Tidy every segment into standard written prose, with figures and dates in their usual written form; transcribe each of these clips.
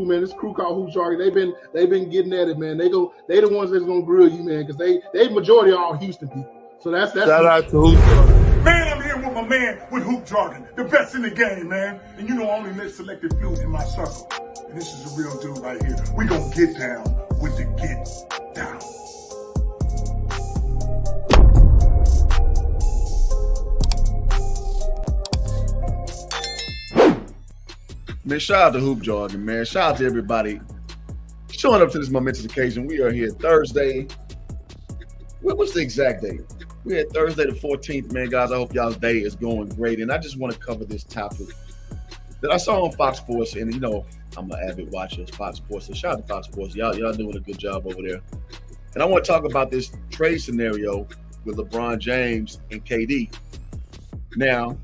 crew, man. This crew called Hoop Jargon. They've been getting at it, man. They the ones that's gonna grill you, man, because they majority are all Houston people. So that's shout out to Hoop Jargon. Man, I'm here with my man with Hoop Jargon, the best in the game, man. And you know I only let selected few in my circle. And this is a real dude right here. We gonna get down with the get down. Man, shout out to Hoop Jargon, man. Shout out to everybody showing up to this momentous occasion. We are here Thursday. What's the exact date? We're at Thursday the 14th, man, guys. I hope y'all's day is going great. And I just want to cover this topic that I saw on Fox Sports. And, you know, I'm an avid watcher of Fox Sports. So shout out to Fox Sports. Y'all doing a good job over there. And I want to talk about this trade scenario with LeBron James and KD. Now,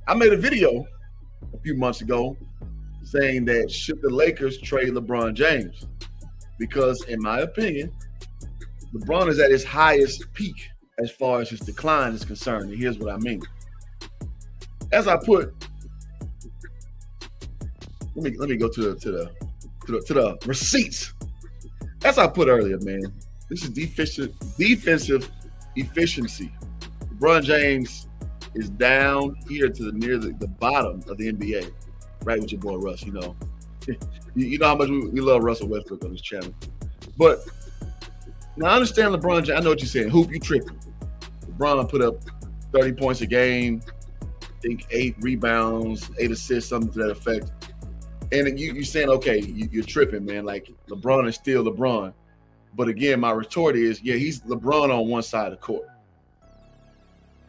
I made a video a few months ago saying that should the Lakers trade LeBron James? Because in my opinion, LeBron is at his highest peak as far as his decline is concerned. And here's what I mean. As I put, let me go to the receipts. As I put earlier, man, this is defensive efficiency. LeBron James is down here to near the bottom of the NBA. Right with your boy Russ, you know. You know how much we love Russell Westbrook on this channel. But now I understand LeBron James. I know what you're saying. Hoop, you tripping. LeBron put up 30 points a game, I think 8 rebounds, 8 assists, something to that effect. And you're saying, okay, you're tripping, man. Like, LeBron is still LeBron. But again, my retort is, yeah, he's LeBron on one side of the court.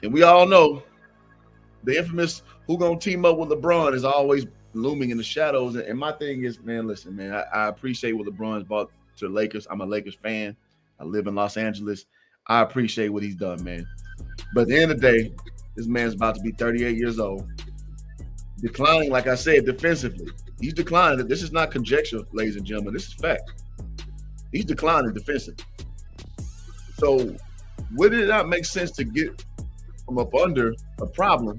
And we all know the infamous who gonna team up with LeBron is always looming in the shadows. And my thing is, man, listen, man, I appreciate what LeBron's brought to the Lakers. I'm a Lakers fan. I live in Los Angeles. I appreciate what he's done, man. But at the end of the day, this man's about to be 38 years old. Declining, like I said, defensively. He's declining. This is not conjecture, ladies and gentlemen. This is fact. He's declining defensively. So would it not make sense to get from up under a problem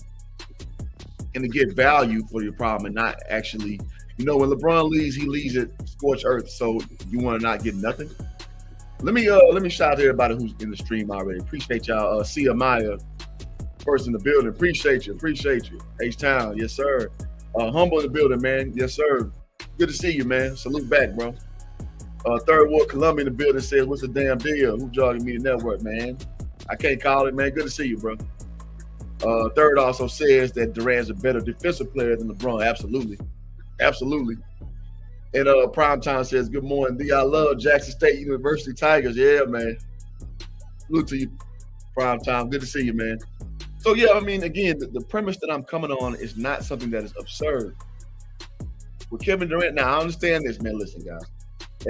and to get value for your problem and not actually, you know, when LeBron leaves, he leaves it scorched earth. So you want to not get nothing? Let me shout out to everybody who's in the stream already. Appreciate y'all. Sia Maya, first in the building. Appreciate you. H-Town, yes, sir. Humble in the building, man. Yes, sir. Good to see you, man. Salute back, bro. Third World Columbia in the building says, what's the damn deal? Who jogging me the network, man? I can't call it, man. Good to see you, bro. Third also says that Durant's a better defensive player than LeBron. Absolutely. And Primetime says, good morning, D. I love Jackson State University Tigers. Yeah, man. Salute to you, Primetime. Good to see you, man. So, yeah, I mean, again, the premise that I'm coming on is not something that is absurd. With Kevin Durant, now, I understand this, man. Listen, guys,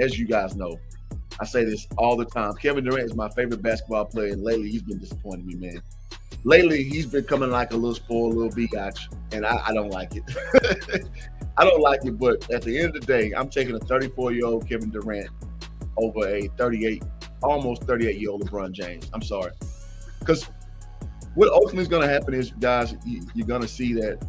as you guys know, I say this all the time. Kevin Durant is my favorite basketball player, and lately he's been disappointing me, man. Lately, he's been coming like a little spoiled little biatch, and I don't like it. I don't like it, but at the end of the day, I'm taking a 34-year-old Kevin Durant over a almost 38-year-old LeBron James. I'm sorry. Because what ultimately is going to happen is, guys, you're going to see that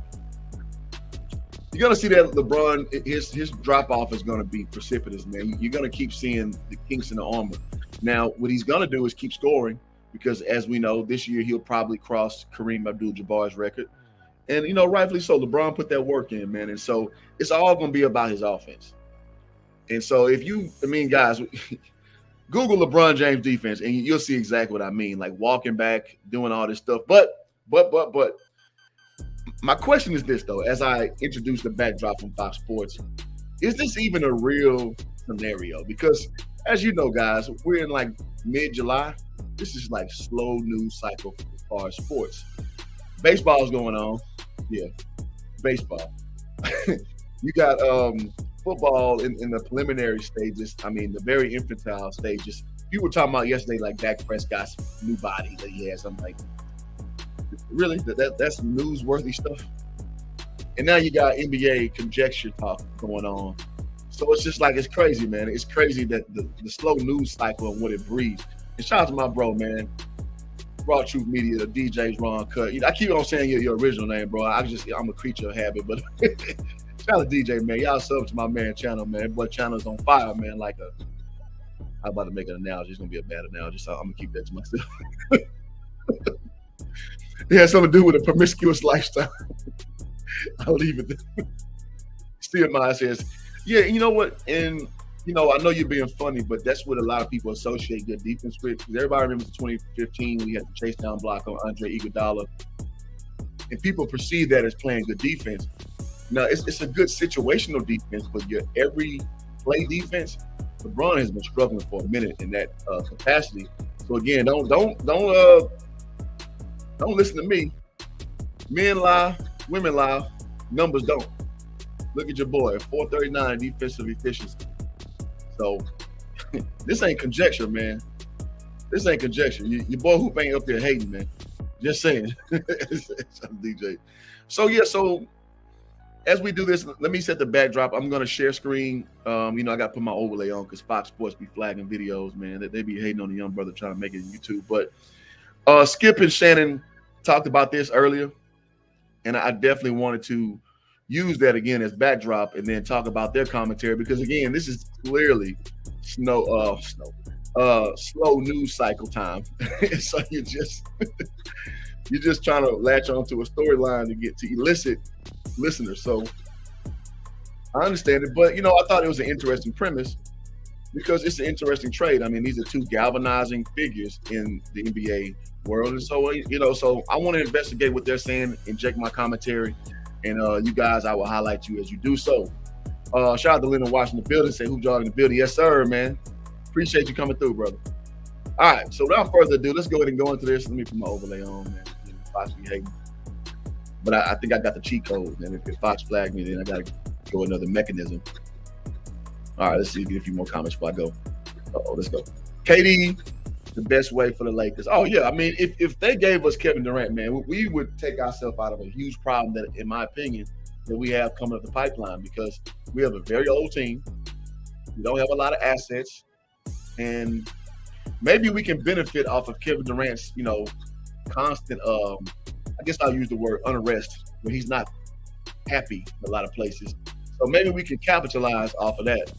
LeBron, his drop-off is going to be precipitous, man. You're going to keep seeing the kinks in the armor. Now, what he's going to do is keep scoring because, as we know, this year he'll probably cross Kareem Abdul-Jabbar's record. And, you know, rightfully so. LeBron put that work in, man. And so it's all going to be about his offense. And so guys, Google LeBron James defense, and you'll see exactly what I mean, like walking back, doing all this stuff. But my question is this, though, as I introduce the backdrop from Fox Sports, is this even a real scenario? Because, as you know, guys, we're in like mid-July. This is like slow news cycle as far as sports. Baseball's going on. Yeah, baseball. You got football in the preliminary stages. I mean, the very infantile stages. You were talking about yesterday, like Dak Prescott's new body that he has. I'm like, really? That's newsworthy stuff? And now you got NBA conjecture talk going on. So it's just like, it's crazy, man. It's crazy that the slow news cycle and what it breeds. And shout out to my bro, man. Raw Truth Media, the DJ's Ron Cut. I keep on saying your original name, bro. I'm a creature of habit, but Shout out to DJ, man. Y'all sub to my man channel, man. Boy, channel's on fire, man. Like I'm about to make an analogy. It's gonna be a bad analogy, so I'm gonna keep that to myself. It has something to do with a promiscuous lifestyle. I'll leave it there. Steve Myers says, yeah, you know what? And I know you're being funny, but that's what a lot of people associate good defense with. Because everybody remembers 2015 we had the chase down block on Andre Iguodala, and people perceive that as playing good defense. Now it's a good situational defense, but your every play defense, LeBron has been struggling for a minute in that capacity. So again, don't listen to me. Men lie, women lie, numbers don't. Look at your boy, 439 defensive efficiency. So this ain't conjecture, man. This ain't conjecture. Your boy Hoop ain't up there hating, man. Just saying. DJ. So yeah, as we do this, let me set the backdrop. I'm gonna share screen. I gotta put my overlay on because Fox Sports be flagging videos, man. That they be hating on the young brother trying to make it on YouTube. But Skip and Shannon talked about this earlier, and I definitely wanted to use that again as backdrop and then talk about their commentary because again, this is clearly slow news cycle time. So you're just trying to latch onto a storyline to get to elicit listeners. So I understand it, but I thought it was an interesting premise because it's an interesting trade. I mean, these are two galvanizing figures in the NBA world, and so so I want to investigate what they're saying, inject my commentary. And you guys, I will highlight you as you do so. Shout out to Leonard Washington building. Say Hoop Jordan in the building. Yes, sir, man. Appreciate you coming through, brother. All right. So without further ado, let's go ahead and go into this. Let me put my overlay on, man. Fox be hating. But I think I got the cheat code, man. If Fox flagged me, then I got to go another mechanism. All right. Let's see if we get a few more comments before I go. Let's go. KD, the best way for the Lakers. Oh, yeah. I mean, if they gave us Kevin Durant, man, we would take ourselves out of a huge problem that, in my opinion, that we have coming up the pipeline because we have a very old team. We don't have a lot of assets. And maybe we can benefit off of Kevin Durant's, constant, I guess I'll use the word unrest, where he's not happy in a lot of places. So maybe we can capitalize off of that.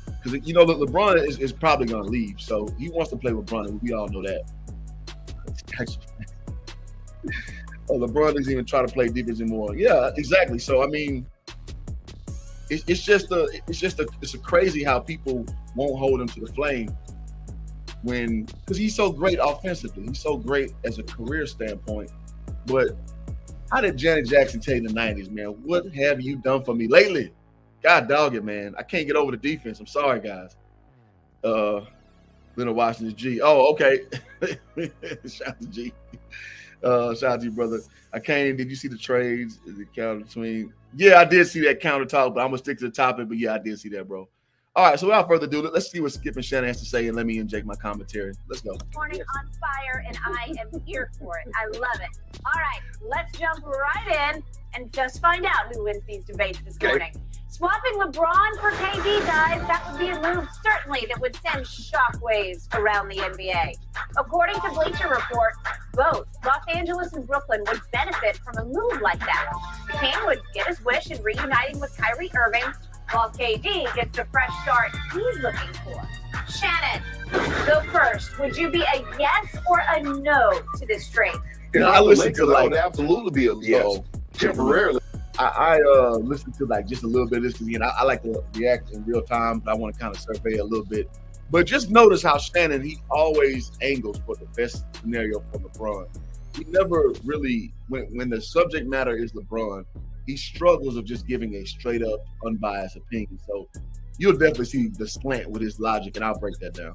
Because, LeBron is probably going to leave. So he wants to play with Bron, and we all know that. LeBron doesn't even try to play defense anymore. Yeah, exactly. So, I mean, it's crazy how people won't hold him to the flame because he's so great offensively. He's so great as a career standpoint. But how did Janet Jackson tell you in the 90s, man? What have you done for me lately? God dog it, man. I can't get over the defense. I'm sorry, guys. Leonard Washington G. Oh, okay. Shout out to G. Shout out to you, brother. Did you see the trades? The counter between? Yeah, I did see that counter talk, but I'm gonna stick to the topic. But yeah, I did see that, bro. All right, so without further ado, let's see what Skip and Shannon has to say, and let me inject my commentary. Let's go. Morning on fire, and I am here for it. I love it. All right, let's jump right in and just find out who wins these debates this morning. Swapping LeBron for KD, guys, that would be a move certainly that would send shockwaves around the NBA. According to Bleacher Report, both Los Angeles and Brooklyn would benefit from a move like that. The King would get his wish in reuniting with Kyrie Irving, while KD gets the fresh start he's looking for. Shannon, go first. Would you be a yes or a no to this trade? I listen to would absolutely be a yes, temporarily. I listened to just a little bit of this because I like to react in real time, but I want to kind of survey a little bit. But just notice how Shannon, he always angles for the best scenario for LeBron. He never really, when the subject matter is LeBron, he struggles of just giving a straight up, unbiased opinion. So you'll definitely see the slant with his logic, and I'll break that down.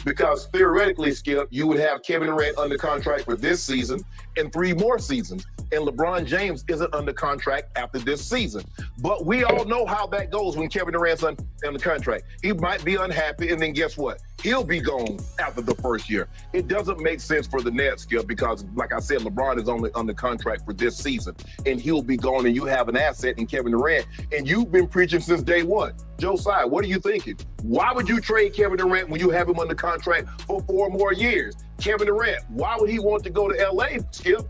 Because theoretically, Skip, you would have Kevin Durant under contract for this season and 3 more seasons. And LeBron James isn't under contract after this season. But we all know how that goes when Kevin Durant's under contract. He might be unhappy, and then guess what? He'll be gone after the first year. It doesn't make sense for the Nets, Skip, because, like I said, LeBron is only under contract for this season, and he'll be gone, and you have an asset in Kevin Durant, and you've been preaching since day one. Josiah, what are you thinking? Why would you trade Kevin Durant when you have him under contract for 4 more years? Kevin Durant, why would he want to go to L.A., Skip?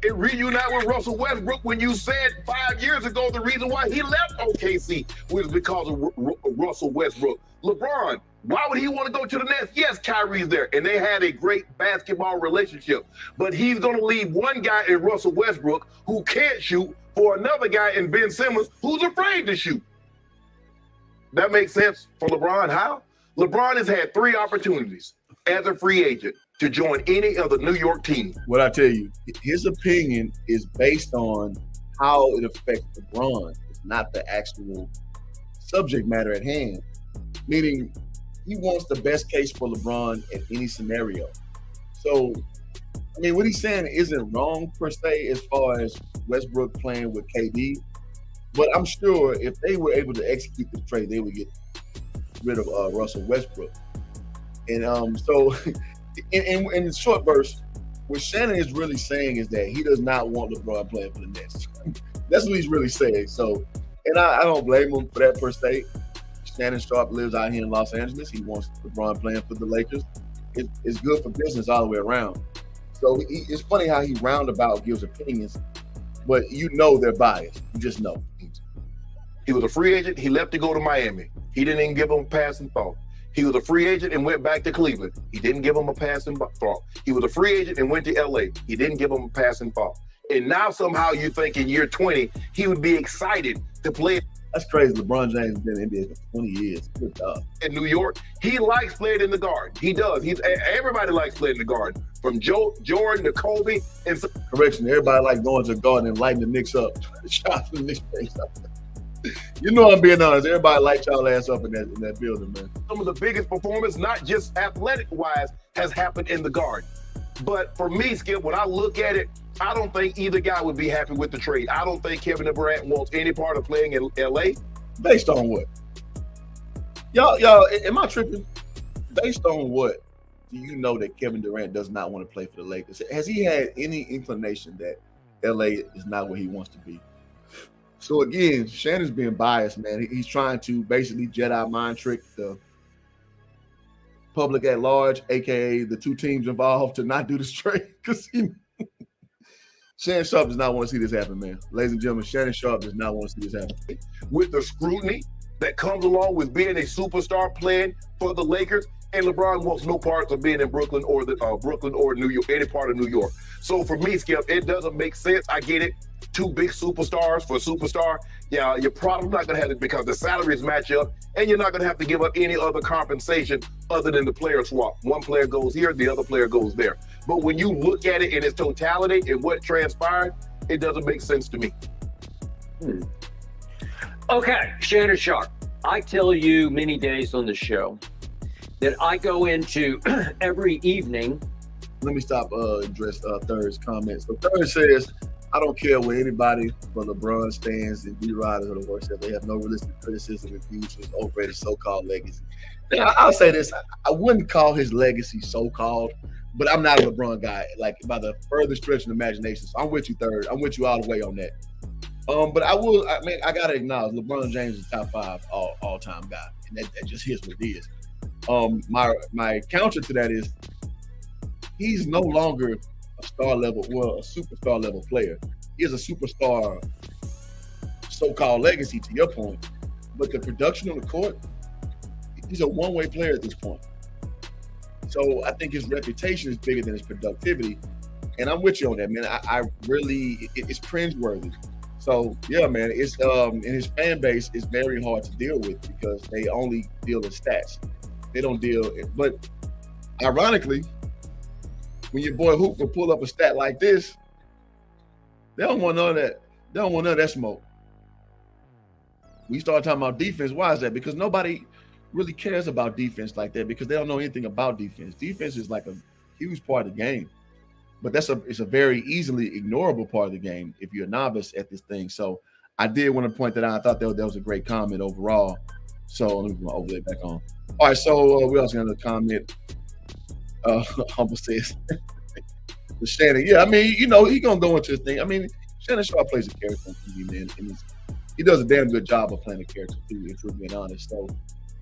and reunite with Russell Westbrook when you said 5 years ago the reason why he left OKC was because of Russell Westbrook. LeBron, why would he want to go to the Nets? Yes, Kyrie's there, and they had a great basketball relationship. But he's going to leave one guy in Russell Westbrook who can't shoot for another guy in Ben Simmons who's afraid to shoot. That makes sense for LeBron. How? LeBron has had 3 opportunities as a free agent to join any of the New York teams. What I tell you, his opinion is based on how it affects LeBron. It's not the actual subject matter at hand. Meaning, he wants the best case for LeBron in any scenario. So, I mean, what he's saying isn't wrong per se as far as Westbrook playing with KD. But I'm sure if they were able to execute this trade, they would get rid of Russell Westbrook. And so, in the short burst, what Shannon is really saying is that he does not want LeBron playing for the Nets. That's what he's really saying. So, and I don't blame him for that per se. Shannon Sharp lives out here in Los Angeles. He wants LeBron playing for the Lakers. It's good for business all the way around. So it's funny how he roundabout gives opinions, but you know they're biased. You just know. He was a free agent. He left to go to Miami. He didn't even give him a passing thought. He was a free agent and went back to Cleveland. He didn't give him a passing thought. He was a free agent and went to LA. He didn't give him a passing thought. And now somehow you think in year 20, he would be excited to play. That's crazy. LeBron James has been in the NBA for 20 years. Good job. In New York, he likes playing in the Garden. He does. Everybody likes playing in the Garden. From Jordan to Kobe. And so, correction, everybody likes going to the Garden and lighting the Knicks up. Shots the Knicks face up. You know I'm being honest. Everybody light y'all ass up in that building, man. Some of the biggest performance, not just athletic-wise, has happened in the Garden. But for me, Skip, when I look at it, I don't think either guy would be happy with the trade. I don't think Kevin Durant wants any part of playing in LA. Based on what? Y'all, am I tripping? Based on what do you know that Kevin Durant does not want to play for the Lakers? Has he had any inclination that LA is not where he wants to be? So again, Shannon's being biased, man. He's trying to basically Jedi mind trick the public at large, aka the 2 teams involved, to not do this trade. Because Shannon Sharp does not want to see this happen, man. Ladies and gentlemen, Shannon Sharp does not want to see this happen. With the scrutiny that comes along with being a superstar playing for the Lakers, and LeBron wants no parts of being in Brooklyn or New York, any part of New York. So for me, Skip, it doesn't make sense. I get it. 2 big superstars for a superstar. Yeah, you're probably not going to have it because the salaries match up, and you're not going to have to give up any other compensation other than the player swap. One player goes here, the other player goes there. But when you look at it in its totality and what transpired, it doesn't make sense to me. Okay, Shannon Sharp. I tell you many days on the show that I go into every evening. Let me stop address Third's comment. So Third says, I don't care where anybody but LeBron stands and B-Riders or the work said they have no realistic criticism and views for his overrated so-called legacy. Now, I'll say this. I wouldn't call his legacy so-called, but I'm not a LeBron guy, like by the further stretch of the imagination. So I'm with you, Third. I'm with you all the way on that. But I got to acknowledge LeBron James is top 5 all-time guy, and that just is what it is. My counter to that is he's no longer a superstar level player. He is a superstar so-called legacy, to your point. But the production on the court, he's a one-way player at this point. So I think his reputation is bigger than his productivity. And I'm with you on that, man. I really, it's cringeworthy. So yeah, man, it's and his fan base is very hard to deal with because they only deal in stats. They don't deal, but ironically, when your boy Hoop will pull up a stat like this, they don't want none of that. They don't want none of that smoke. We start talking about defense. Why is that? Because nobody really cares about defense like that because they don't know anything about defense. Defense is like a huge part of the game, but it's a very easily ignorable part of the game if you're a novice at this thing. So I did want to point that out. I thought that was a great comment overall. So let me overlay back on. All right, so we also got another comment. Humble says, Shannon, yeah, I mean, you know, he's going to go into his thing. I mean, Shannon Sharp plays a character on TV, man, and he does a damn good job of playing a character, too, if we're being honest. So,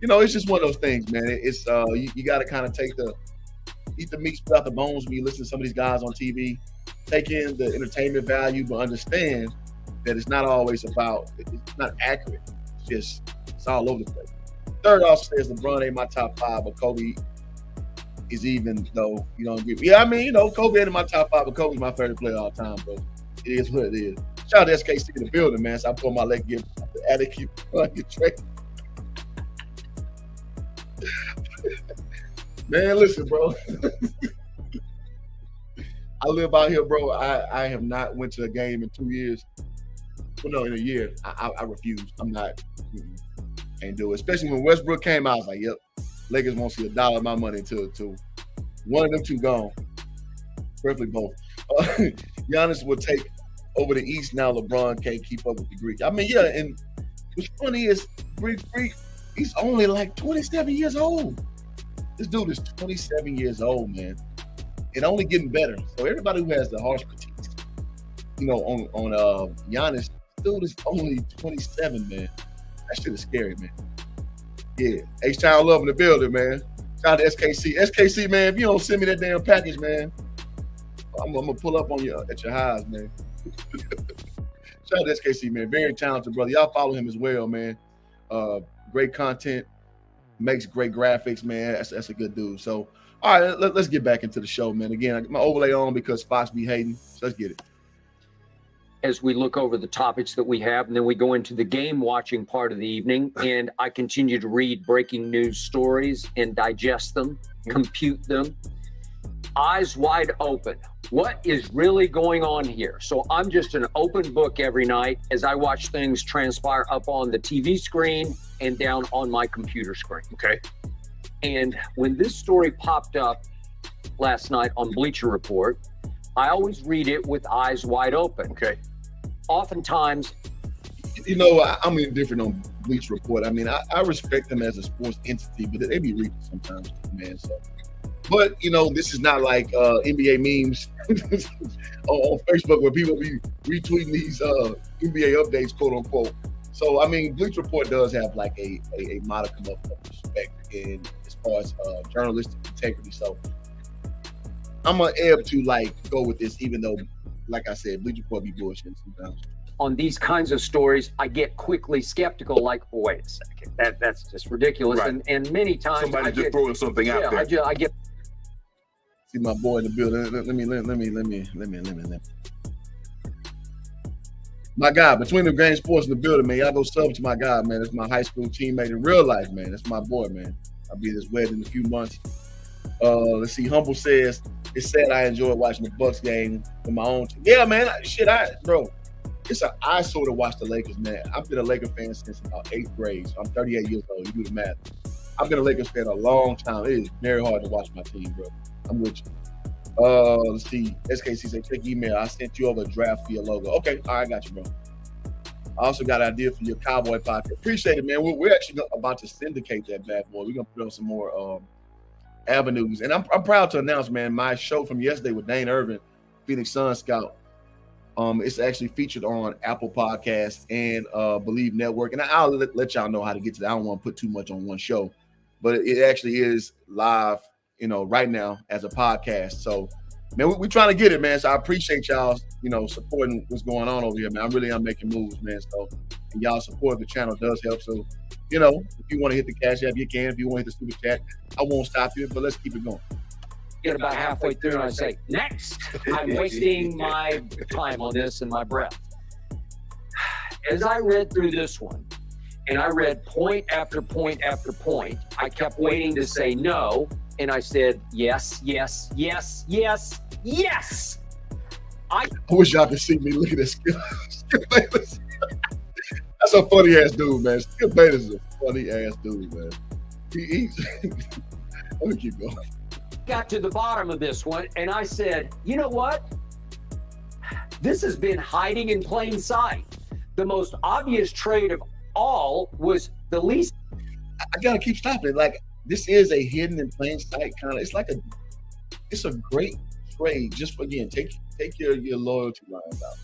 you know, it's just one of those things, man. It's you got to kind of take eat the meat, spit out the bones when you listen to some of these guys on TV. Take in the entertainment value, but understand that it's not always about, it's not accurate. It's all over the place. Third off says LeBron ain't my top 5, but Kobe is, even though you don't agree. Yeah, I mean, you know, Kobe ain't in my top 5, but Kobe's my favorite player all time, bro. It is what it is. Shout out to SKC in the building, man. So I pull my leg, get the attic, keep trade. Man, listen, bro. I live out here, bro. I have not went to a game in 2 years. Well, no, in a year. I refuse. I'm not. Can't do it. Especially when Westbrook came out, I was like, yep, Lakers won't see $1 of my money until one of them two gone. Preferably both. Giannis will take over the East now. LeBron can't keep up with the Greek. I mean, yeah, and what's funny is Greek Freak, he's only like 27 years old. This dude is 27 years old, man, and only getting better. So everybody who has the harsh critiques, you know, on Giannis, dude is only 27, man. That shit is scary, man. Yeah, H-Town love in the building, man. Shout out to SKC. SKC, man, if you don't send me that damn package, man, I'm gonna pull up on you at your highs, man. Shout out to SKC, man. Very talented brother. Y'all follow him as well, man. Great content, makes great graphics, man. That's a good dude. So, all right, let's get back into the show, man. Again, I got my overlay on because Fox be hating. So let's get it. As we look over the topics that we have, and then we go into the game watching part of the evening, and I continue to read breaking news stories and digest them, compute them. Eyes wide open. What is really going on here? So I'm just an open book every night as I watch things transpire up on the TV screen and down on my computer screen. Okay. And when this story popped up last night on Bleacher Report, I always read it with eyes wide open. Okay. Oftentimes, you know, I'm indifferent on Bleacher Report. I mean, I respect them as a sports entity, but they be reaching sometimes, man. So, but you know, this is not like NBA memes on Facebook where people be retweeting these NBA updates, quote unquote. So, I mean, Bleacher Report does have like a modicum of respect in as far as journalistic integrity. So, I'm gonna ebb to like go with this, even though, like I said, Bleacher Report be bullshit sometimes. On these kinds of stories, I get quickly skeptical, like, oh, wait a second, that's just ridiculous. Right. And many times Somebody just throwing something out there. I get. See my boy in the building. Let me. My guy, between the Game Sports in the building, man. Y'all go sub to my guy, man. That's my high school teammate in real life, man. That's my boy, man. I'll be at his wedding in a few months. Let's see. Humble says, it's sad I enjoyed watching the Bucks game with my own team. Yeah, man. Bro. It's an eyesore to watch the Lakers, man. I've been a Laker fan since about 8th grade, so I'm 38 years old. You do the math. I've been a Lakers fan a long time. It is very hard to watch my team, bro. I'm with you. Let's see. SKC said, check email. I sent you over a draft for your logo. Okay, all right, I got you, bro. I also got an idea for your Cowboy podcast. Appreciate it, man. We're actually about to syndicate that bad boy. We're going to put on some more avenues. And I'm proud to announce, man, my show from yesterday with Dane Irvin, Phoenix Sun Scout, it's actually featured on Apple Podcasts and Believe Network. And I'll let y'all know how to get to that. I don't want to put too much on one show, but it actually is live, you know, right now as a podcast. So, man, we're trying to get it, man. So I appreciate y'all, you know, supporting what's going on over here, man. I'm making moves, man. So, and y'all support the channel does help. So, you know, if you want to hit the Cash App, you can. If you want to hit the Super Chat, I won't stop you, but let's keep it going. Get about halfway through and I say, next. I'm wasting my time on this and my breath. As I read through this one, and I read point after point after point, I kept waiting to say no, and I said, yes, yes, yes, yes, yes. I wish y'all could see me look at this. Skip Bayless. That's a funny ass dude, man. Skip Bayless is a funny ass dude, man. He's let me keep going. Got to the bottom of this one, and I said, you know what? This has been hiding in plain sight. The most obvious trade of all was the least. I gotta keep stopping. Like, this is a hidden in plain sight kind of. It's a great trade. Just for, again, take your loyalty lines out.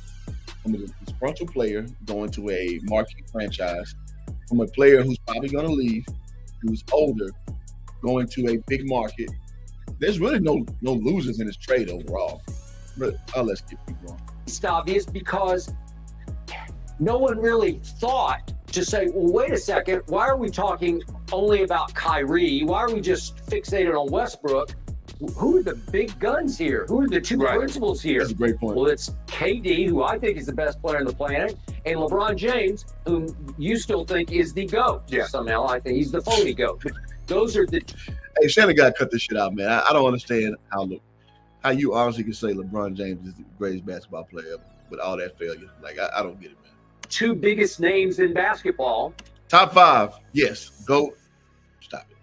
From a disgruntled player going to a marquee franchise, from a player who's probably going to leave, who's older, going to a big market, there's really no losers in this trade overall. But I'll let Skip keep going. It's obvious because no one really thought to say, well, wait a second, why are we talking only about Kyrie? Why are we just fixated on Westbrook? Who are the big guns here? Who are the two principals here? That's a great point. Well, it's KD, who I think is the best player on the planet, and LeBron James, whom you still think is the GOAT. Yeah. Somehow, I think he's the phony GOAT. Those are the... Hey, Shannon got to cut this shit out, man. I don't understand how you honestly can say LeBron James is the greatest basketball player ever with all that failure. Like, I don't get it, man. Two biggest names in basketball. Top 5, yes. GOAT. Stop it.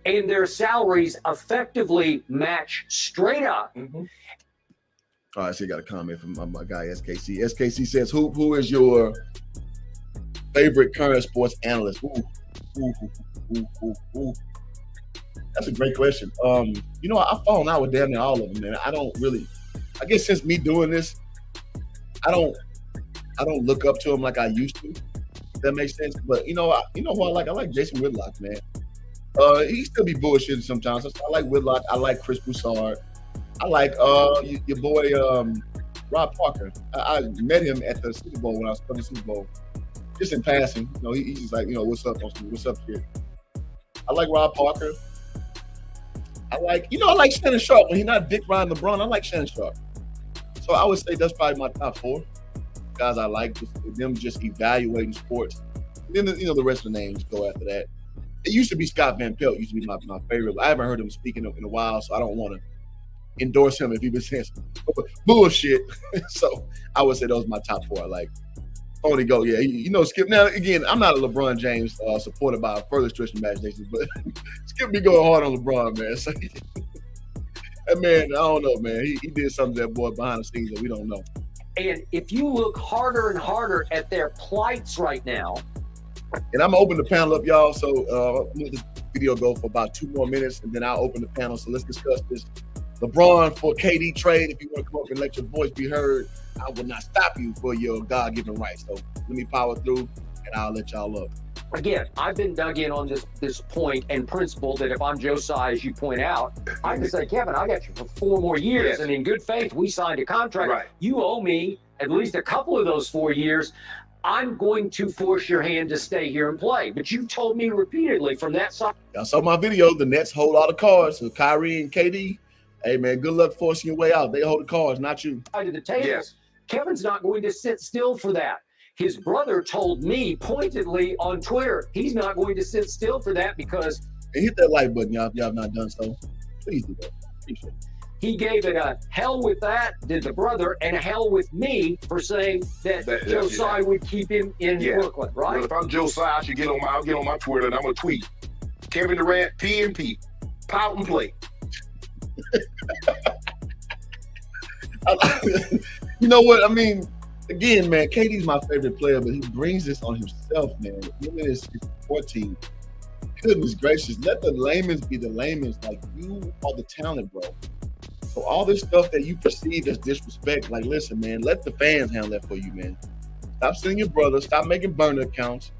And their salaries effectively match straight up. Mm-hmm. All right, so you got a comment from my guy SKC. SKC says, "Who is your favorite current sports analyst?" Ooh. That's a great question. You know, I've fallen out with damn near all of them, man. I don't really. I guess since me doing this, I don't look up to him like I used to. If that makes sense. But you know who I like? I like Jason Whitlock, man. He still be bullshitting sometimes. I like Whitlock. I like Chris Broussard. I like your boy Rob Parker. I met him at the Super Bowl when I was playing the Super Bowl. Just in passing. You know, he's just like, what's up, what's up here? I like Rob Parker. I like Shannon Sharp. When he's not Dick Ryan LeBron, I like Shannon Sharp. So I would say that's probably my top 4 guys I like. Them just evaluating sports. And then the rest of the names go after that. It used to be Scott Van Pelt. Used to be my favorite. I haven't heard him speaking in a while, so I don't want to endorse him if he was saying bullshit. So I would say those are my top 4 I like. Only go, yeah. Skip. Now again, I'm not a LeBron James supporter by a further stretch of imagination, but Skip be going hard on LeBron, man. So, that man, I don't know, man. He did something to that boy behind the scenes that we don't know. And if you look harder and harder at their plights right now. And I'm gonna open the panel up, y'all. So let this video go for about 2 more minutes, and then I'll open the panel. So let's discuss this LeBron for KD trade. If you want to come up and let your voice be heard, I will not stop you for your God-given right. So let me power through, and I'll let y'all up. Again, I've been dug in on this point and principle that if I'm Josiah, as you point out, I can say, Kevin, I got you for 4 more years, Yes. and in good faith, we signed a contract. Right. You owe me at least a couple of those 4 years. I'm going to force your hand to stay here and play. But you told me repeatedly from that side. Y'all saw my video. The Nets hold all the cards. So Kyrie and KD, hey, man, good luck forcing your way out. They hold the cards, not you. Side of the table. Yes. Kevin's not going to sit still for that. His brother told me pointedly on Twitter, he's not going to sit still for that because And hit that like button, y'all, if y'all have not done so. Please do that. Appreciate it. he gave it a hell with that, did the brother, and a hell with me for saying that Josiah would keep him in Brooklyn, right? Well, if I'm Josiah, I should I'll get on my Twitter and I'm gonna tweet Kevin Durant, PNP, pout and play. You know what? I mean, again, man, KD's my favorite player, but he brings this on himself, man. Him and his 14. Goodness gracious, let the laymen be the laymen. Like, you are the talent, bro. So all this stuff that you perceive as disrespect, like, listen, man, let the fans handle that for you, man. Stop sending your brother. Stop making burner accounts.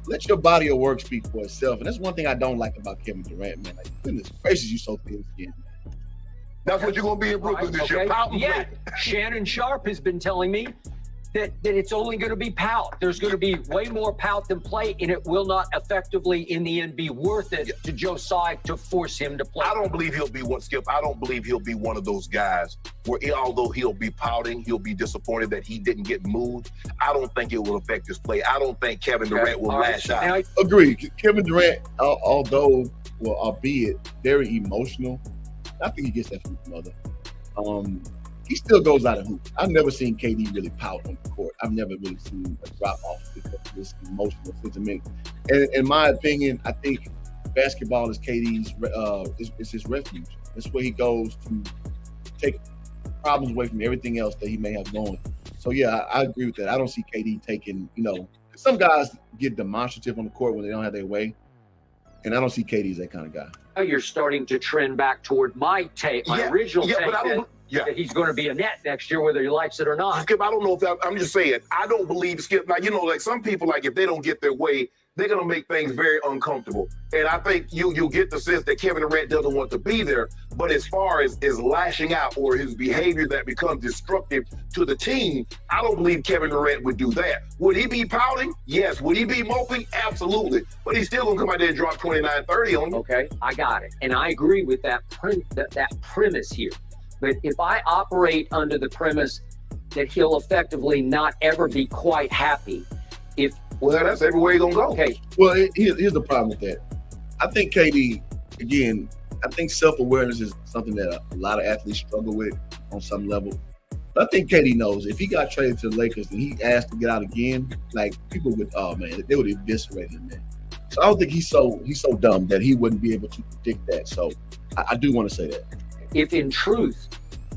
Let your body of work speak for itself. And that's one thing I don't like about Kevin Durant, man. Like, goodness gracious, you so thin-skinned, man. That's what you're gonna be in Brooklyn this year. Pout and play. Shannon Sharp has been telling me that it's only going to be pout. There's going to be way more pout than play, and it will not effectively in the end be worth it to Josiah to force him to play. I don't believe he'll be I don't believe he'll be one of those guys where although he'll be pouting, he'll be disappointed that he didn't get moved. I don't think it will affect his play. I don't think Kevin Durant will lash out. Agreed. Kevin Durant, albeit very emotional, I think he gets that from his mother. He still goes out of hoop. I've never seen KD really pout on the court. I've never really seen a drop off because of this emotional sentiment. And in my opinion, I think basketball is KD's is his refuge. That's where he goes to take problems away from everything else that he may have going. So yeah, I agree with that. I don't see KD taking, some guys get demonstrative on the court when they don't have their way. And I don't see KD as that kind of guy. Now you're starting to trend back toward my original take that he's going to be a net next year, whether he likes it or not. Skip, I don't know if I'm just saying, I don't believe Skip. Now, like some people, like if they don't get their way, they're going to make things very uncomfortable. And I think you'll get the sense that Kevin Durant doesn't want to be there. But as far as lashing out or his behavior that becomes destructive to the team, I don't believe Kevin Durant would do that. Would he be pouting? Yes. Would he be moping? Absolutely. But he's still going to come out there and drop 29, 30 on you. Okay, I got it. And I agree with that premise here. But if I operate under the premise that he'll effectively not ever be quite happy, well, that's everywhere you're going to go. Okay. Well, here's the problem with that. I think KD, again, I think self-awareness is something that a lot of athletes struggle with on some level. But I think KD knows if he got traded to the Lakers and he asked to get out again, like people would, oh man, they would eviscerate him, man. So I don't think he's so dumb that he wouldn't be able to predict that. So I do want to say that. If in truth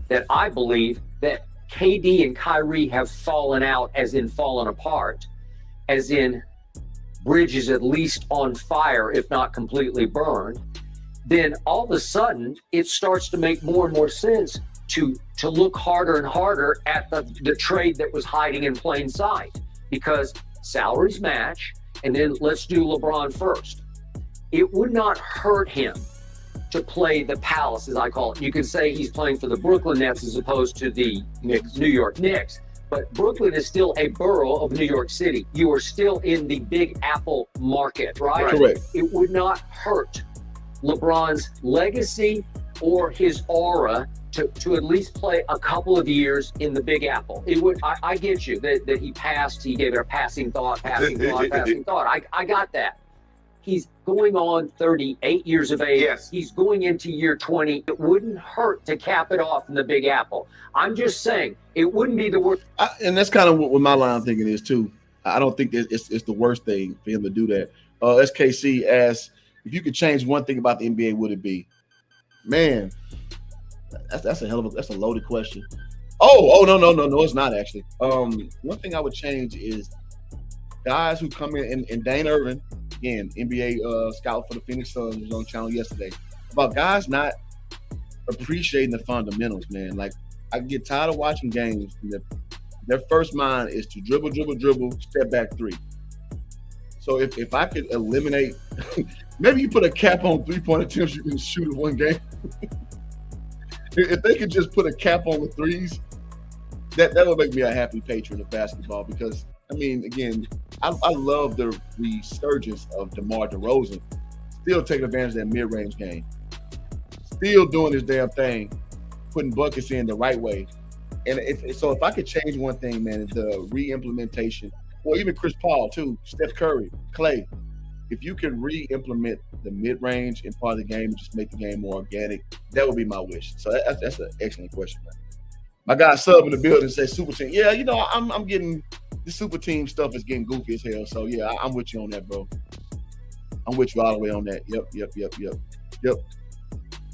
that I believe that KD and Kyrie have fallen out, as in fallen apart, as in bridges at least on fire, if not completely burned, then all of a sudden it starts to make more and more sense to look harder and harder at the trade that was hiding in plain sight, because salaries match. And then let's do LeBron first. It would not hurt him to play the Palace, as I call it. You can say he's playing for the Brooklyn Nets as opposed to the New York Knicks. But Brooklyn is still a borough of New York City. You are still in the Big Apple market, right? Correct. It would not hurt LeBron's legacy or his aura to at least play a couple of years in the Big Apple. It would. I get you that he passed. He gave it a passing thought. I got that. He's going on 38 years of age. Yes. He's going into year 20. It wouldn't hurt to cap it off in the Big Apple. I'm just saying it wouldn't be the worst. And that's kind of what my line of thinking is too. I don't think it's the worst thing for him to do that. SKC asks, if you could change one thing about the NBA, would it be? Man, that's a loaded question. Oh, no, it's not actually. One thing I would change is guys who come in, and Dane Irvin, again, NBA scout for the Phoenix Suns, was on channel yesterday, about guys not appreciating the fundamentals, man. Like, I get tired of watching games, and their first mind is to dribble, step back three. So if I could eliminate, maybe you put a cap on 3-point attempts you can shoot in one game. If they could just put a cap on the threes, that would make me a happy patron of basketball, because, I mean, again, I love the resurgence of DeMar DeRozan, still taking advantage of that mid-range game, still doing his damn thing, putting buckets in the right way. And if I could change one thing, man, the re-implementation, or even Chris Paul too, Steph Curry, Clay, if you can re-implement the mid-range in part of the game and just make the game more organic, that would be my wish. So that's an excellent question, man. My guy Sub in the building says super team. Yeah, you know, I'm getting the super team stuff is getting goofy as hell. So yeah, I'm with you on that, bro. I'm with you all the way on that.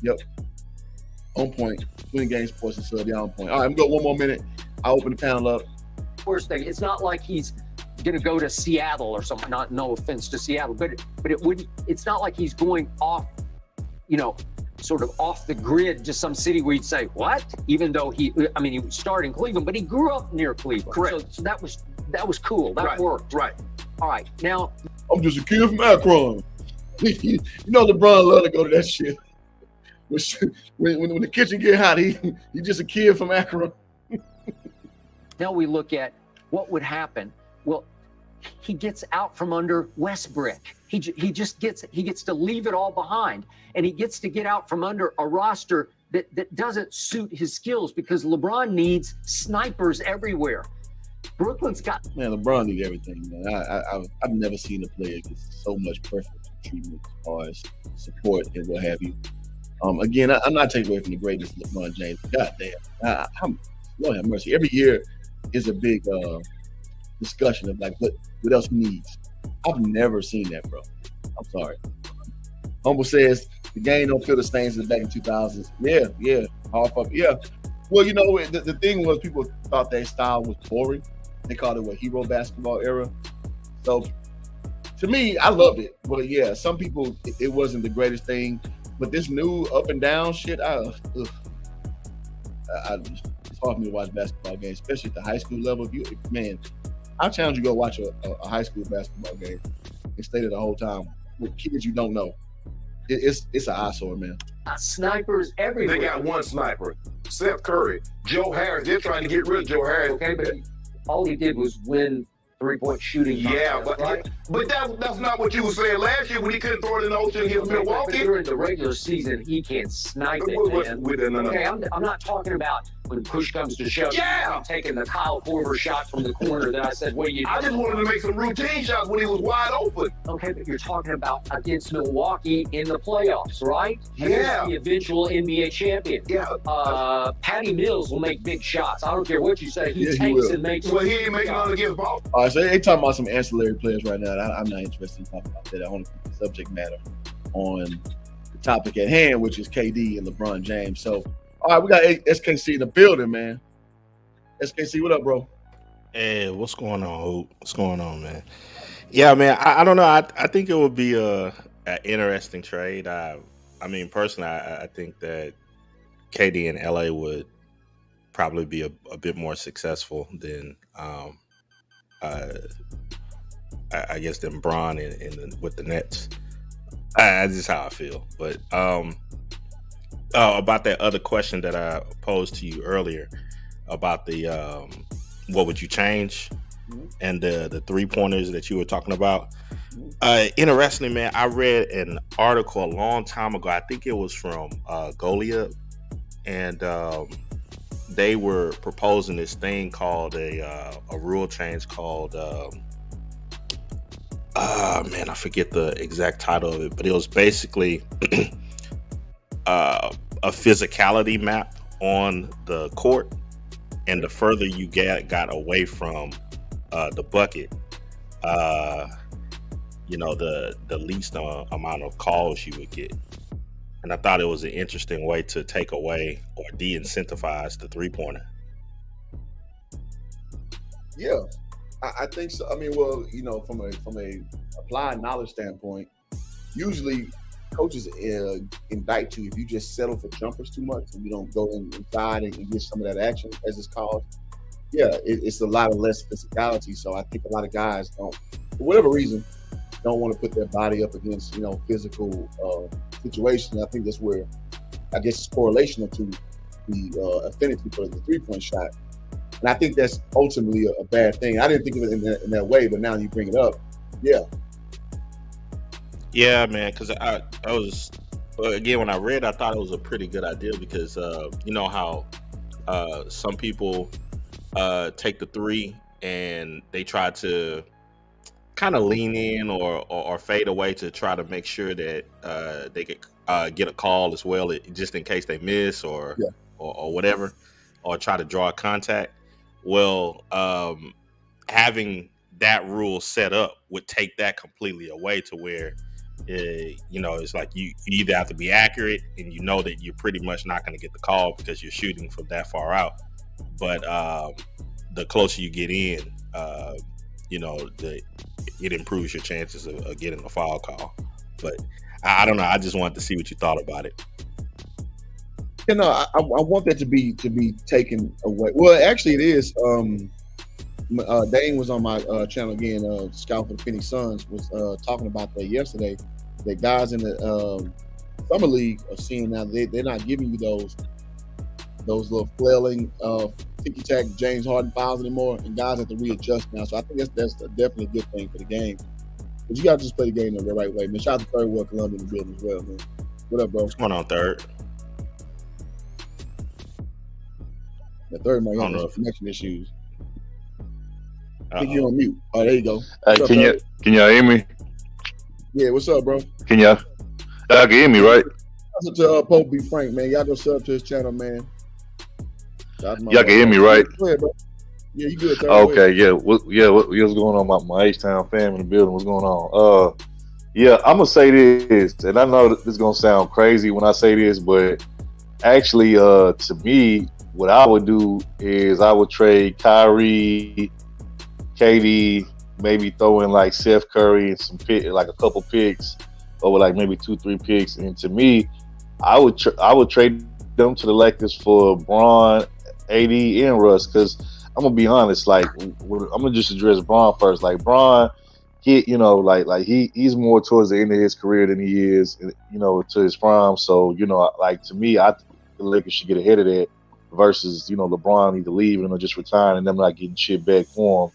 Yep. On point. Winning game sports and Sub, yeah, on point. All right, I'm going 1 more minute. I'll open the panel up. First thing, it's not like he's gonna go to Seattle or something. No offense to Seattle, but it wouldn't. It's not like he's going off, sort of off the grid to some city where you'd say, what? Even though he would start in Cleveland, but he grew up near Cleveland. Correct. So that was cool. That worked. Right. All right. Now, I'm just a kid from Akron. You know, LeBron love to go to that shit. When the kitchen get hot, he just a kid from Akron. now we look at what would happen. Well, he gets out from under Westbrook. He gets to leave it all behind, and he gets to get out from under a roster that doesn't suit his skills, because LeBron needs snipers everywhere. Brooklyn's got LeBron needs everything, man. I've never seen a player get so much perfect treatment as far as support and what have you. Again, I'm not taking away from the greatness of LeBron James. God damn, Lord have mercy. Every year is a big discussion of like what else he needs. I've never seen that, bro. I'm sorry. Humble says the game don't feel the same as back in 2000s. Yeah, hard fuck. Yeah. Well, you know, the thing was people thought that style was boring. They called it hero basketball era. So to me, I loved it. But yeah, some people it wasn't the greatest thing. But this new up and down shit, it's hard for me to watch basketball games, especially at the high school level. I challenge you to go watch a high school basketball game. and stay there the whole time with kids you don't know. It's an eyesore, man. Snipers everywhere. They got one sniper, Seth Curry. Joe Harris, they're trying to get rid of Joe Harris. Okay, but all he did was win 3-point shooting. Yeah, contest, but that's not what you were saying last year when he couldn't throw it in the ocean against Milwaukee. But during the regular season, he can't snipe it, man. Okay, I'm not talking about when push comes to shove. Yeah. I'm taking the Kyle Korver shot from the corner that I said, what are you doing? I just wanted to make some routine shots when he was wide open. Okay, but you're talking about against Milwaukee in the playoffs, right? Yeah. Against the eventual NBA champion. Yeah. Patty Mills will make big shots. I don't care what you say. He Yeah, he takes will. and makes. Well, he ain't making none against ball. All right, so they talking about some ancillary players right now. I'm not interested in talking about that. I want to keep the subject matter on the topic at hand, which is KD and LeBron James. So, all right, we got SKC in the building, man. SKC, what up, bro? Hey, what's going on, Hoop? What's going on, man? Yeah, man, I don't know. I think it would be an interesting trade. I mean, personally, I think that KD in LA would probably be a bit more successful than I guess than Bron with the Nets. That's just how I feel. But about that other question that I posed to you earlier about the what would you change and the 3-pointers that you were talking about. Interestingly, man, I read an article a long time ago. I think it was from Goliath, and they were proposing this thing called a rule change called man, I forget the exact title of it, but it was basically a physicality map on the court, and the further you got away from the bucket, the least amount of calls you would get. And I thought it was an interesting way to take away or de-incentivize the 3-pointer. Yeah, I think so. I mean, well, from a applied knowledge standpoint, usually coaches indict you if you just settle for jumpers too much and you don't go inside and get some of that action, as it's called. Yeah, it's a lot of less physicality. So I think a lot of guys don't, for whatever reason, don't want to put their body up against physical situations. I think that's where I guess it's correlational to the affinity for the 3-point shot. And I think that's ultimately a bad thing. I didn't think of it in that way, but now you bring it up. Yeah. Yeah, man, because I was, again, when I read, I thought it was a pretty good idea because you know how some people take the 3 and they try to kind of lean in or fade away to try to make sure that they could get a call as well, just in case they miss or whatever, or try to draw a contact. Well, having that rule set up would take that completely away to where, it's like you either have to be accurate and you know that you're pretty much not going to get the call because you're shooting from that far out. But the closer you get in, it improves your chances of getting a foul call. But I don't know. I just wanted to see what you thought about it. I want that to be taken away. Well, actually, it is. Dane was on my channel again. Scout for the Phoenix Suns was talking about that yesterday. That guys in the summer league are seeing now they're not giving you those little flailing ticky-tack James Harden fouls anymore, and guys have to readjust now. So I think that's definitely a good thing for the game. But you got to just play the game the right way. Man, shout out to Third World Columbia in the building as well, man. What up, bro? What's going on, Third? The Third might have some connection issues. I think you're on mute. Oh, there you go. Hey, can y'all hear me? Yeah, what's up, bro? Can y'all can hear me, right? Shout out to Pope B. Frank, man. Y'all go sub to his channel, man. Y'all can hear me, right? Go ahead, bro. Yeah, you good. Okay, yeah. What's going on? My H-Town fam in the building. What's going on? Yeah, I'm going to say this, and I know that this is going to sound crazy when I say this, but actually, to me, what I would do is I would trade Kyrie, KD, maybe throw in like Seth Curry and some like a couple picks, or like maybe 2-3 picks. And to me, I would trade them to the Lakers for Bron, AD, and Russ. Because I'm gonna be honest, like I'm gonna just address Bron first. Like Bron, get, like he's more towards the end of his career than he is, to his prime. So, like to me, I think the Lakers should get ahead of that versus, LeBron either leaving or just retiring and them not getting shit back for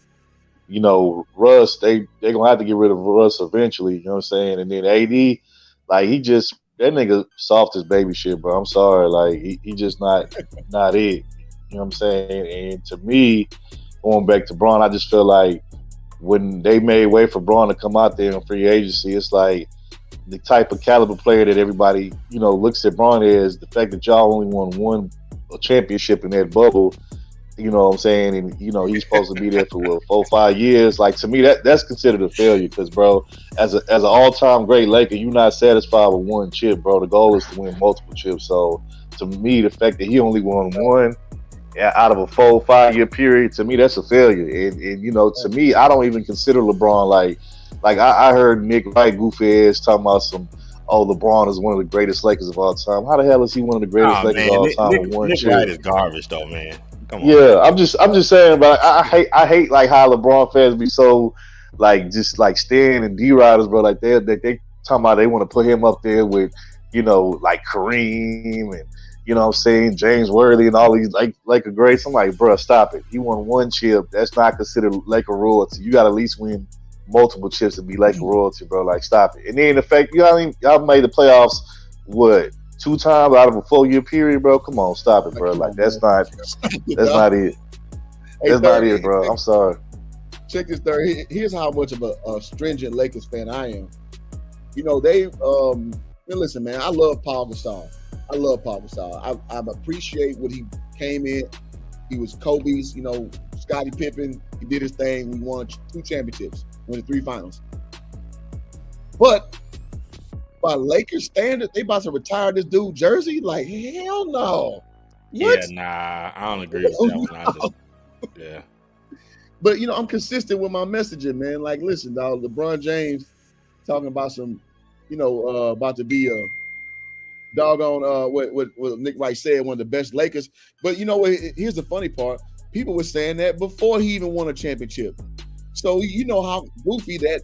him. Russ, they gonna have to get rid of Russ eventually, you know what I'm saying? And then AD, like that nigga soft as baby shit, bro. I'm sorry, like he just not it. You know what I'm saying? And to me, going back to Braun, I just feel like when they made way for Braun to come out there in free agency, it's like the type of caliber player that everybody, looks at Braun as. The fact that y'all only won one championship in that bubble, you know what I'm saying? And, he's supposed to be there for 4 or 5 years. Like, to me, that's considered a failure because, bro, as an all-time great Laker, you're not satisfied with one chip, bro. The goal is to win multiple chips. So, to me, the fact that he only won one out of a 4 or 5 year period, to me, that's a failure. And to me, I don't even consider LeBron like I heard Nick Wright goofy ass talking about LeBron is one of the greatest Lakers of all time. How the hell is he one of the greatest Lakers of all time with one chip? Nick Wright is garbage though, man. Come on. Yeah, I'm just saying, but I hate like how LeBron fans be so like just like Stan and D-Riders, bro. Like they talking about they want to put him up there with like Kareem and what I'm saying, James Worthy and all these Laker greats. I'm like, bro, stop it. He won one chip. That's not considered Laker royalty. You got to at least win multiple chips to be Laker royalty, bro. Like, stop it. And then the fact y'all made the playoffs 2 times out of a 4 year period, bro. Come on, stop it, bro. Like that's not it. That's not it, bro. I'm sorry. Check this, third. Here's how much of a stringent Lakers fan I am. Listen, man, I love Paul Gasol. I appreciate what he came in. He was Kobe's, Scottie Pippen. He did his thing. We won 2 championships, won the 3 finals. But by Lakers standard, they about to retire this dude jersey? Like, hell no. What? Yeah, nah, I don't agree with that one. Yeah. But, I'm consistent with my messaging, man. Like, listen, dog, LeBron James talking about some, about to be a doggone what Nick Wright said, one of the best Lakers. But here's the funny part. People were saying that before he even won a championship. So you know how goofy that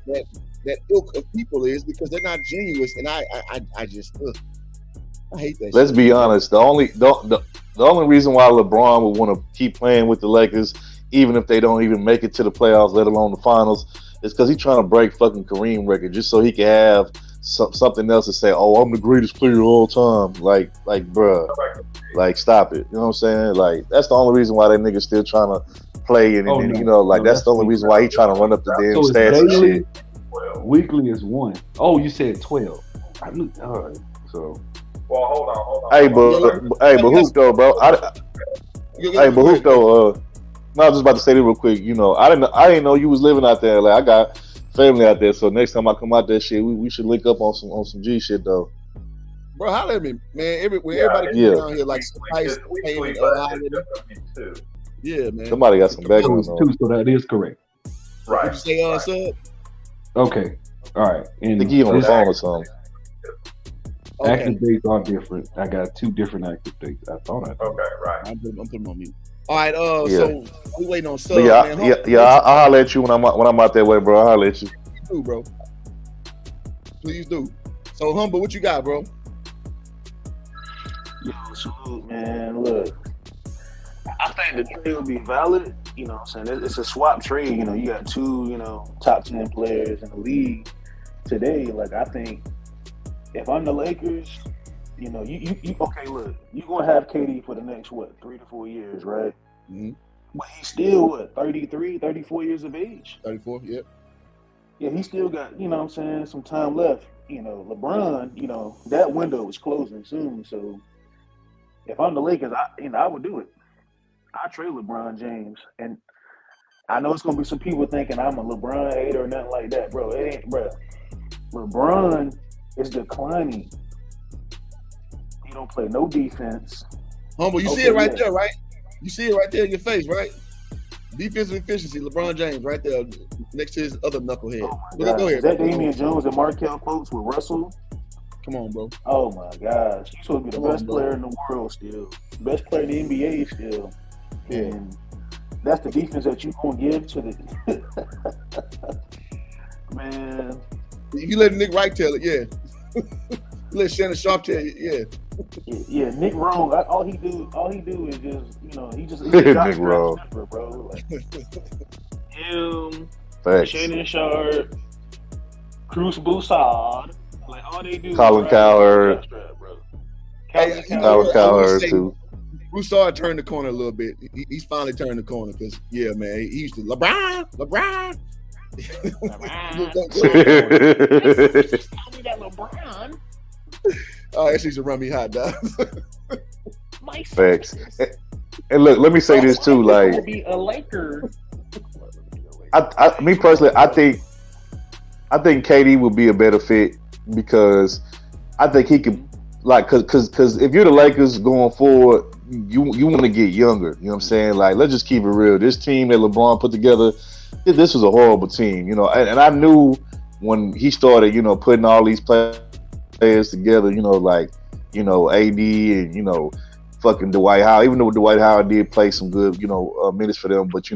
ilk of people is because they're not genuine. And I just I hate that. Let's be honest. The only reason why LeBron would want to keep playing with the Lakers, even if they don't even make it to the playoffs, let alone the finals, is because he's trying to break fucking Kareem record just so he can have something else to say. Oh, I'm the greatest player of all time. Like, bruh, like, stop it. You know what I'm saying? Like, that's the only reason why that nigga's still trying to play. And that's the only reason why he's trying to run up the damn stats and shit. Weekly is 1. Oh, you said 12. I knew. All right. So. Well, hold on. Hey, but who's though, bro? But who's though? No, I was just about to say this real quick. I didn't know you was living out there. Like, I got family out there, so next time I come out there, shit, we should link up on some G shit though. Bro, holla at me, man. Everybody comes down here like Spice, yeah, man. Somebody got some background on. Too, so that is correct. Right. Did you say sub? Okay. All right. And I think he on the phone or something. Okay. Active dates are different. I got 2 different active dates. I thought I did. Okay, right. I'm putting on mute. All right, Yeah. So we waiting on sub. I'll holler at you when I'm out that way, bro. I'll holler at you. Please do, bro. Please do. So Humble, what you got, bro? Yo, salute, man. Look, I think the trade will be valid. You know what I'm saying? It's a swap trade. You got 2, top 10 players in the league today. Like, I think if I'm the Lakers, you okay, look, you're going to have KD for the next, 3 to 4 years, right? Mm-hmm. But he's still, 33, 34 years of age? 34, yep. Yeah, he still got, some time left. LeBron, that window is closing soon. So if I'm the Lakers, I would do it. I trade LeBron James. And I know it's going to be some people thinking I'm a LeBron hater or nothing like that, bro. It ain't, bro. LeBron is declining. He don't play no defense. Humble, you see it right there, right? You see it right there in your face, right? Defensive efficiency, LeBron James, right there next to his other knucklehead. Go ahead. Is that Damian Jones and Markelle Fultz with Russell? Come on, bro. Oh my gosh, he's supposed to be the best player in the world still, best player in the NBA still, and that's the defense that you gonna give to the. Man. You let Nick Wright tell it, yeah. Let Shannon Sharp tell you, yeah. Yeah, Nick Wrong. All he do is just, he's Nick a Wrong. sniffer, bro. Like, him, Facts. Shannon Sharp, Cruz Broussard, like all they do. Colin is Cowherd. Hey, Colin Cowherd too. Broussard turned the corner a little bit. He's finally turned the corner because, yeah, man, he used to LeBron. LeBron. Oh, that used to run me hot, dog. Facts. And look, let me say this too. Like, be a Laker. Me personally, I think KD would be a better fit because I think he could, like, because if you're the Lakers going forward, you want to get younger. You know what I'm saying? Like, let's just keep it real. This team that LeBron put together, this was a horrible team. And I knew when he started, putting all these players together, AD and fucking Dwight Howard. Even though Dwight Howard did play some good, minutes for them, but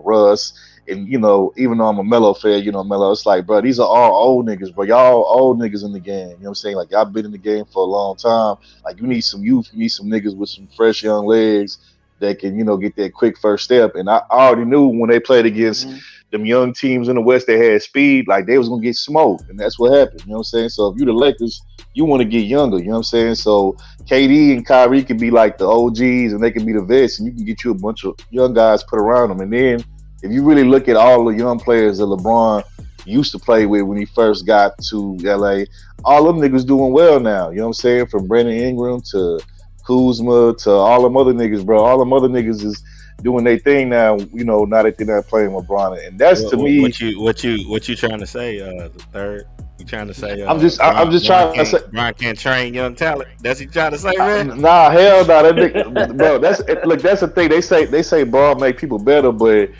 Russ and even though I'm a Melo fan, Melo, it's like, bro, these are all old niggas, bro. Y'all old niggas in the game. You know what I'm saying? Like, y'all been in the game for a long time. Like, you need some youth. You need some niggas with some fresh young legs that can, get that quick first step. And I already knew when they played against them young teams in the West that had speed, like, they was gonna get smoked, and that's what happened. You know what I'm saying? So if you the Lakers, you want to get younger. You know what I'm saying? So KD and Kyrie can be like the OGs, and they can be the vets, and you can get you a bunch of young guys put around them. And then if you really look at all the young players that LeBron used to play with when he first got to LA, all them niggas doing well now. You know what I'm saying? From Brandon Ingram to Kuzma to all them other niggas, bro. All them other niggas is doing their thing now. Now that they're not playing with LeBron, and that's to me. What you trying to say? The third. You trying to say? I'm just trying to say Brian can't train young talent. That's what you trying to say, man? Nah, hell no. That nigga, bro. That's the thing. They say Braun make people better, but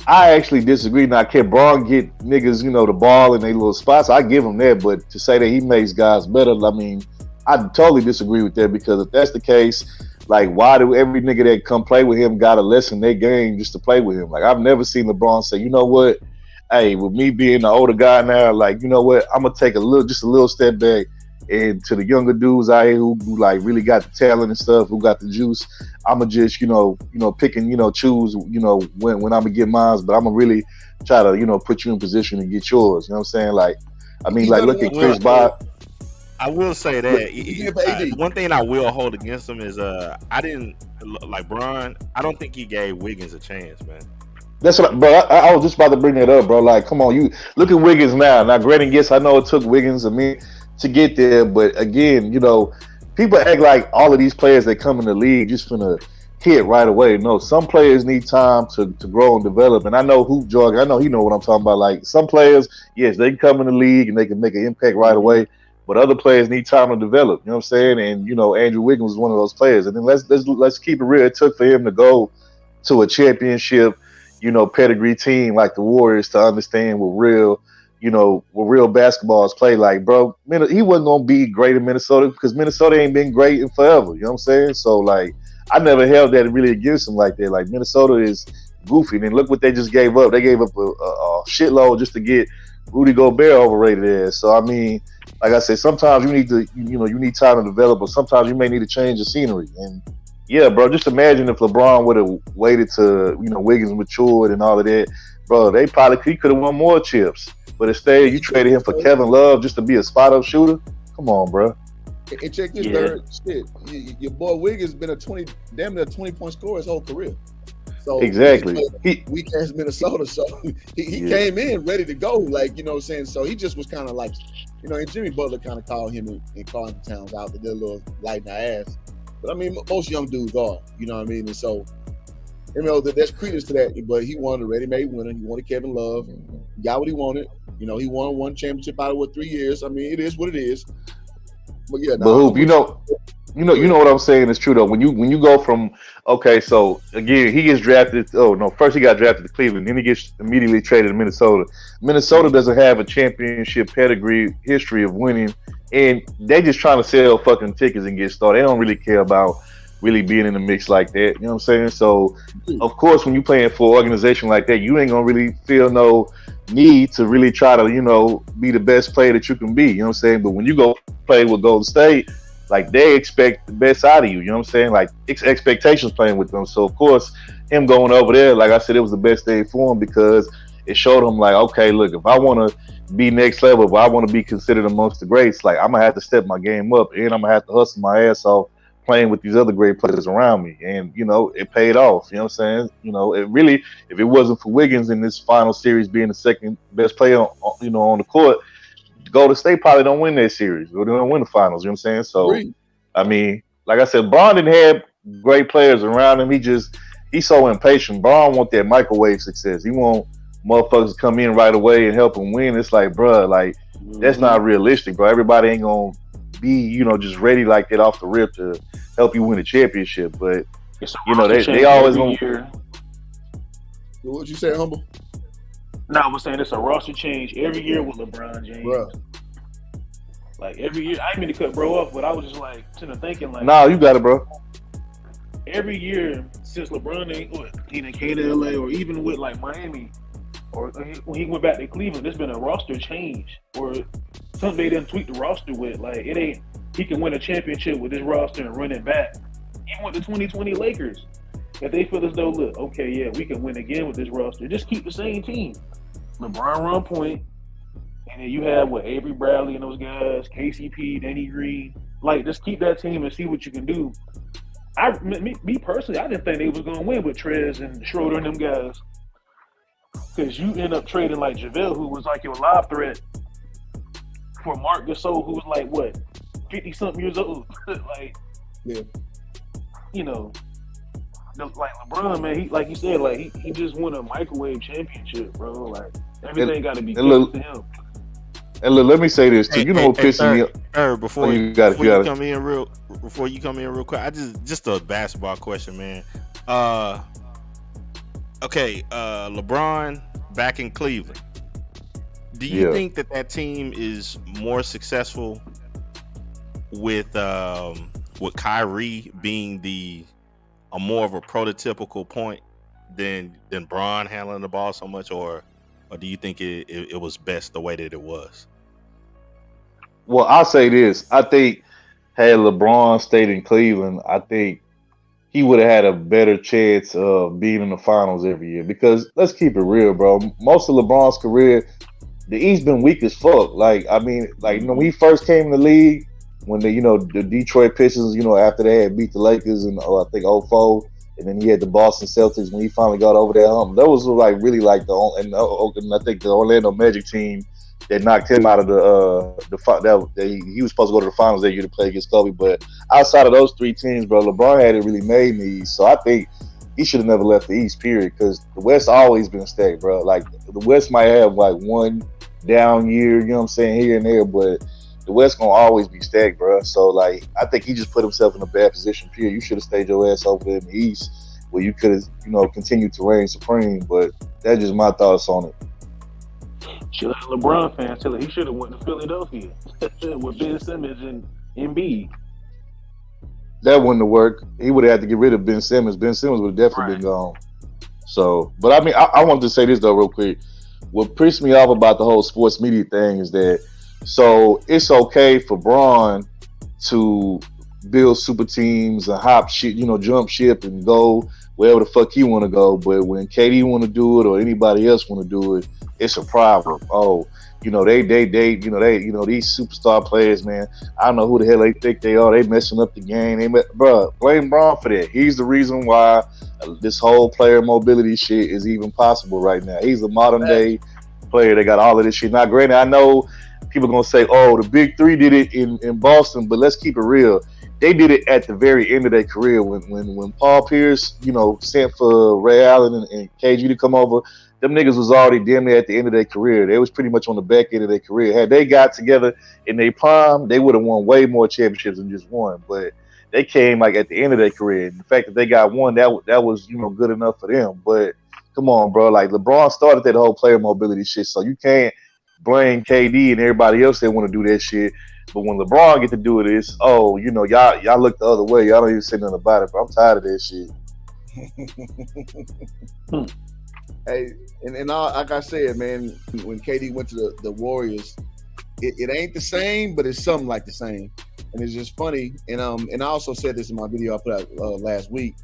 I actually disagree. Now, can Braun get niggas, the ball in their little spots? I give him that, but to say that he makes guys better, I mean, I totally disagree with that, because if that's the case, like, why do every nigga that come play with him gotta lessen their game just to play with him? Like, I've never seen LeBron say, you know what? Hey, with me being the older guy now, like, you know what? I'm gonna take a little step back, and to the younger dudes out here who like really got the talent and stuff, who got the juice, I'ma just pick and choose when I'm gonna get mine, but I'm gonna really try to put you in position to get yours. You know what I'm saying? Like, I mean, like, look at Chris Bosh. I will say that one thing I will hold against him is I didn't like Bron. I don't think he gave Wiggins a chance, man. That's what, bro. I was just about to bring that up, bro. Like, come on, you look at Wiggins now. Now, granted, yes, I know it took Wiggins a minute to get there, but again, people act like all of these players that come in the league just finna hit right away. No, some players need time to grow and develop. And I know Hoop Jordan, I know he know what I'm talking about. Like, some players, yes, they can come in the league and they can make an impact right away, but other players need time to develop. You know what I'm saying? And Andrew Wiggins was one of those players. And then let's keep it real. It took for him to go to a championship, pedigree team like the Warriors to understand what real basketball is played like, bro. He wasn't gonna be great in Minnesota because Minnesota ain't been great in forever. You know what I'm saying? So, like, I never held that really against him like that. Like, Minnesota is goofy. And then look what they just gave up. They gave up a shitload just to get Rudy Gobert overrated as. So, I mean, like I said, sometimes you need to, you need time to develop, but sometimes you may need to change the scenery. And yeah, bro, just imagine if LeBron would have waited to, Wiggins matured and all of that, bro. He could have won more chips. But instead, you traded him for Kevin Love just to be a spot-up shooter. Come on, bro. And check this third shit. Your boy Wiggins been damn near a 20-point scorer his whole career. So exactly. Weak ass Minnesota. So he came in ready to go. Like, you know what I'm saying? So he just was kind of like, and Jimmy Butler kind of called him and called the Towns out. They're a little light in the ass. But I mean, most young dudes are, you know what I mean? And so, there's credence to that. But he wanted a ready-made winner. He wanted Kevin Love. He got what he wanted. He won one championship out of 3 years. I mean, it is what it is. But yeah, Hoop, you know what I'm saying is true though. When you go from so again he gets drafted. Oh no, first he got drafted to Cleveland, then he gets immediately traded to Minnesota. Minnesota doesn't have a championship pedigree history of winning, and they just trying to sell fucking tickets and get started. They don't really care about really being in the mix like that. You know what I'm saying? So, of course, when you playing for an organization like that, you ain't gonna really feel no need to really try to, be the best player that you can be. You know what I'm saying? But when you go play with Golden State, like they expect the best out of you. You know what I'm saying? Like expectations playing with them. So of course, him going over there, like I said, it was the best thing for him because it showed him like, okay, look, if I want to be next level, if I want to be considered amongst the greats, like I'm gonna have to step my game up, and I'm gonna have to hustle my ass off playing with these other great players around me. And it paid off. You know what I'm saying? It really, if it wasn't for Wiggins in this final series being the second best player, on the court, Golden State probably don't win that series or they don't win the finals. You know what I'm saying? So, I mean, like I said, Bron didn't have great players around him. He's so impatient. Bron want that microwave success. He want motherfuckers to come in right away and help him win. It's like, bruh, like that's not realistic, bro. Everybody ain't gonna be, just ready like that off the rip to help you win a championship. But they always gonna. What you say, Humble? No, I was saying it's a roster change every year with LeBron James. Bruh. Like every year, I didn't mean to cut bro off, but I was just like sitting there thinking like, nah, you got it, bro. Every year since LeBron either came to LA or even with like Miami, or when he went back to Cleveland, there's been a roster change or something they didn't tweak the roster with. Like it ain't he can win a championship with this roster and run it back. Even with the 2020 Lakers, if they feel as though, look, okay, yeah, we can win again with this roster, just keep the same team. LeBron run point, and then you have Avery Bradley and those guys, KCP, Danny Green. Like, just keep that team and see what you can do. Me personally, I didn't think they was gonna win with Trez and Schroeder and them guys, because you end up trading like JaVale, who was like your live threat, for Marc Gasol, who was like 50-something years old. Like, yeah, like LeBron, man, he like you said, like he just won a microwave championship, bro. Like everything got to be good to him. And look, let me say this too. What pisses me off? Before you come in real quick, I just a basketball question, man. Okay, LeBron back in Cleveland. Do you think that team is more successful with Kyrie being a more of a prototypical point than Bron handling the ball so much, or do you think it was best the way that it was? Well, I'll say this. I think had LeBron stayed in Cleveland, I think he would have had a better chance of being in the finals every year. Because let's keep it real, bro. Most of LeBron's career, the East been weak as fuck. Like, I mean, when he first came in the league, when the Detroit Pistons, after they had beat the Lakers in I think 2004, and then he had the Boston Celtics when he finally got over that hump. That was really like and I think the Orlando Magic team that knocked him out of he was supposed to go to the finals that year to play against Kobe. But outside of those three teams, bro, LeBron hadn't really made me. So I think he should have never left the East, period, because the West always been stacked, bro. Like the West might have like one down year, you know what I'm saying, here and there, but the West gonna always be stacked, bro. So like I think he just put himself in a bad position, period. You should have stayed your ass over there in the East where you could have, continued to reign supreme. But that's just my thoughts on it. Shit, like LeBron fans tell he should have went to Philadelphia with Ben Simmons and Embiid. That wouldn't have worked. He would have had to get rid of Ben Simmons. Ben Simmons would have definitely been gone. So, but I mean, I wanted to say this though real quick. What pissed me off about the whole sports media thing is that so it's okay for Bron to build super teams and hop shit, jump ship and go wherever the fuck he want to go. But when KD want to do it or anybody else want to do it, it's a problem. Oh, these superstar players, man. I don't know who the hell they think they are. They messing up the game. Bro, blame Bron for that. He's the reason why this whole player mobility shit is even possible right now. He's a modern day player that got all of this shit. Now, granted, I know people are gonna say, "Oh, the big three did it in Boston," but let's keep it real. They did it at the very end of their career when Paul Pierce, sent for Ray Allen and KG to come over. Them niggas was already damn near at the end of their career. They was pretty much on the back end of their career. Had they got together in their prime, they would have won way more championships than just one. But they came like at the end of their career. And the fact that they got one, that was good enough for them. But come on, bro. Like LeBron started that whole player mobility shit, so you can't blame KD and everybody else that want to do that shit. But when LeBron get to do it, it's y'all look the other way. Y'all don't even say nothing about it. But I'm tired of that shit. Hey, and like I said, man, when KD went to the Warriors, it ain't the same, but it's something like the same. And it's just funny. And I also said this in my video I put out last week,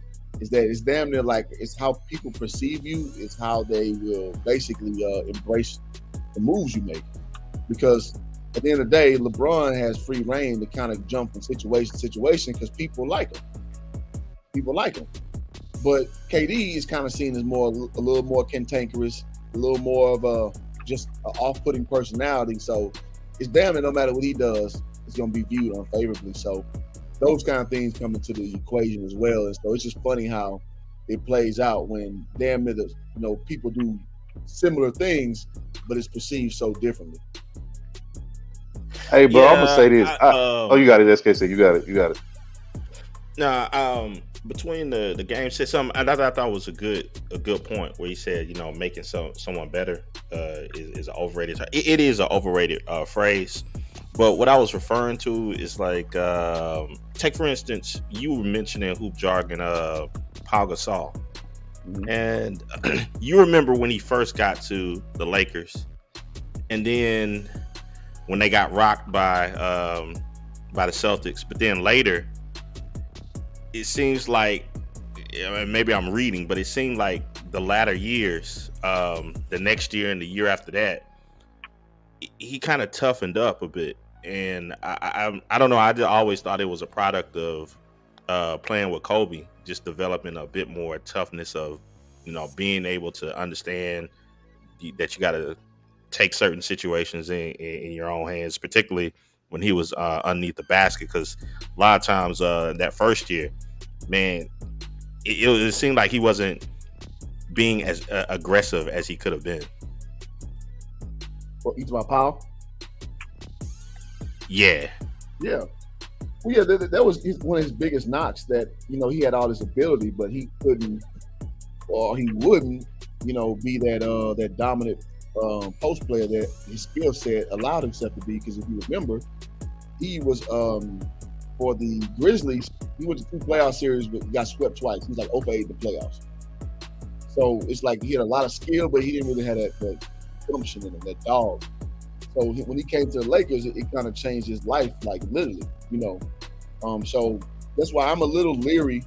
is that it's damn near like it's how people perceive you, it's how they will basically embrace the moves you make. Because at the end of the day, LeBron has free reign to kind of jump from situation to situation because people like him. People like him. But KD is kind of seen as a little more cantankerous, a little more of just an off-putting personality. So it's damn it, no matter what he does, it's going to be viewed unfavorably. So those kind of things come into the equation as well. And so it's just funny how it plays out when damn near people do similar things, but it's perceived so differently. Hey, bro, I'm gonna say this. You got it, SKC. You got it. Nah, between the game, said something I thought was a good point where he said, making someone better is an overrated. It is an overrated phrase, but what I was referring to is like, take for instance, you were mentioning hoop jargon, Pau Gasol, and you remember when he first got to the Lakers, and then when they got rocked by the Celtics, but then later. It seems like, maybe I'm reading, but it seemed like the latter years, the next year and the year after that, he kind of toughened up a bit. And I don't know. I just always thought it was a product of playing with Kobe, just developing a bit more toughness of, being able to understand that you got to take certain situations in your own hands, particularly when he was underneath the basket. Because a lot of times that first year, man, it seemed like he wasn't being as aggressive as he could have been. What, you talking about Powell? Yeah. Yeah. Well, yeah, that was one of his biggest knocks, that, he had all this ability, but he couldn't, or he wouldn't, be that dominant post player that his skill set allowed himself to be. Because if you remember, he was for the Grizzlies, he went to 2 playoff series but got swept twice. He was like 0-8 in the playoffs. So it's like he had a lot of skill, but he didn't really have that gumption in him, that dog. So when he came to the Lakers, it kind of changed his life, like literally, So that's why I'm a little leery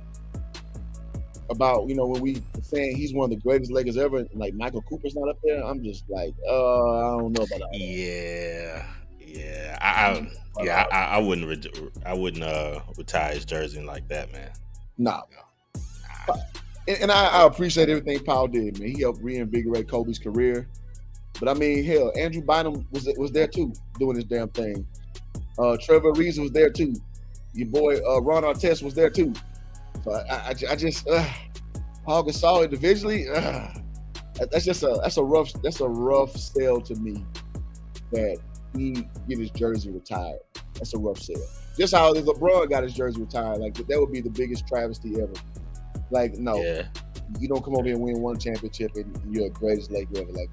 about, when we saying he's one of the greatest Lakers ever, and like Michael Cooper's not up there. I'm just like, I don't know about that. Yeah. I wouldn't retire his jersey like that, man. Nah. And I appreciate everything Powell did, man. He helped reinvigorate Kobe's career. But I mean, hell, Andrew Bynum was there too, doing his damn thing. Trevor Ariza was there too. Your boy Ron Artest was there too. So I just Pau Gasol individually, that's a rough sell to me, that he get his jersey retired. That's a rough sell. Just how if LeBron got his jersey retired, like that would be the biggest travesty ever. Like, no, you don't come over here and win one championship and you're the greatest Laker ever. Like,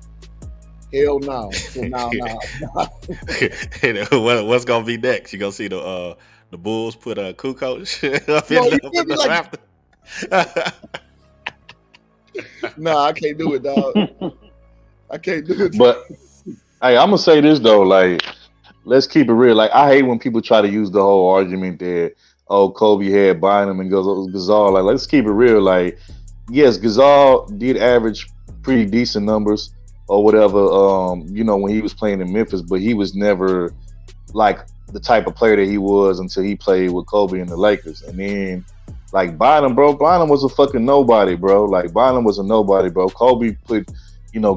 hell no. What's gonna be next? You gonna see the Bulls put a Kukoc up in the rafters? Nah, I can't do it, dog. I can't do it. But hey, I'm gonna say this though, like, let's keep it real. Like, I hate when people try to use the whole argument that, Kobe had Bynum and Gasol. Like, let's keep it real. Like, yes, Gasol did average pretty decent numbers or whatever, when he was playing in Memphis, but he was never like the type of player that he was until he played with Kobe and the Lakers. And then, like, Bynum was a fucking nobody, bro. Like, Bynum was a nobody, bro. Kobe put,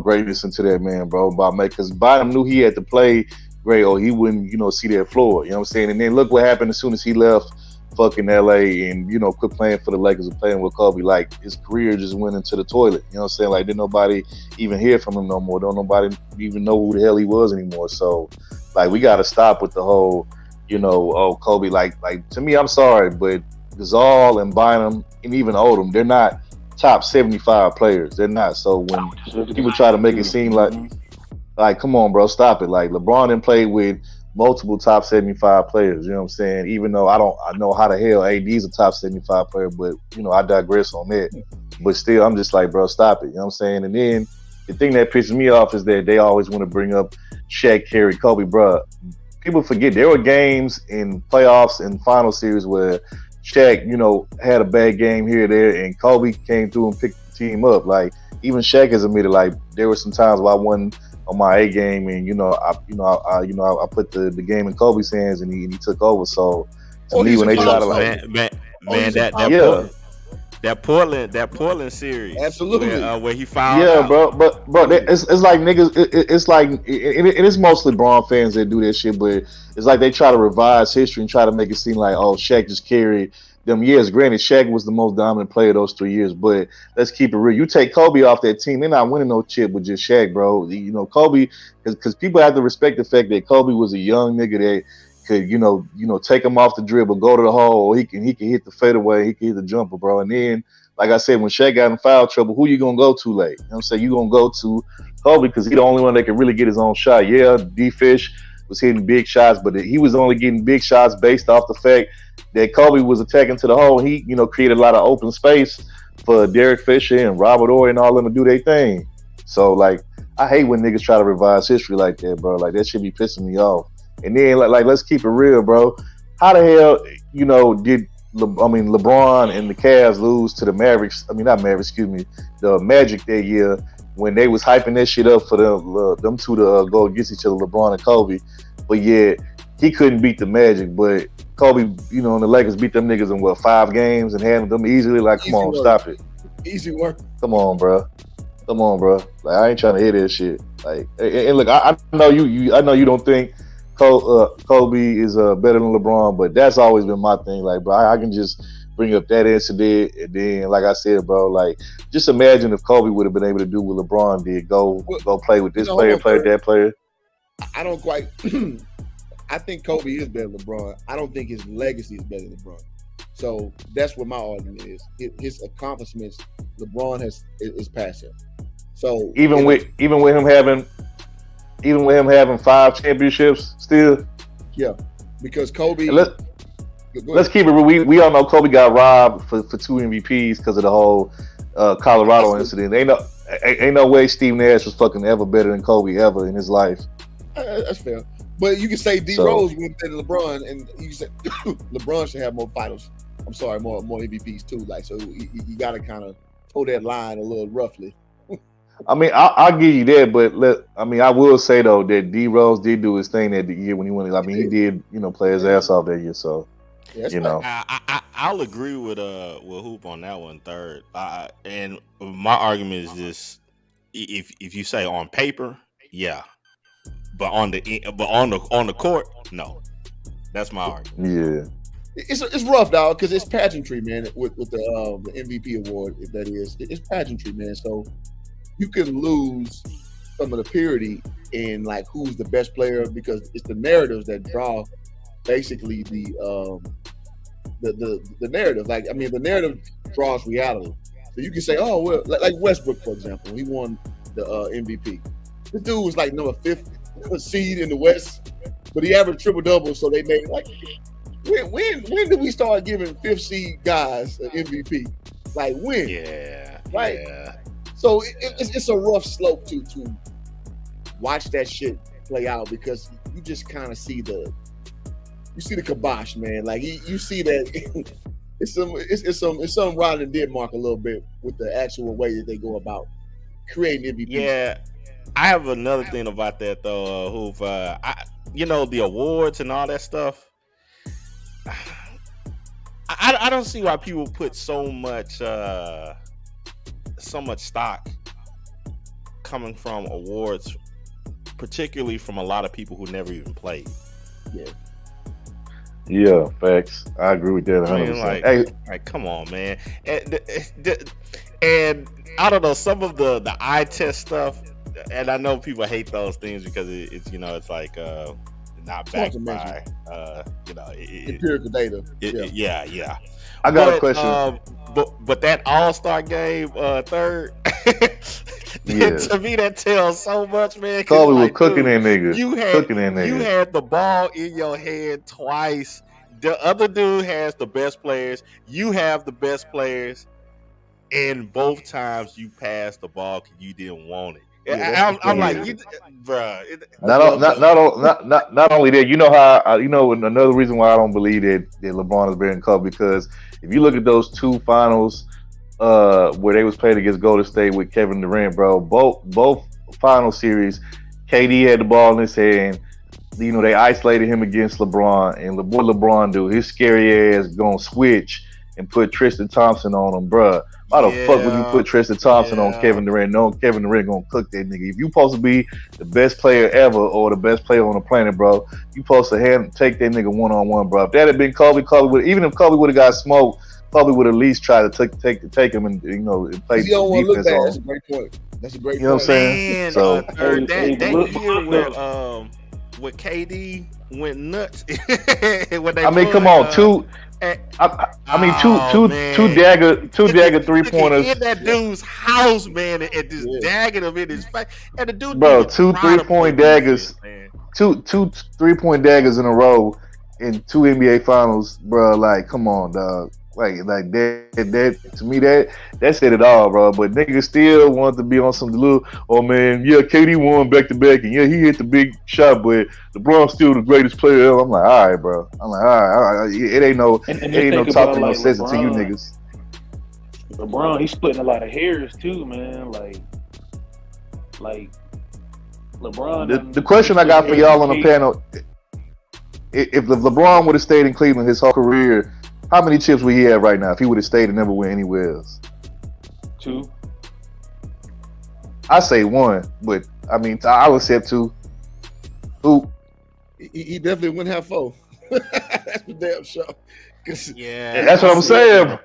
greatness into that man, bro, because Bynum knew he had to play great or he wouldn't, see that floor. You know what I'm saying? And then look what happened as soon as he left fucking LA and, quit playing for the Lakers and playing with Kobe. Like, his career just went into the toilet. You know what I'm saying? Like, didn't nobody even hear from him no more. Don't nobody even know who the hell he was anymore. So, like, we got to stop with the whole, Kobe. Like, to me, I'm sorry, but Gasol and Bynum and even Odom, they're not top 75 players. They're not. So when people try to make it seem like, Like, come on, bro, stop it. Like, LeBron didn't play with multiple top 75 players. You know what I'm saying? Even though I know how the hell AD's a top 75 player, but I digress on that. But still, I'm just like, bro, stop it. You know what I'm saying? And then the thing that pisses me off is that they always want to bring up Shaq carried Kobe, bro. People forget there were games in playoffs and final series where Shaq, had a bad game here or there, and Kobe came through and picked the team up. Like, even Shaq has admitted, like, there were some times where I wasn't on my A game, and I put the game in Kobe's hands, and he took over. So to me, when they try to that Portland series, absolutely, where he fouled yeah, out. bro, it's like niggas. It's like it is mostly Braun fans that do that shit, but it's like they try to revise history and try to make it seem like, oh, Shaq just carried them years. Granted, Shaq was the most dominant player those 3 years, but let's keep it real. You take Kobe off that team, they're not winning no chip with just Shaq, bro. Kobe, because people have to respect the fact that Kobe was a young nigga that could, take him off the dribble, go to the hole, or he can hit the fadeaway, he can hit the jumper, bro. And then, like I said, when Shaq got in foul trouble, who you gonna go to late? You know what I'm saying? You gonna go to Kobe because he's the only one that can really get his own shot. Yeah, D-Fish was hitting big shots, but he was only getting big shots based off the fact that Kobe was attacking to the hole. He, created a lot of open space for Derek Fisher and Robert Ory and all them to do their thing. So, like, I hate when niggas try to revise history like that, bro. Like, that should be pissing me off. And then, like, let's keep it real, bro. How the hell, did LeBron and the Cavs lose to the Mavericks? I mean, not Mavericks, excuse me, the Magic that year when they was hyping that shit up for them two to go against each other, LeBron and Kobe. But yeah, he couldn't beat the Magic, but Kobe, and the Lakers beat them niggas in 5 games and handled them easily. Like, come on, stop it. Easy work. Come on, bro. Like, I ain't trying to hear that shit. Like, and look, I know you don't think Kobe is better than LeBron, but that's always been my thing. Like, bro, I can just bring up that incident, and then, like I said, bro, like, just imagine if Kobe would have been able to do what LeBron did, go play with this player, play with that player. I don't quite. I think Kobe is better than LeBron. I don't think his legacy is better than LeBron. So that's what my argument is. His accomplishments, LeBron is past him. So even with him having 5 championships still. Yeah, because Kobe. Let's keep it real. We all know Kobe got robbed for 2 MVPs because of the whole Colorado incident. Ain't no way Steve Nash was fucking ever better than Kobe ever in his life. That's fair. But you can say D Rose went better than LeBron, and you can say LeBron should have more finals. I'm sorry, more MVPs too. Like, so you got to kind of toe that line a little roughly. I mean, I'll give you that, but I will say though that D Rose did do his thing that year when he won. I mean, he did, play his ass off that year. So, I'll agree with Hoop on that one third. And my argument is this: if you say on paper, yeah, but on the court, no. That's my argument. Yeah. It's rough, dog, because it's pageantry, man. With the MVP award, if that is, it's pageantry, man. So you can lose some of the purity in like who's the best player because it's the narratives that draw basically the narrative. Like, I mean, the narrative draws reality. So you can say, oh well, like Westbrook, for example, he won the MVP. This dude was like number 5th seed in the West, but he averaged triple double. So they made like. When did we start giving 5th seed guys an MVP? Like when? Yeah. Right. Yeah. So it's a rough slope to watch that shit play out because you just kind of see the kibosh, man. Like you see that it's some riding dead mark a little bit with the actual way that they go about creating MVP. Yeah. I have another thing about that though, Hoop. The awards and all that stuff. I don't see why people put so much stock coming from awards, particularly from a lot of people who never even played. Yeah, facts. I agree with that 100%. I mean, like, come on, man. And I don't know, some of the eye test stuff, and I know people hate those things because it's it's like not backed by empirical data. Yeah. I got a question. But that All-Star game third, Yeah. To me, that tells so much, man. 'cause Kobe was like, cooking dude, that nigga. You Cooking that nigga. had the ball in your hand twice. The other dude has the best players. You have the best players, and both times you passed the ball because you didn't want it. I'm like, bruh. Not only that, you know how another reason why I don't believe that LeBron is better than Kobe, because if you look at those two finals where they was playing against Golden State with Kevin Durant, bro, both final series, KD had the ball in his hand. You know, they isolated him against LeBron, and what LeBron do? His scary ass gonna switch and put Tristan Thompson on him, bruh. Why the fuck would you put Tristan Thompson on Kevin Durant? No, Kevin Durant gonna cook that nigga. If you supposed to be the best player ever or the best player on the planet, bro, you supposed to take that nigga 1-on-1, bro. If that had been Kobe would, even if Kobe would have got smoked, Kobe would at least try to take him and and play You don't want to look defense bad. on That's a him. great point. That's a great point. You know what I'm saying? Man, So that year with KD went nuts. When they I mean, won, come on, two dagger 3-pointers in that dude's house, man, and just dagging him in his face. And the dude, bro, 2 3-point daggers, two 3-point daggers in a row in 2 NBA finals, bro. Like, come on, dog. Like that to me that said it all, bro. But niggas still want to be on some little, oh man, yeah, KD won back to back, and yeah, he hit the big shot, but LeBron's still the greatest player ever. I'm like, all right, bro. I'm like, all right. It ain't no talking no sense to you niggas. LeBron, he's splitting a lot of hairs too, man. Like LeBron. The question I got for y'all on the panel: if LeBron would have stayed in Cleveland his whole career, how many chips would he have right now if he would have stayed and never went anywhere else? 2. I say 1, but I mean, I'll accept 2. Who? He definitely wouldn't have 4. That's for damn sure. Yeah, that's what I'm saying.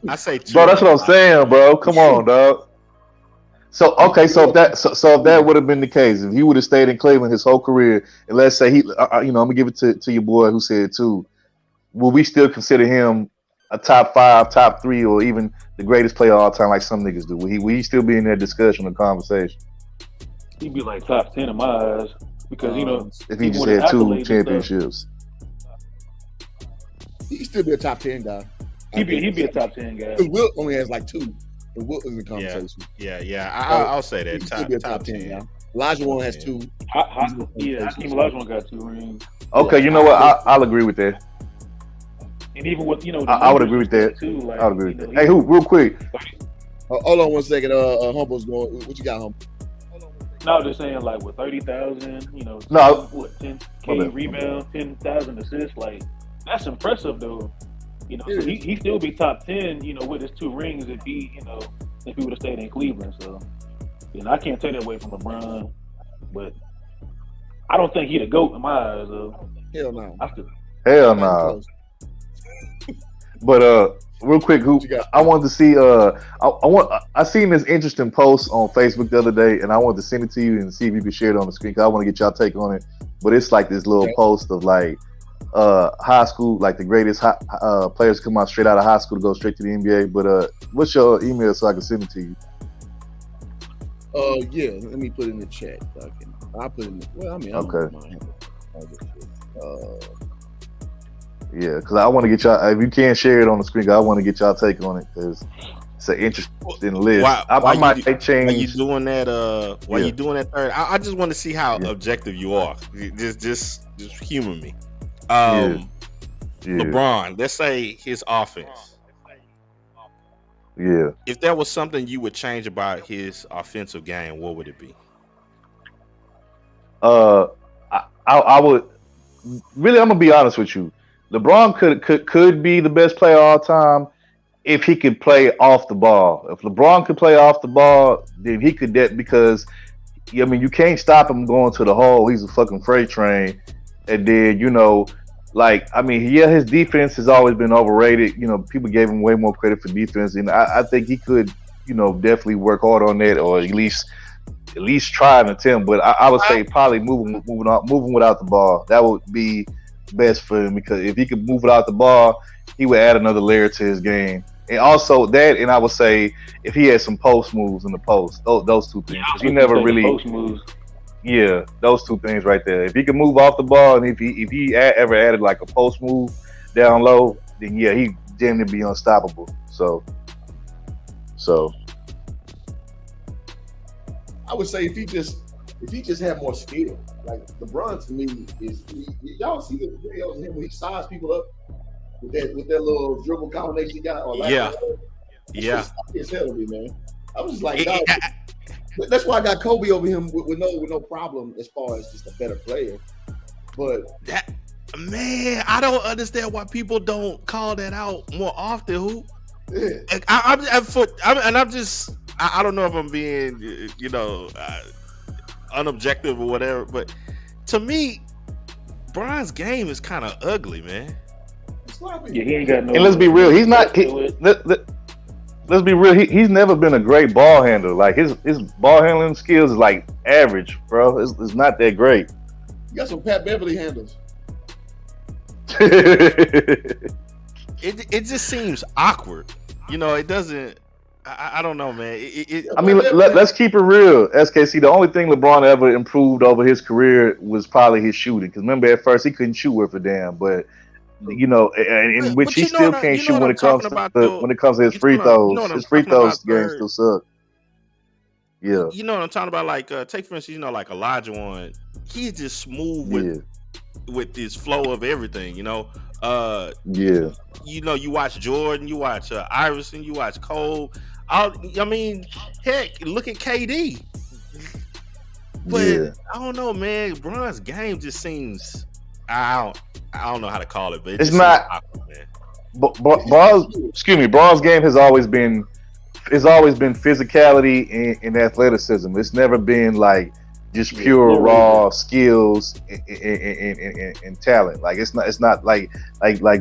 I say 2. Bro, that's what I'm saying, bro. Come on, dog. So okay, so if that would have been the case, if he would have stayed in Cleveland his whole career, and let's say I'm gonna give it to your boy who said 2. Will we still consider him a top 5, top 3, or even the greatest player of all time like some niggas do? Will he still be in that discussion or conversation? He'd be like top 10 in my eyes because if he just had 2 championships, he'd still be a top 10 guy. He'd be a top 10 guy. Because Wilt only has like 2. And Wilt is in the conversation. Yeah. I'll say that. He'd still be a top 10 guy. Elijah Warren has 2. Hakeem Olajuwon got 2 rings. Okay, you know what? I'll agree with that. And even with I would agree with that too. Like, I would agree with that. Hey, real quick. Hold on 1 second. Humble's going. What you got, Humble? No, I'm just saying, like with 30,000, 10K rebound, 10,000 assists, like that's impressive though. So he still be top 10, with his 2 rings if he would have stayed in Cleveland. So, I can't take that away from LeBron, but I don't think he'd a GOAT in my eyes though. Hell no. Hell no. But real quick, I wanted to see. I seen this interesting post on Facebook the other day, and I wanted to send it to you and see if you could share it on the screen because I want to get y'all take on it. But it's like this little post of like high school, like the greatest players come out straight out of high school to go straight to the NBA. But what's your email so I can send it to you? Yeah. Let me put it in the chat. I'll put it in. Okay. Yeah, because I want to get y'all. If you can't share it on the screen, I want to get y'all take on it because it's an interesting list. I might change. Are you doing that? While you doing that third, I just want to see how objective you are. Just humor me. LeBron. Let's say his offense. Yeah. If there was something you would change about his offensive game, what would it be? I would really. I'm gonna be honest with you. LeBron could be the best player of all time if he could play off the ball. If LeBron could play off the ball, then he could because you can't stop him going to the hole. He's a fucking freight train. And then, his defense has always been overrated. People gave him way more credit for defense. And I think he could, definitely work hard on that or at least try and attempt. But I would say probably moving without the ball. That would be best for him because if he could move without the ball, he would add another layer to his game. And also that, and I would say if he had some post moves in the post, those two things. 'Cause he never really post moves. Yeah, those two things right there. If he can move off the ball, and if he ever added like a post move down low, then yeah, he tend to be unstoppable. So I would say if he just had more skill, like LeBron to me is y'all see the videos of him when he sizes people up with that little dribble combination he got. Or Yeah. It's hell to me, man. I was just like, dog, that's why I got Kobe over him with no problem as far as just a better player. But that man, I don't understand why people don't call that out more often. Who? yeah. I don't know if I'm being, unobjective or whatever, but to me, Bron's game is kind of ugly, man. Yeah, he ain't got no. and let's be real, he's not. Let's be real. He's never been a great ball handler. Like his ball handling skills is like average, bro. It's not that great. You got some Pat Beverly handles. It just seems awkward. It doesn't. I don't know, man. I mean, let's keep it real. SKC, the only thing LeBron ever improved over his career was probably his shooting. Because remember, at first he couldn't shoot worth a damn, but in which he still can't shoot when it comes to his free throws. His free throws game still suck. Yeah, you know what I'm talking about? Like, take for instance, like Elijah One. He's just smooth with his flow of everything. Yeah. You watch Jordan, you watch Iverson, you watch Cole. I mean, heck, look at KD. But I don't know, man. Bron's game just seems I don't know how to call it, but it's not awkward, man. Bron's game has always been physicality and athleticism. It's never been like just pure raw skills and talent. Like it's not like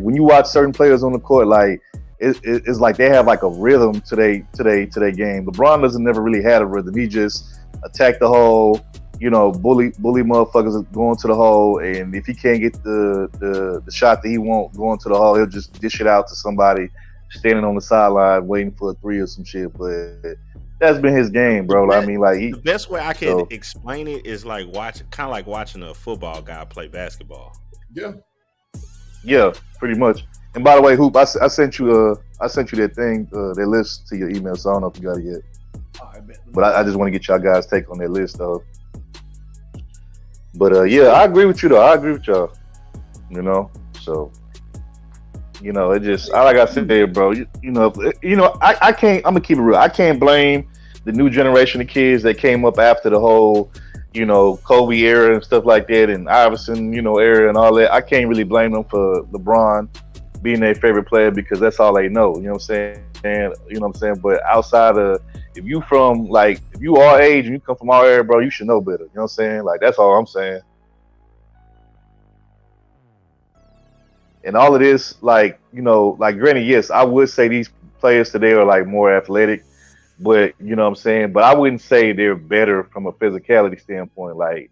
when you watch certain players on the court, like it's like they have like a rhythm to their game. LeBron doesn't never really had a rhythm. He just attack the hole, bully motherfuckers going to the hole, and if he can't get the shot that he want going to the hole, he'll just dish it out to somebody standing on the sideline waiting for a three or some shit. But that's been his game, bro. The best way I can explain it is like watching a football guy play basketball. Yeah, pretty much. And by the way, Hoop, I sent you that thing, that list to your email, so I don't know if you got it yet. But I just want to get y'all guys' take on that list, though. But yeah, I agree with you, though. I agree with y'all. So it just like I said, bro. I can't. I'm gonna keep it real. I can't blame the new generation of kids that came up after the whole, Kobe era and stuff like that, and Iverson, era and all that. I can't really blame them for LeBron being their favorite player because that's all they know. You know what I'm saying? But outside of, if you our age and you come from our era, bro, you should know better. You know what I'm saying? Like that's all I'm saying. And all of this, granted, yes, I would say these players today are like more athletic, but you know what I'm saying? But I wouldn't say they're better from a physicality standpoint. Like,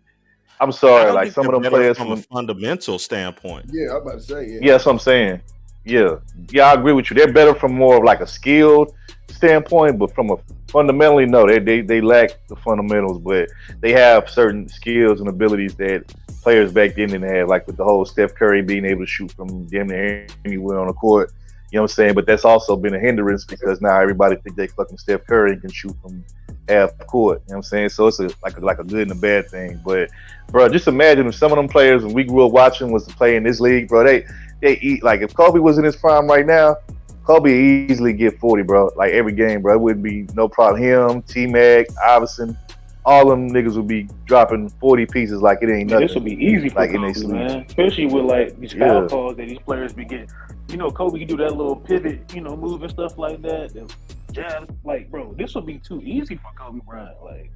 I'm sorry, like some of them players from a fundamental standpoint. Yeah, I'm about to say, yeah, that's what I'm saying. Yeah, I agree with you. They're better from more of like a skilled standpoint, but from a fundamentally, no, they lack the fundamentals, but they have certain skills and abilities that players back then didn't have, like with the whole Steph Curry being able to shoot from damn near anywhere on the court. You know what I'm saying? But that's also been a hindrance because now everybody think they fucking Steph Curry and can shoot from half court. You know what I'm saying? So it's like a good and a bad thing. But bro, just imagine if some of them players when we grew up watching was to play in this league, bro, they eat like if Kobe was in his prime right now, Kobe easily get 40, bro. Like every game, bro. It wouldn't be no problem. Him, T-Mac, Iverson, all them niggas would be dropping 40 pieces like it ain't nothing. This would be easy for Kobe, man. Especially with like these foul calls that these players be getting. Kobe can do that little pivot, move and stuff like that. Jazz, like, bro, this would be too easy for Kobe Bryant. Like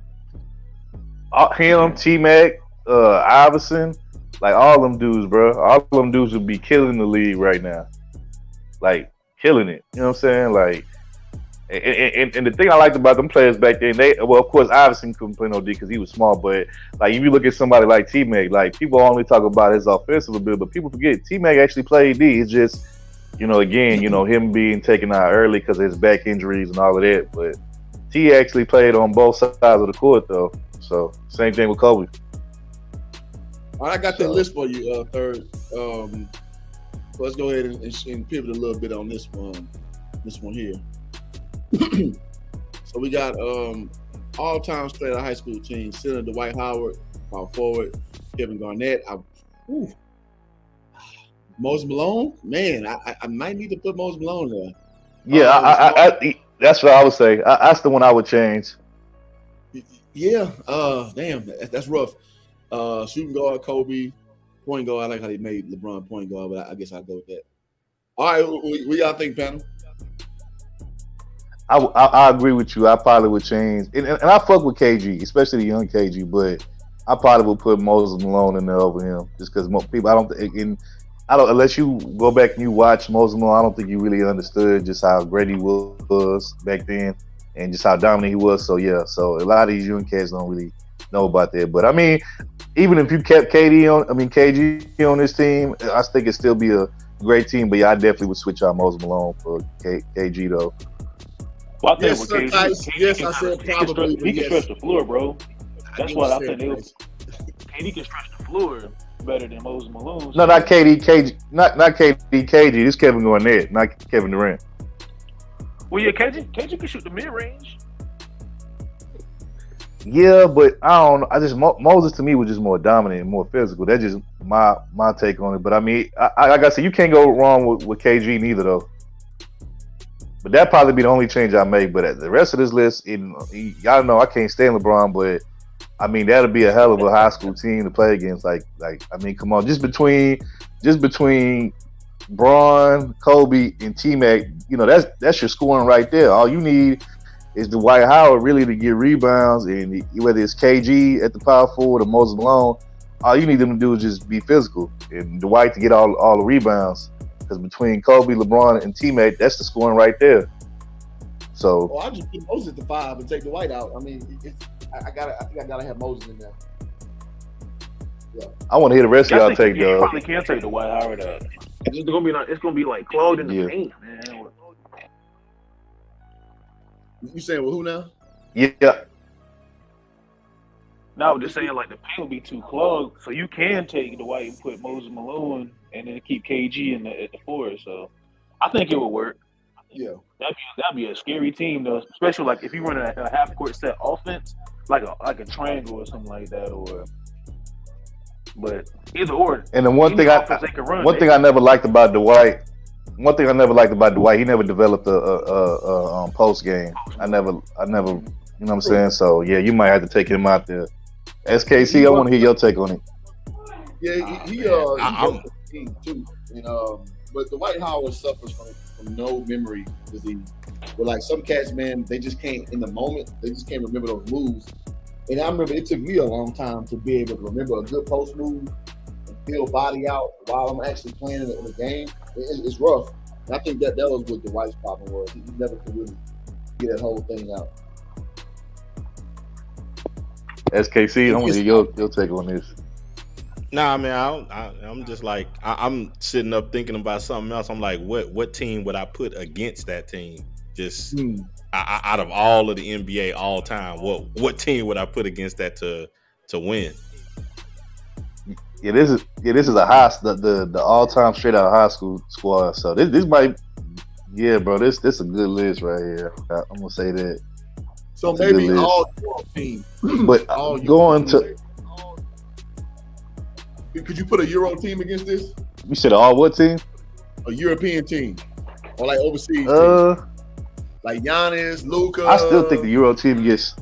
him, T-Mac, Iverson, like all them dudes, bro. All them dudes would be killing the league right now. Like killing it. You know what I'm saying? Like, and the thing I liked about them players back then, of course, Iverson couldn't play no D because he was small, but like if you look at somebody like T-Mac, like people only talk about his offensive ability, but people forget T-Mac actually played D. It's just again, him being taken out early because of his back injuries and all of that. But T actually played on both sides of the court, though. So same thing with Kobe. All right, I got that list for you, Third. Let's go ahead and pivot a little bit on this one. This one here. So we got all-time straight out high school team: center Dwight Howard, power forward Kevin Garnett. Moses Malone, man, I might need to put Moses Malone there. Yeah, that's what I would say. That's the one I would change. Yeah, damn, that's rough. Shooting guard Kobe, point guard. I like how they made LeBron point guard, but I guess I'll go with that. All right, what y'all think, panel? I agree with you. I probably would change, and I fuck with KG, especially the young KG, but I probably would put Moses Malone in there over him, just because most people. I don't. Unless you go back and you watch Moses Malone, I don't think you really understood just how great he was back then, and just how dominant he was. So yeah, so a lot of these young cats don't really know about that. But I mean, even if you kept KG on this team, I think it'd still be a great team. But yeah, I definitely would switch out Moses Malone for KG though. Well, I think Yes, sir, Tice. Yes, I said probably. He can stretch the floor, bro. That's why I think Tice. KD can stretch the floor better than Moses Malone. No, not KD, not KD, KG. This Kevin Garnett, not Kevin Durant. Well, yeah, KG can shoot the mid range. Yeah, but I don't know. Moses to me was just more dominant and more physical. That's just my take on it. But I mean, like I said, you can't go wrong with KG neither though. But that'd probably be the only change I make. But the rest of this list, y'all know I can't stand LeBron, but I mean that'd be a hell of a high school team to play against. Like I mean, come on, just between Bron, Kobe, and T-Mac, that's your scoring right there. All you need is Dwight Howard really to get rebounds, and whether it's KG at the power forward or Moses Malone, all you need them to do is just be physical, and Dwight to get all the rebounds. Because between Kobe, LeBron, and T-Mac, that's the scoring right there. So, I just put Moses at the 5 and take Dwight out. I mean, I think I gotta have Moses in there. Yeah. I want to hear the rest of y'all take. You probably can't take Dwight Howard out. It's gonna be like clogged in the paint, man. You saying with who now? Yeah. No, I was just saying like the paint will be too clogged, so you can take Dwight and put Moses Malone and then keep KG at the 4. So I think it would work. Yeah, that'd be a scary team though, especially like if you run a half court set offense, like a triangle or something like that, but either or. And the one thing I never liked about Dwight, he never developed a post game. I never, you know what I'm saying? So yeah, you might have to take him out there. SKC, I want to hear your take on it. Yeah, he team too, but Dwight Howard suffers from no memory disease. But like some cats, man, they just can't in the moment. They just can't remember those moves. And I remember it took me a long time to be able to remember a good post move and feel body out while I'm actually playing in the game. It's rough. And I think that was what Dwight's problem was. He never could really get that whole thing out. SKC, I want to hear your take on this. Nah, man, I'm just like I'm sitting up thinking about something else. I'm like, what team would I put against that team? Just out of all of the NBA all time, what team would I put against that to win? Yeah, this is the all time straight out of high school squad. So this might, yeah, bro, this a good list right here. I'm gonna say that. So maybe all Euro team, but going to. Could you put a Euro team against this? You said all what team? A European team, or like overseas team, like Giannis, Luka. I still think the Euro team gets.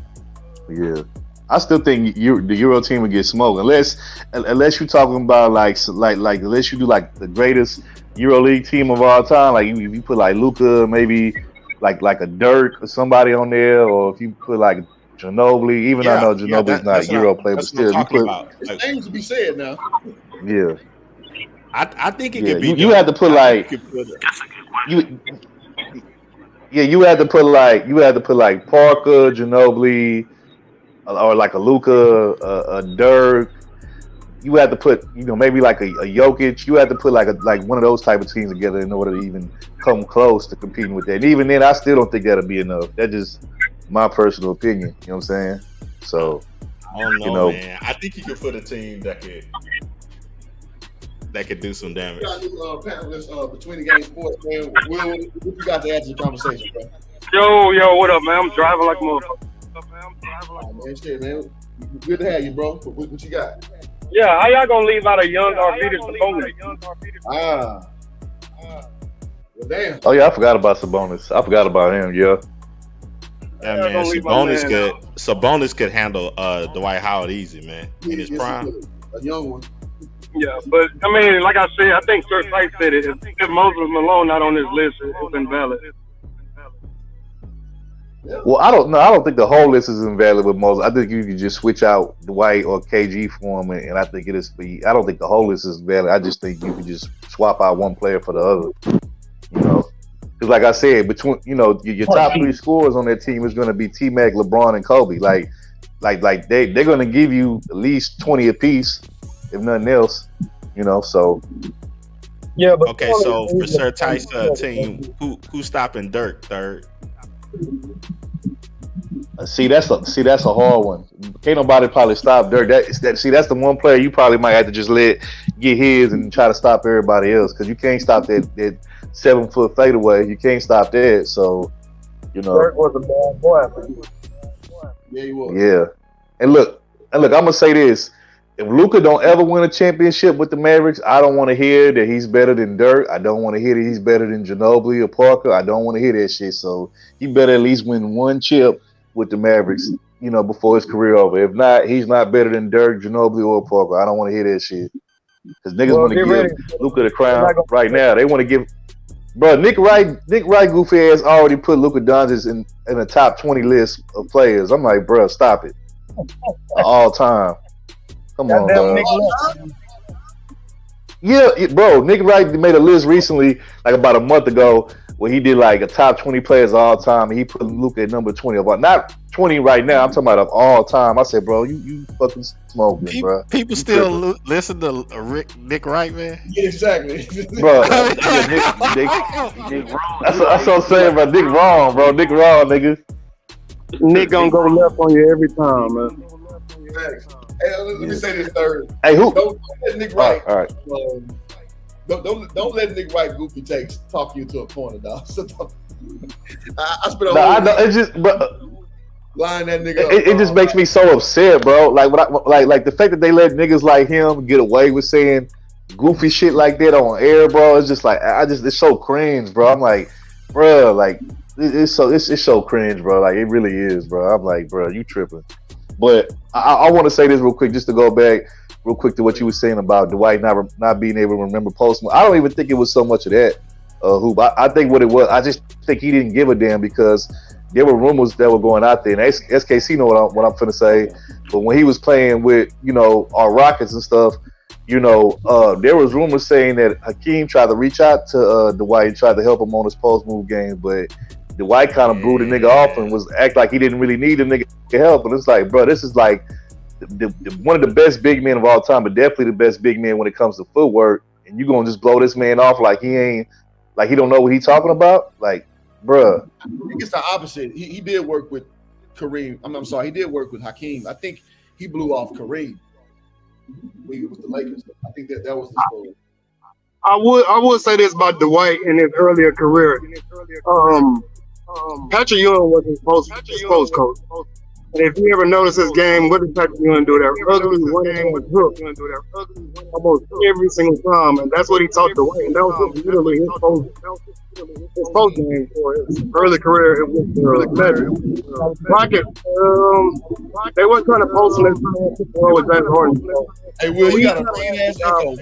Yeah, I still think the Euro team would get smoked unless you're talking about like unless you do like the greatest EuroLeague team of all time. Like you put like Luka, maybe like a Dirk or somebody on there, or if you put like Ginobili, even though I know Ginobili's not a Euro player, but still, you put. There's things to be said now. Yeah, I think it could be. You had to put like you. Yeah, you had to put like Parker, Ginobili, or like a Luka, a Dirk, you have to put, maybe like a Jokic. You have to put like one of those type of teams together in order to even come close to competing with that. And even then, I still don't think that'll be enough. That's just my personal opinion. You know what I'm saying? So, I don't know, man. I think you could put a team that could do some damage. We got new panelists between the game sports, man. Will, what you got to add to the conversation, bro? Yo, what up, man? I'm driving like a motherfucker. Oh, man, shit, man. Good to have you, bro. What you got? Yeah, how y'all gonna leave out a young Arvidas Sabonis? Well, damn. Oh yeah, I forgot about Sabonis. I forgot about him. Yeah. Yeah, man. Sabonis could handle Dwight Howard easy, man. In his prime. A young one. Yeah, but I mean, like I said, I think Sir Sight said it. If Moses Malone not on this list, it's invalid. Well, I don't know. I don't think the whole list is invalid with Moses. I think you could just switch out Dwight or KG for him, and I think it is. I don't think the whole list is valid. I just think you could just swap out one player for the other. Because like I said, between your top three scorers on that team is going to be T-Mac, LeBron, and Kobe. Like they're going to give you at least 20 apiece, if nothing else. So. Yeah. But okay, so for Sir Tice's team, who's stopping Dirk third? See, that's a hard one. Can't nobody probably stop Dirk. That's the one player you probably might have to just let get his and try to stop everybody else, because you can't stop that 7-foot fadeaway. You can't stop that. So, Dirk was a bad boy. Yeah, he was. Yeah, and look, I'm gonna say this: if Luka don't ever win a championship with the Mavericks, I don't want to hear that he's better than Dirk. I don't want to hear that he's better than Ginobili or Parker. I don't want to hear that shit. So he better at least win one chip with the Mavericks, before his career over. If not, he's not better than Dirk, Ginobili, or Parker. I don't want to hear that shit. Because niggas want to give Luka the crown right now. They want to give, bro. Nick Wright, goofy ass already put Luka Doncic in a top 20 list of players. I'm like, bro, stop it. All time. Come on, dog. Yeah, bro. Nick Wright made a list recently, like about a month ago, where he did like a top 20 players of all time, and he put Luka at number 20 of all. Not 20 right now. I'm talking about of all time. I said, bro, you fucking smoking, bro. People still listen to Nick Wright, man. Yeah, exactly, bro. Nick wrong. That's what I'm saying, bro. Nick wrong, bro. Nick wrong, nigga. Nick gonna go left on you every time, man. Hey, let me say this third. Hey, who? Don't let Nick Wright. All right. Don't let Nick Wright goofy takes talk you to a corner, dog. So I spent a whole I know. It's just, but line that nigga up. It just makes me so upset, bro. Like like the fact that they let niggas like him get away with saying goofy shit like that on air, bro. It's just like it's so cringe, bro. I'm like, bro, like it's so cringe, bro. Like it really is, bro. I'm like, bro, you tripping. But I want to say this real quick, just to go back real quick to what you were saying about Dwight not being able to remember Post. I don't even think it was so much of that hoop. I think what it was, I just think he didn't give a damn, because there were rumors that were going out there. And SKC know what I'm finna say. But when he was playing with, our Rockets and stuff, there was rumors saying that Hakeem tried to reach out to Dwight and tried to help him on his post move game, but Dwight kind of blew the nigga off and was act like he didn't really need the nigga help. And it's like, bro, this is like one of the best big men of all time, but definitely the best big man when it comes to footwork. And you gonna just blow this man off like he don't know what he talking about? Like, bruh. I think it's the opposite. He did work with Kareem. I'm sorry, he did work with Hakeem. I think he blew off Kareem when he was with the Lakers. I think that was the story. I would say this about Dwight in his earlier career. Patrick Ewing was his post coach. And if you ever notice his game, what does Patrick Ewing do? That ugly one-hand hook almost every single time, and that's what he taught Dwight. And that was just literally his post game for his early career. It was Rockets. They weren't trying to post him. They were trying to roll with James Harden. Hey, Will, you got a mean ass echo.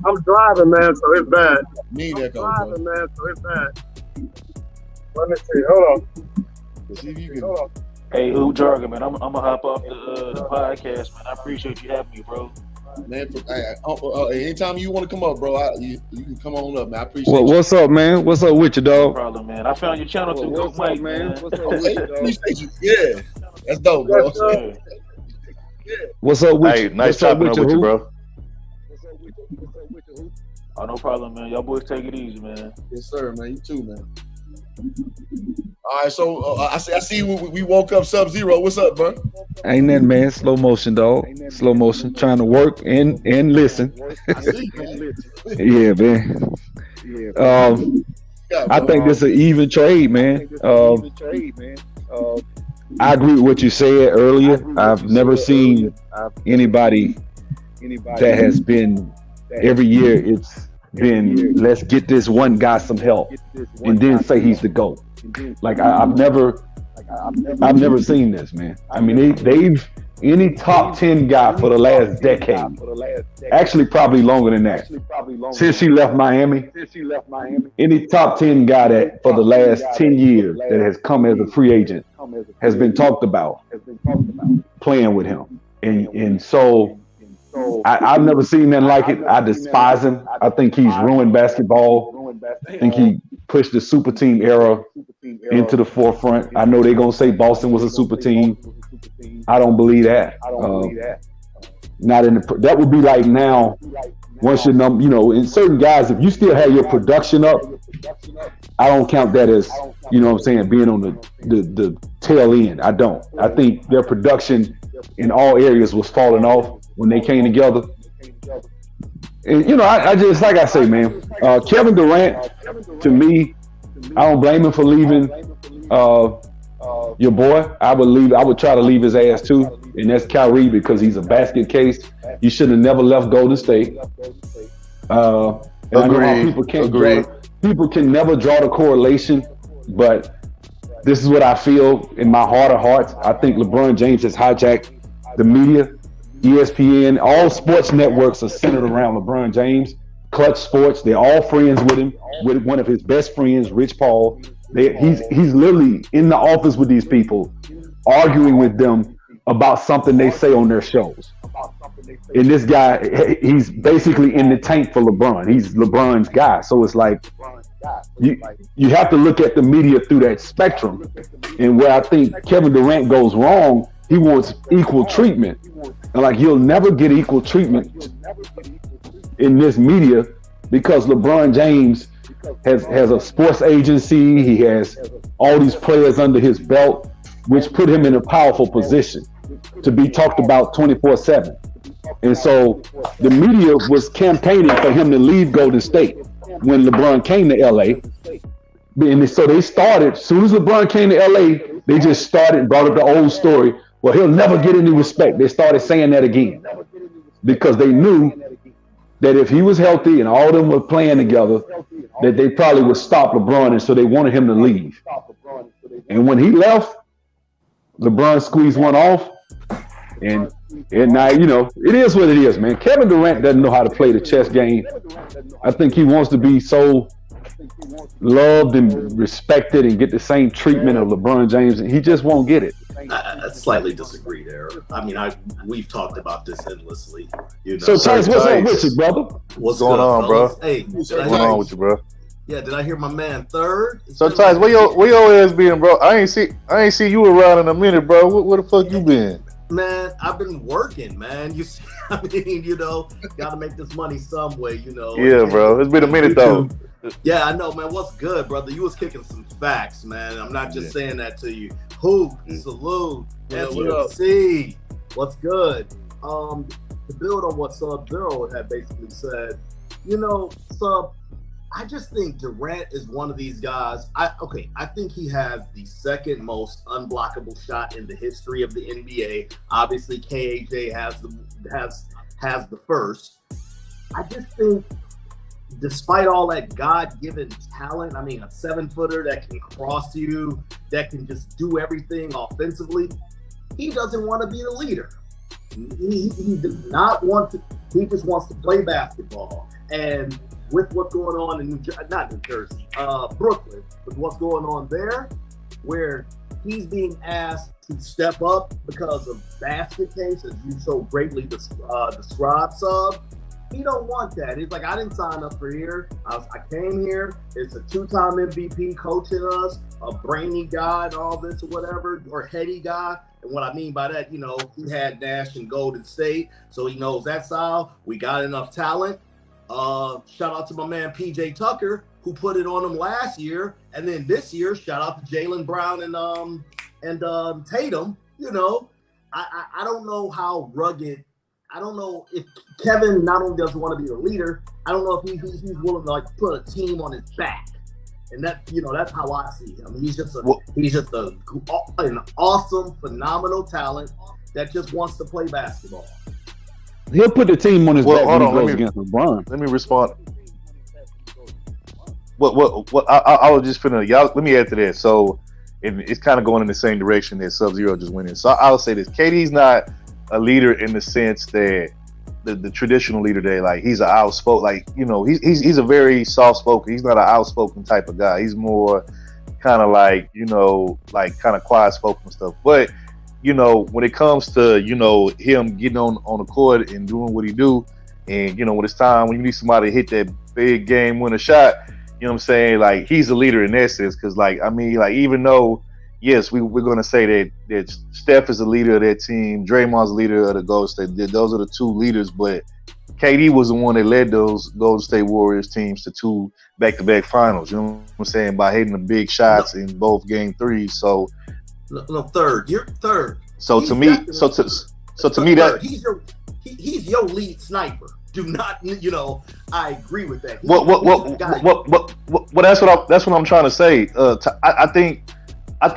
I'm driving, man, so it's bad. Mean echo. I'm driving, man, so it's bad. Let me see. Hold on. See if you can. Hold on. Hey, Hoop Jargon, man, I'm gonna hop off the podcast, man. I appreciate you having me, bro. Man, anytime you want to come up, bro, you can come on up, man. I appreciate you. What's up, man? What's up with you, dog? No problem, man. I found your channel too. What's up, man? What's up with you, dog? Appreciate you. Yeah, that's dope, bro. Yeah. What's up with Hey, you? nice What's up chopping with up with you, you, bro. Oh, no problem, man. Y'all boys take it easy, man. Yes, sir, man. You too, man. All right, so I see we woke up Sub-Zero. What's up, bro? Ain't nothing, man. Slow motion, dog. Slow motion. Trying to work and listen. I see, man. Yeah, man. Yeah, I bro. think this is an even trade, man. I agree with what you said earlier. I've never seen anybody that has been every year. It's been let's get this one guy some help and then say he's the GOAT. Like I've never seen this, man. I mean, they've any top 10 guy for the last decade, actually probably longer than that, since she left Miami. Any top 10 guy that for the last 10 years that has come as a free agent has been talked about playing with him, and so I've never seen nothing like it. I despise him. I think he's ruined basketball. I think he pushed the super team era into the forefront. I know they're gonna say Boston was a super team. I don't believe that. Not in the. That would be like now. Once you're in certain guys, if you still have your production up, I don't count that as what I'm saying, being on the tail end. I don't. I think their production in all areas was falling off when they came together. And I just like I say, man, Kevin Durant, to me, I don't blame him for leaving your boy. I would try to leave his ass too, and that's Kyrie, because he's a basket case. He should have never left Golden State. And I know how people can never draw the correlation, but this is what I feel in my heart of hearts. I think LeBron James has hijacked the media. ESPN, all sports networks are centered around LeBron James. Clutch Sports, they're all friends with him, with one of his best friends, Rich Paul. He's literally in the office with these people, arguing with them about something they say on their shows. And this guy, he's basically in the tank for LeBron. He's LeBron's guy. So it's like, you have to look at the media through that spectrum. And where I think Kevin Durant goes wrong, he wants equal treatment. And like, you'll never get equal treatment in this media because LeBron James has a sports agency. He has all these players under his belt, which put him in a powerful position to be talked about 24/7. And so the media was campaigning for him to leave Golden State when LeBron came to LA. And so they started, as soon as LeBron came to LA, they just started, brought up the old story. Well, he'll never get any respect. They started saying that again because they knew that if he was healthy and all of them were playing together, that they probably would stop LeBron. And so they wanted him to leave. And when he left, LeBron squeezed one off. And now, it is what it is, man. Kevin Durant doesn't know how to play the chess game. I think he wants to be so loved and respected and get the same treatment of LeBron James, and he just won't get it. I slightly disagree there. I mean, we've talked about this endlessly. So, Tice, what's up with you, brother? What's going on, fellas? bro? Hey, what's going on with you, bro? Yeah, did I hear my man Third? So, Tice, where your ass been, bro? I ain't see you around in a minute, bro. Where the fuck you been? Man, I've been working, man. You see, I mean, got to make this money some way, Yeah, bro. It's been a minute, though. Yeah, I know, man. What's good, brother? You was kicking some facts, man. I'm not just saying that to you. Hoop, salute, FUC. What's good? To build on what Sub-Zero had basically said, Sub, I just think Durant is one of these guys. I think he has the second most unblockable shot in the history of the NBA. Obviously, KAJ has the first. I just think, despite all that God-given talent, I mean, a 7-footer that can cross you, that can just do everything offensively, he doesn't want to be the leader. He does not want to. He just wants to play basketball. And with what's going on in Brooklyn, with what's going on there, where he's being asked to step up because of basket case, as you so greatly described, Sub, He don't want that. He's like, I didn't sign up for here. I came here. It's a 2-time MVP coaching us, a brainy guy and all this or whatever, or heady guy. And what I mean by that, you know, he had Nash in Golden State, so he knows that style. We got enough talent. Shout out to my man PJ Tucker, who put it on him last year, and then this year, shout out to Jaylen Brown and Tatum. You know, I don't know how rugged. I don't know if Kevin not only doesn't want to be the leader, I don't know if he's willing to like put a team on his back, and that, you know, that's how I see him. He's just an awesome, phenomenal talent that just wants to play basketball. He'll put the team on his back when he goes against LeBron. Let me respond. What I was just finna, y'all. Let me add to that. So it's kind of going in the same direction that Sub-Zero just went in. So I'll say this: KD's not a leader in the sense that the traditional leader that, like, he's an outspoken, like, you know, he's a very soft spoken. He's not an outspoken type of guy. He's more kind of like, you know, like kind of quiet spoken stuff. But you know, when it comes to, you know, him getting on the court and doing what he do, and you know, when it's time, when you need somebody to hit that big game winner shot, you know what I'm saying? Like, he's a leader in that sense, because like, I mean, like, even though yes, we're going to say that Steph is a leader of that team, Draymond's a leader of the Golden State. Those are the two leaders, but KD was the one that led those Golden State Warriors teams to 2 back-to-back finals. You know what I'm saying? By hitting the big shots in both game 3s. So no, third. You're third. So to me, that he's your lead sniper. Do not, you know, I agree with that. That's what I'm trying to say. I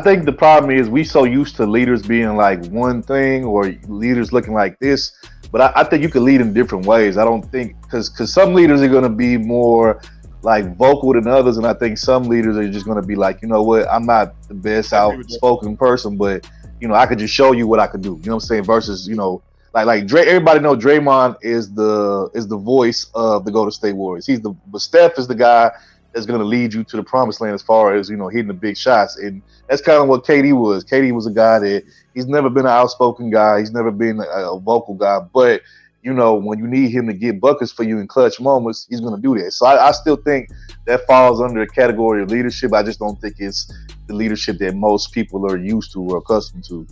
think the problem is we so used to leaders being like one thing or leaders looking like this, but I think you can lead in different ways. I don't think because some leaders are going to be more like vocal than others, and I think some leaders are just going to be like, you know what, I'm not the best outspoken person, but you know, I could just show you what I could do. You know what I'm saying? Versus, you know, like everybody know Draymond is the voice of the Golden State Warriors. But Steph is the guy that's going to lead you to the promised land as far as, you know, hitting the big shots. And that's kind of what KD was. KD was a guy that he's never been an outspoken guy. He's never been a vocal guy. But, you know, when you need him to get buckets for you in clutch moments, he's going to do that. So I still think that falls under the category of leadership. I just don't think it's the leadership that most people are used to or accustomed to.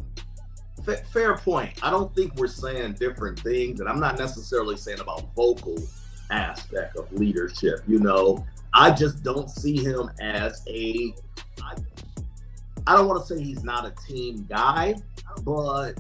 Fair point. I don't think we're saying different things, and I'm not necessarily saying about vocal aspect of leadership. You know, I just don't see him as I don't want to say he's not a team guy, but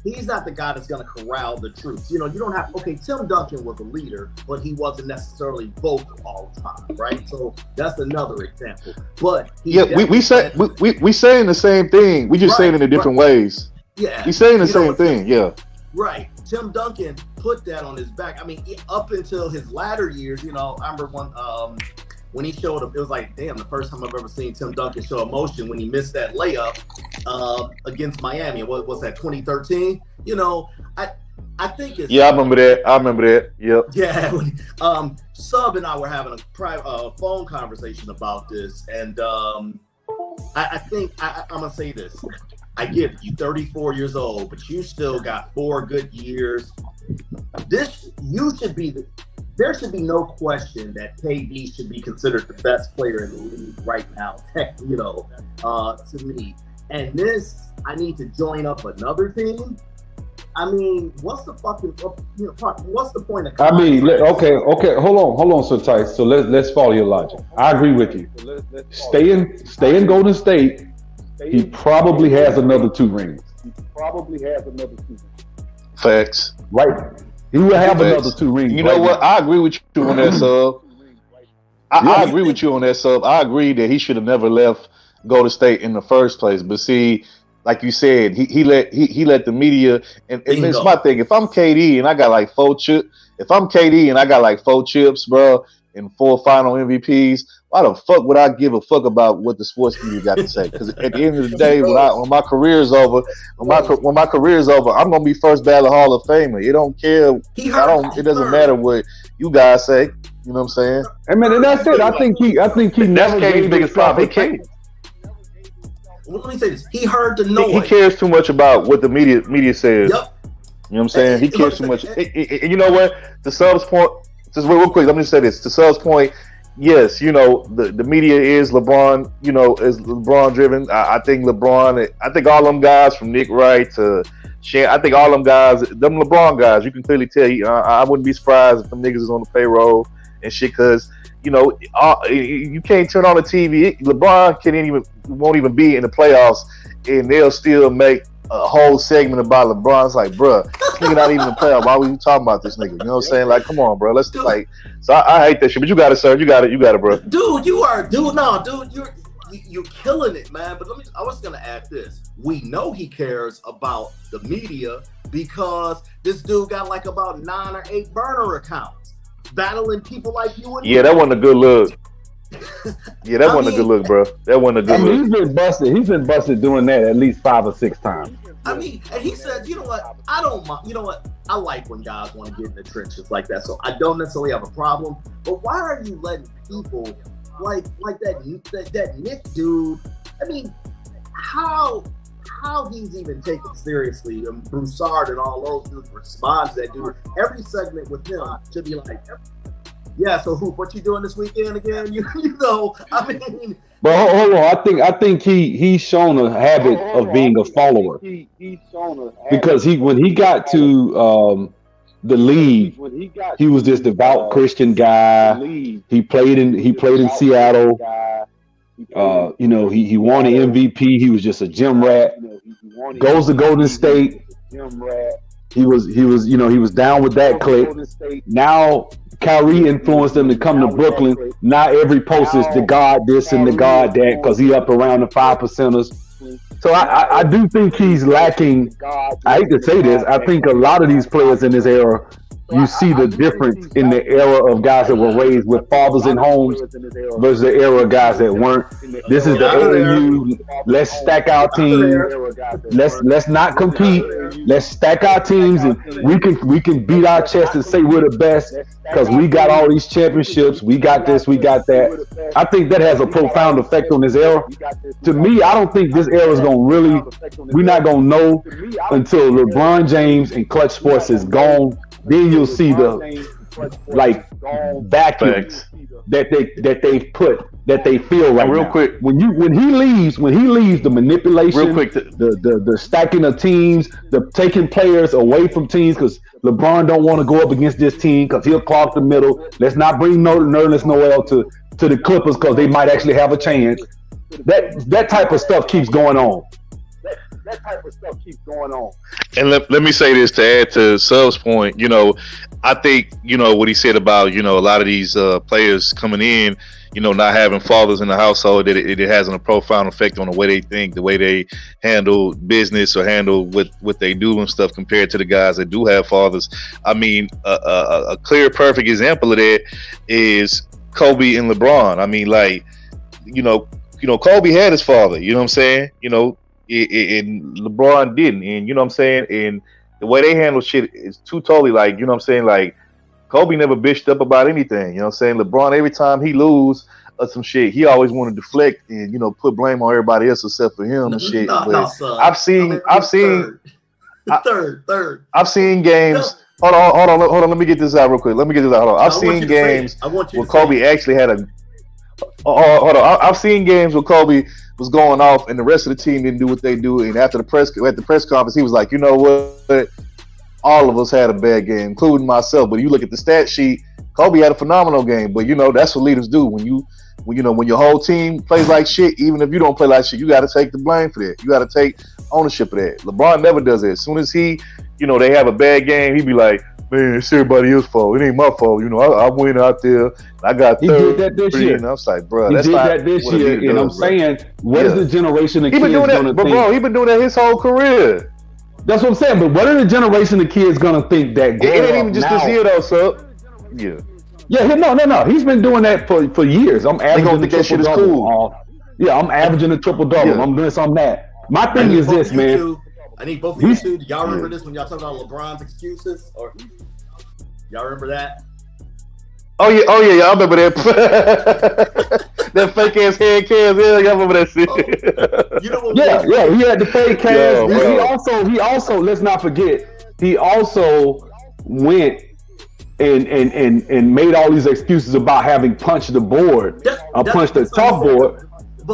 he's not the guy that's going to corral the troops. You know, you don't have, okay, Tim Duncan was a leader, but he wasn't necessarily vocal all the time, right? So that's another example. But we saying the same thing. We just saying it in different ways. Yeah. He's saying the same thing, yeah. Right. Tim Duncan put that on his back. I mean, up until his latter years, you know, I remember when he showed up, it was like, damn, the first time I've ever seen Tim Duncan show emotion when he missed that layup against Miami. What was that, 2013? You know, I think it's... Yeah, I remember that. Yep. Yeah. Sub and I were having a phone conversation about this, and I think I'm going to say this. I get it, you're 34 years old, but you still got 4 good years. There should be no question that KD should be considered the best player in the league right now, you know, to me. And this, I need to join up another team. I mean, what's the fucking, you know, what's the point of? I mean, okay, hold on, so tight. So let's follow your logic. I agree with you. Stay in Golden State. He probably has another 2 rings. Facts. Right. He will have another 2 rings. You know what? I agree with you on that, Sub. I agree with you on that, Sub. I agree that he should have never left Golden State in the first place. But see, like you said, he let the media, and it's my thing. If I'm KD and I got like 4 chips, bro, and 4 final MVPs, why the fuck would I give a fuck about what the sports media got to say? Because at the end of the day, when my career's over, I'm gonna be first ballot Hall of Famer. It don't care. It doesn't matter what you guys say. You know what I'm saying? I mean, and that's it. I think he never KD's biggest problem. Let me say this. He heard the noise. He cares too much about what the media says. Yep. You know what I'm saying? He cares too much. And you know what? To Sub's point, just real quick, let me just say this. To Sub's point, yes, you know, the media is LeBron, you know, is LeBron driven. I think all them guys from Nick Wright to Shan, I think all them guys, them LeBron guys, you can clearly tell. I wouldn't be surprised if them niggas is on the payroll and shit, because, you know, you can't turn on the TV. LeBron won't even be in the playoffs, and they'll still make a whole segment about LeBron. It's like, bruh, this nigga not even in the playoffs. Why were you talking about this nigga? You know what I'm saying? Like, come on, bro. Let's like. So I hate that shit, but you got it, sir. You got it, bro. Dude, you're killing it, man. But I was gonna add this. We know he cares about the media because this dude got like about 9 or 8 burner accounts, battling people like you and me. That wasn't a good look. Yeah, that wasn't a good look, bro. That wasn't a good look. He's been busted doing that at least 5 or 6 times. I mean, and he said, you know what? I don't mind. You know what? I like when guys want to get in the trenches like that. So I don't necessarily have a problem. But why are you letting people like that Nick dude? I mean, how he's even taken seriously? Broussard and all those dudes respond to that dude. Every segment with him should be like, yeah. So Hoop, what you doing this weekend again? You know, I mean. But hold on, I think he's shown a habit of being a follower, because when he got to the league, he was this devout Christian guy. He played in Seattle. You know, he won an MVP. He was just a gym rat. Goes to Golden State. He was down with that clique. Now Kyrie influenced him to come to Brooklyn. Not every post is the God this and the God that, because he up around the 5%ers. So I do think he's lacking. I hate to say this. I think a lot of these players in this era, you see the difference in the era of guys that were raised with fathers in homes versus the era of guys that weren't. This is the AAU. Let's stack our team. Let's not compete. Let's stack our teams, and we can beat our chest and say we're the best because we got all these championships. We got this. We got that. I think that has a profound effect on this era. To me, I don't think this era is going to really. We're not going to know until LeBron James and Clutch Sports is gone. Then you'll see the vacuum that they feel right real now. Quick, when he leaves, the manipulation, real quick, the stacking of teams, the taking players away from teams, because LeBron don't want to go up against this team because he'll clog the middle. Let's not bring Nerlens Noel to the Clippers because they might actually have a chance. That type of stuff keeps going on. And let me say this to add to Sub's point. You know, I think, you know, what he said about, you know, a lot of these players coming in, you know, not having fathers in the household, that it has a profound effect on the way they think, the way they handle business or handle what they do and stuff compared to the guys that do have fathers. I mean, a clear, perfect example of that is Kobe and LeBron. I mean, like, you know, Kobe had his father, you know what I'm saying? You know, and LeBron didn't, and you know what I'm saying, and the way they handle shit is totally like, you know what I'm saying, like Kobe never bitched up about anything, you know what I'm saying. LeBron, every time he lose some shit, he always want to deflect and, you know, put blame on everybody else except for him and shit. I've seen games. Hold on. Let me get this out real quick. Hold on. I've seen games where Kobe actually had a. Hold on. I've seen games where Kobe was going off and the rest of the team didn't do what they do. And at the press conference, he was like, you know what? All of us had a bad game, including myself. But you look at the stat sheet, Kobe had a phenomenal game. But, you know, that's what leaders do. When your whole team plays like shit, even if you don't play like shit, you got to take the blame for that. You got to take ownership of that. LeBron never does that. As soon as they have a bad game, he'd be like, man, it's everybody else's fault. It ain't my fault. You know, I went out there. I got 30. He did that this year. And I was like, bro, that's not that this year. And I'm saying, what is the generation of kids going to think? Bro, he been doing that his whole career. That's what I'm saying. But what are the generation of kids going to think that? It ain't even just this year, though, so. Yeah. Yeah, no. He's been doing that for years. I'm averaging a triple-double. Yeah, I'm averaging a triple-double. Yeah. I'm doing something that. My thing is this, man. I need both of you two. Do y'all remember this when y'all talking about LeBron's excuses? Or y'all remember that? Oh yeah, I remember that. That fake ass head cams. Yeah, y'all remember that shit. You know what? Yeah, he had the fake cams. He also. Let's not forget, he also went and made all these excuses about having punched the board, punched the chalkboard.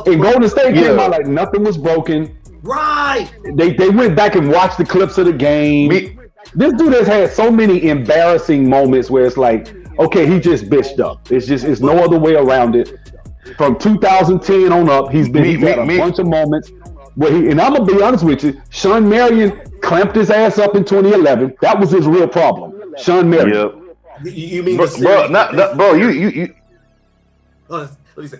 And Golden State came out like nothing was broken. Right. They went back and watched the clips of the game. This dude has had so many embarrassing moments where it's like, okay, he just bitched up. It's no other way around it. From 2010 on up, he's had a bunch of moments where and I'm gonna be honest with you, Sean Marion clamped his ass up in 2011. That was his real problem. Sean Marion. You mean bro, you let me say,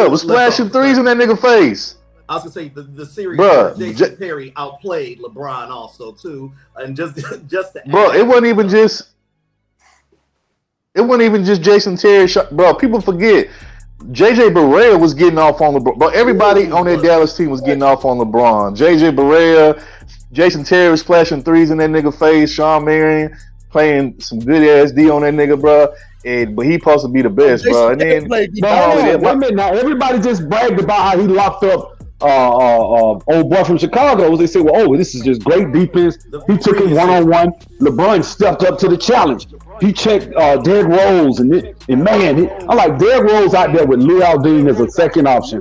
was splashing threes in that nigga face. I was gonna say the series, Jason Terry outplayed LeBron also too, and just to it wasn't even just Jason Terry. Bro, people forget JJ Barea was getting off on LeBron. But everybody on that Dallas team was getting off on LeBron. JJ Barea, Jason Terry was splashing threes in that nigga face. Sean Marion playing some good ass D on that nigga, bro. But he supposed to be the best, bro. And then now everybody just bragged about how he locked up old boy from Chicago. They say, well, this is just great defense. He took it one-on-one. LeBron stepped up to the challenge. He checked Derrick Rose and man, I like Derrick Rose out there with Lou Aldine as a second option.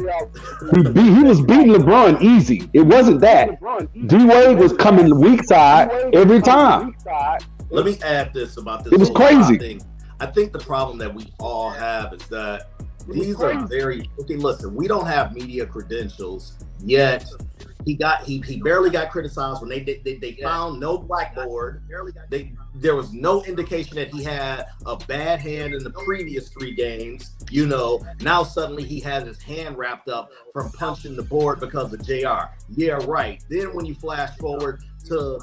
He was beating LeBron easy. It wasn't that. D-Wade was coming weak side every time. Let me add this about this. It was crazy. Thing. I think the problem that we all have is that these are very listen. We don't have media credentials yet. He barely got criticized when they found no blackboard. There was no indication that he had a bad hand in the previous 3 games. Now suddenly he has his hand wrapped up from punching the board because of JR. Yeah, right. Then when you flash forward to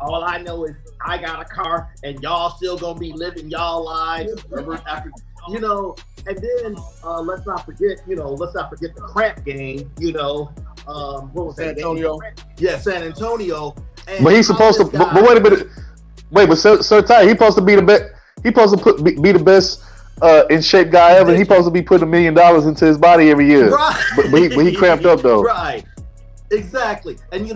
all I know is I got a car and y'all still gonna be living y'all lives. Remember after and then let's not forget the cramp game. What was San Antonio? Yeah, San Antonio. And but he's supposed to. But wait a minute. Wait, but Sir Ty, he's supposed to be the best. He's supposed to be the best in shape guy ever. He's supposed to be putting $1 million into his body every year. Right. But he cramped up though. Right. Exactly. And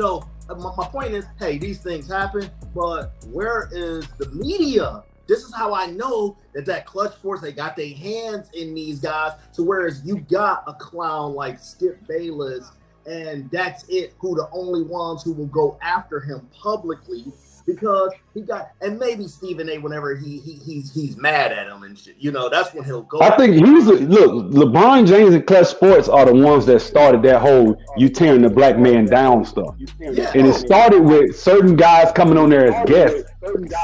my point is, hey, these things happen, but where is the media? This is how I know that Clutch Sports, they got their hands in these guys. So whereas you got a clown like Skip Bayless, and that's it, who the only ones who will go after him publicly, because he got, and maybe Stephen A. whenever he's mad at him and shit, that's when he'll go. I think LeBron James and Clutch Sports are the ones that started that whole "you tearing the black man down" stuff. Yeah. And it started with certain guys coming on there as guests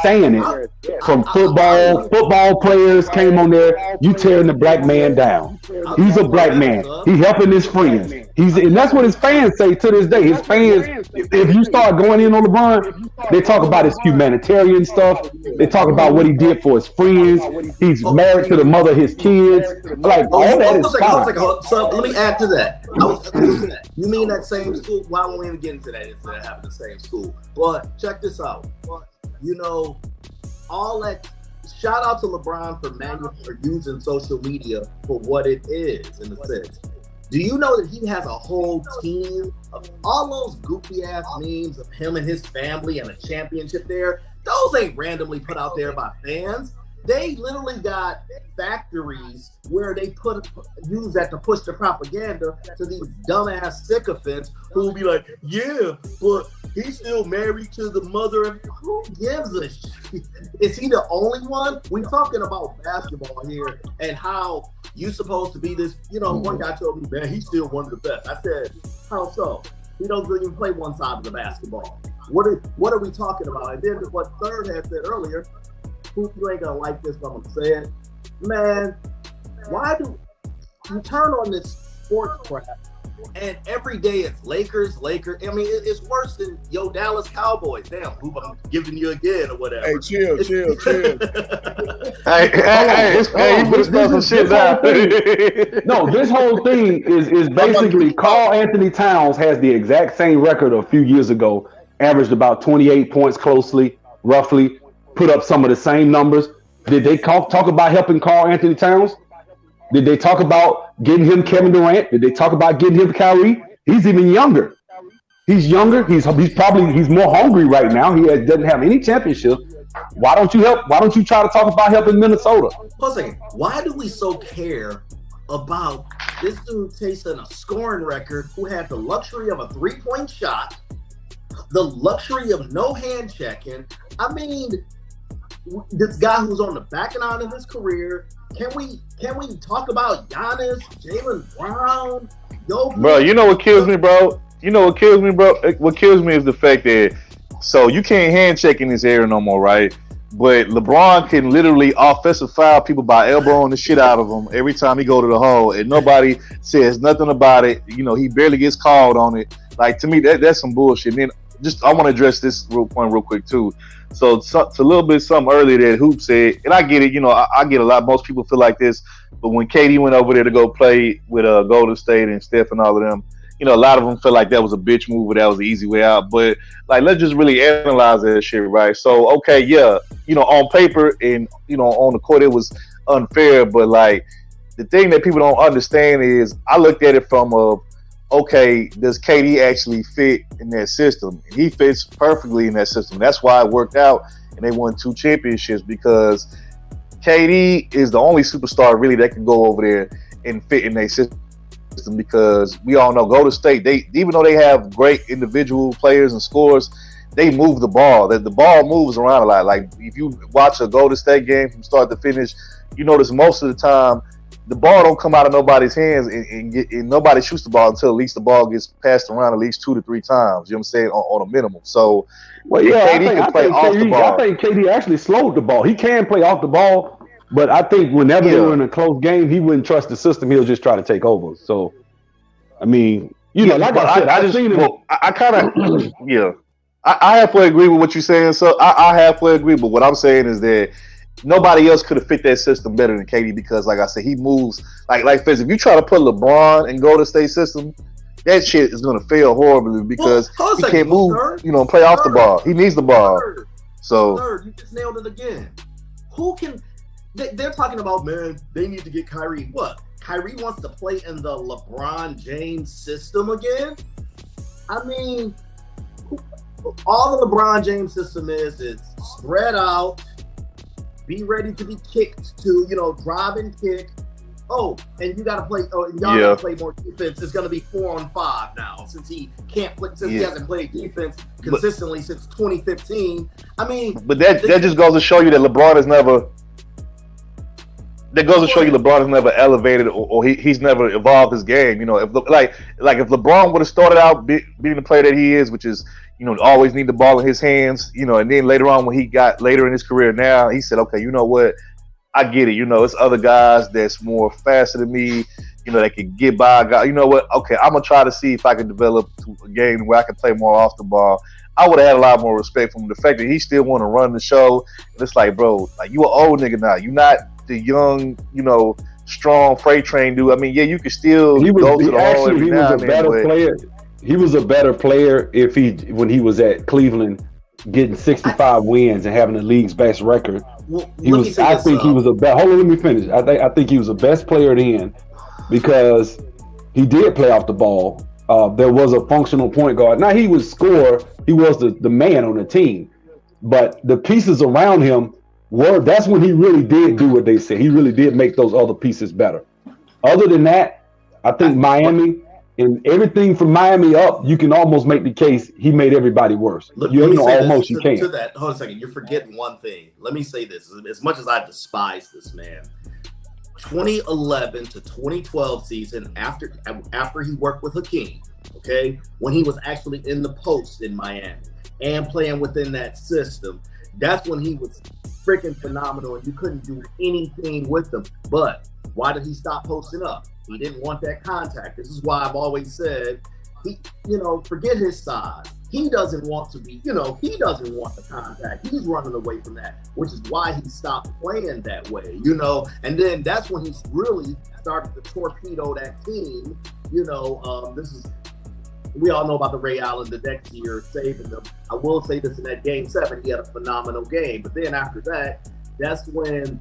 saying it. From football players came on there, "You tearing the black man down. He's a black man. He helping his friends. And that's what his fans say to this day. His fans, if you start going in on LeBron, they talk about his humanitarian stuff. They talk about what he did for his friends. He's married to the mother of his kids. Like all that is fine. So let me add to that. You mean that same school? Why won't we even get into that instead of having the same school? But check this out. All that. Shout out to LeBron for using social media for what it is in a sense. Do you know that he has a whole team of all those goofy ass memes of him and his family and a championship there? Those ain't randomly put out there by fans. They literally got factories where they use that to push the propaganda to these dumbass sycophants who will be like, yeah, but he's still married to the mother of. Who gives a shit? Is he the only one? We're talking about basketball here and how you supposed to be this. One guy told me, man, he's still one of the best. I said, how so? He doesn't even play one side of the basketball. What are we talking about? And then what Third had said earlier, you ain't gonna like this, but I'm gonna say it. Man, why do you turn on this sports crap and every day it's Lakers? I mean, it's worse than Dallas Cowboys. Damn, Hoop, I'm giving you again or whatever. Hey, chill. hey, you better start some shit down. No, this whole thing is basically Karl Anthony Towns has the exact same record a few years ago, averaged about 28 points roughly, put up some of the same numbers. Did they talk about helping Karl Anthony Towns? Did they talk about getting him Kevin Durant? Did they talk about getting him Kyrie? He's even younger. He's younger. He's more hungry right now. Doesn't have any championship. Why don't you help? Why don't you try to talk about helping Minnesota? Hold a second. Why do we so care about this dude chasing a scoring record who had the luxury of a 3-point shot, the luxury of no hand checking? I mean, this guy who's on the back end of his career. Can we talk about Giannis, Jaylen Brown? Bro, you know what kills me, bro? What kills me is the fact that so you can't hand check in this area no more, right? But LeBron can literally offensive foul people by elbowing the shit out of them every time he go to the hole, and nobody says nothing about it. He barely gets called on it. Like, to me, that's some bullshit. And then I want to address this point real quick too. So it's a little bit something earlier that Hoop said, and I get it. I get a lot. Most people feel like this, but when KD went over there to go play with Golden State and Steph and all of them, a lot of them feel like that was a bitch move or that was the easy way out. But like, let's just really analyze that shit, right? So okay, yeah, on paper and on the court it was unfair, but like the thing that people don't understand is I looked at it from okay, does KD actually fit in that system? And he fits perfectly in that system. That's why it worked out and they won 2 championships, because KD is the only superstar really that can go over there and fit in their system, because we all know Golden State, they even though they have great individual players and scores, they move the ball. The ball moves around a lot. Like if you watch a Golden State game from start to finish, you notice most of the time the ball don't come out of nobody's hands and nobody shoots the ball until at least the ball gets passed around at least 2 to 3 times. You know what I'm saying? On a minimum. So well, yeah, I think KD actually slowed the ball. He can play off the ball. But I think whenever they were in a close game, he wouldn't trust the system. He'll just try to take over. So, I mean, like I said, I've seen him. Well, I kind of, I halfway agree with what you're saying. So I halfway agree. But what I'm saying is that nobody else could have fit that system better than KD, because, like I said, he moves like if you try to put LeBron in Golden State system, that shit is going to fail horribly because he can't move, play off the ball. He needs the ball. So you just nailed it again. Who can? They're talking about, man, they need to get Kyrie. What? Kyrie wants to play in the LeBron James system again? I mean, all the LeBron James system is spread out, be ready to be kicked to, drive and kick. Oh, and you got to play. Oh, and y'all got to play more defense. It's going to be 4-on-5 now, since he can't play. Since he hasn't played defense consistently since 2015. I mean, but that just goes to show you that LeBron has never. That goes to show you LeBron has never elevated or he's never evolved his game. If if LeBron would have started out being the player that he is, which is always need the ball in his hands, and then later on when he got later in his career now, he said, okay, you know what, I get it. It's other guys that's more faster than me, that can get by a guy. You know what? Okay, I'm gonna try to see if I can develop a game where I can play more off the ball. I would have had a lot more respect from him. The fact that he still want to run the show, it's like, bro, like you an old nigga now. You not the young, strong freight train dude. I mean, yeah, you can still go to the hole every now and then. Player. He was a better player when he was at Cleveland, getting 65 wins and having the league's best record. Well, he was a better. Hold on, let me finish. I think he was the best player then, because he did play off the ball. There was a functional point guard. Now he would score. He was the man on the team, but the pieces around him. That's when he really did do what they said. He really did make those other pieces better. Other than that, I think Miami and everything from Miami up, you can almost make the case he made everybody worse. Look, you can. To that, hold a second. You're forgetting one thing. Let me say this. As much as I despise this man, 2011 to 2012 season, after he worked with Hakeem, okay, when he was actually in the post in Miami and playing within that system, that's when he was freaking phenomenal, and you couldn't do anything with him. But why did he stop posting up? He didn't want that contact. This is why I've always said, forget his size. He doesn't want to be, he doesn't want the contact. He's running away from that, which is why he stopped playing that way, And then that's when he's really started to torpedo that team. We all know about the Ray Allen the next year saving them. I will say this, in that Game 7, he had a phenomenal game. But then after that, that's when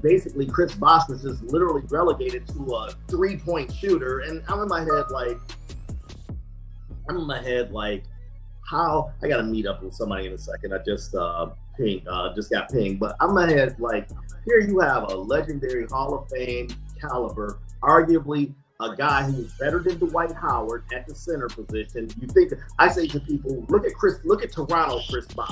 basically Chris Bosh was just literally relegated to a 3-point shooter. And I'm in my head like, I'm in my head like, how I got to meet up with somebody in a second. I just got pinged, but I'm in my head like, here you have a legendary Hall of Fame caliber, arguably a guy who's better than Dwight Howard at the center position. You think I say to people, look at Toronto, Chris Bosh,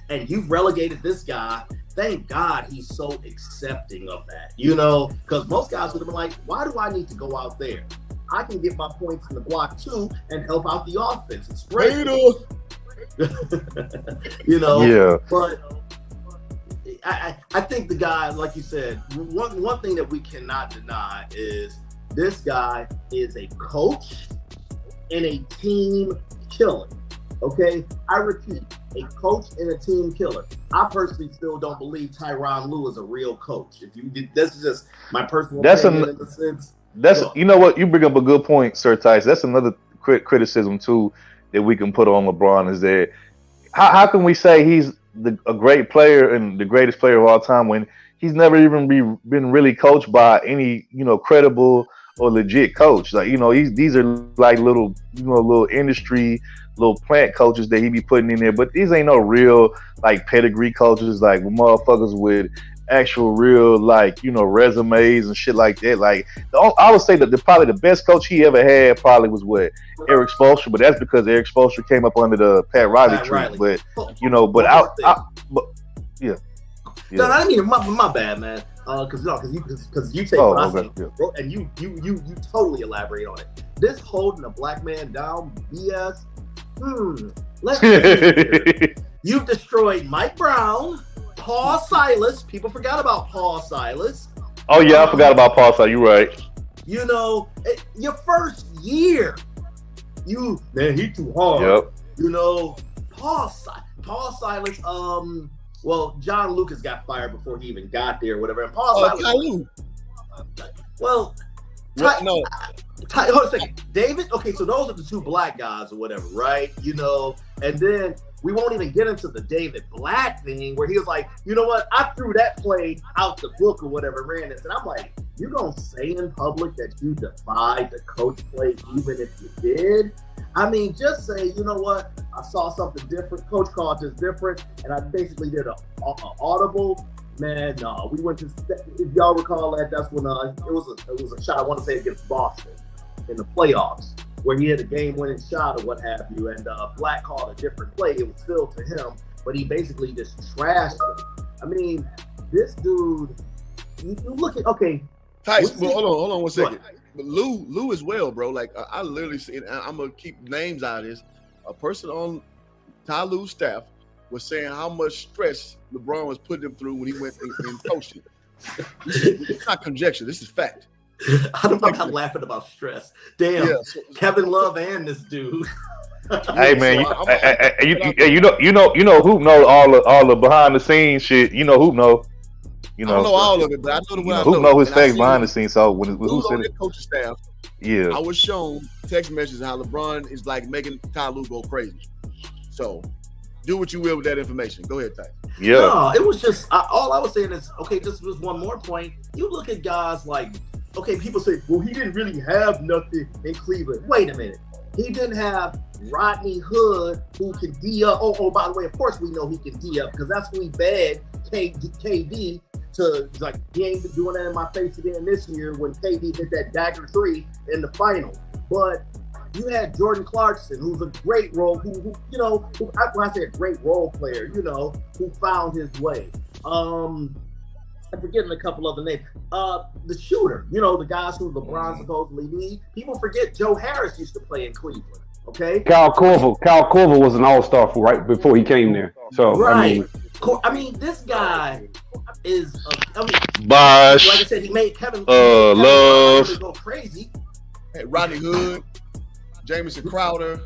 and you've relegated this guy. Thank God he's so accepting of that, because most guys would have been like, why do I need to go out there? I can get my points in the block too and help out the offense. It's great. Yeah. But I think the guy, like you said, one thing that we cannot deny is this guy is a coach and a team killer. Okay, I repeat, a coach and a team killer. I personally still don't believe Tyronn Lue is a real coach. This is just my personal opinion in the sense. You know what, you bring up a good point, Sir Tice. That's another criticism too that we can put on LeBron is that how can we say he's a great player and the greatest player of all time when he's never even been really coached by any credible or legit coach? Like these are like little industry, little plant coaches that he be putting in there, but these ain't no real like pedigree coaches, like motherfuckers with actual real resumes and shit like that. Like I would say that probably the best coach he ever had probably was Eric Spoelstra, but that's because Eric Spoelstra came up under the Pat Riley tree. But yeah. No, I didn't mean my bad, man. Because you take and you totally elaborate on it. This holding a black man down BS. Let's see. You've destroyed Mike Brown, Paul Silas. People forgot about Paul Silas. Oh yeah, I forgot about Paul Silas. You're right. Your first year, he too hard. Yep. Paul Silas. Well, John Lucas got fired before he even got there, or whatever. And Paul Silas. Well, no. Hold a second, David. Okay, so those are the two black guys or whatever, right? And then we won't even get into the David Black thing where he was like, you know what? I threw that play out the book or whatever, ran this, and I'm like, you gonna say in public that you defied the coach play even if you did? I mean, just say, you know what? I saw something different. Coach called this different, and I basically did a audible. Man, no, we went to. If y'all recall that, that's when it was a shot. I want to say against Boston in the playoffs, where he had a game-winning shot or what have you, and Black called a different play. It was still to him, but he basically just trashed him. I mean, this dude. You look at Tice. Well, hold on 1 second. But Lou as well, bro. Like I literally see, and I'm gonna keep names out of this. A person on Ty Lue's staff was saying how much stress LeBron was putting him through when he went in coaching. It's not conjecture. This is fact. I'm not laughing about stress. Damn, yeah, Kevin Love and this dude. Hey man, you know Hoop know all the behind the scenes shit. Hoop know. I don't know all of it, but I know what I know. Hoop know his facts behind the scenes. So when who's on the coaching staff, yeah, I was shown text messages how LeBron is like making Ty Lue go crazy. So do what you will with that information. Go ahead, Ty. Yeah. No, it was just all I was saying is just one more point. You look at guys like people say, well, he didn't really have nothing in Cleveland. Wait a minute. He didn't have Rodney Hood who can D up. Oh, by the way, of course we know he can D up because that's who he begged KD to, like, he ain't doing that in my face again this year when KD hit that dagger 3 in the final. But you had Jordan Clarkson, who's a great role, who when I say a great role player, who found his way. I'm forgetting a couple other names. The shooter, the guys who LeBron supposedly need. People forget Joe Harris used to play in Cleveland. Okay. Kyle Korver was an all-star right before he came there. So right. I mean, this guy is. Bosh. Like I said, he made Kevin Love go crazy. Hey, Rodney Hood, Jamison Crowder.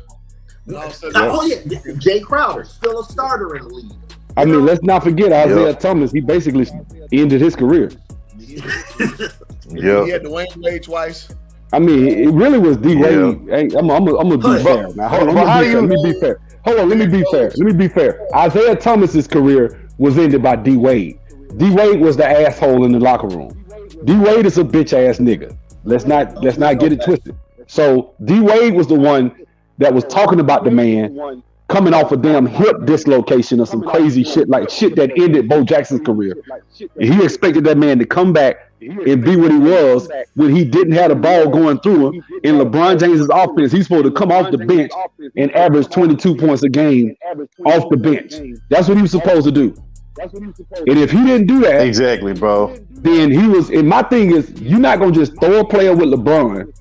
Jay Crowder, still a starter in the league. I mean, let's not forget Isaiah Thomas. He basically ended his career. He had Dwayne Wade twice. I mean, it really was D Wade. Hey, I'm gonna be fair. Now, hold on. Let me be fair. Hold on. Let me be fair. Isaiah Thomas's career was ended by D Wade. D Wade was the asshole in the locker room. D Wade is a bitch ass nigga. Let's not get it twisted. So D Wade was the one that was talking about the man coming off a damn hip dislocation or some crazy shit, like shit that ended Bo Jackson's career. And he expected that man to come back and be what he was when he didn't have the ball going through him. In LeBron James's offense, he's supposed to come off the bench and average 22 points a game off the bench. That's what he was supposed to do. And if he didn't do that, exactly, bro, then he was. And my thing is, you're not gonna just throw a player with LeBron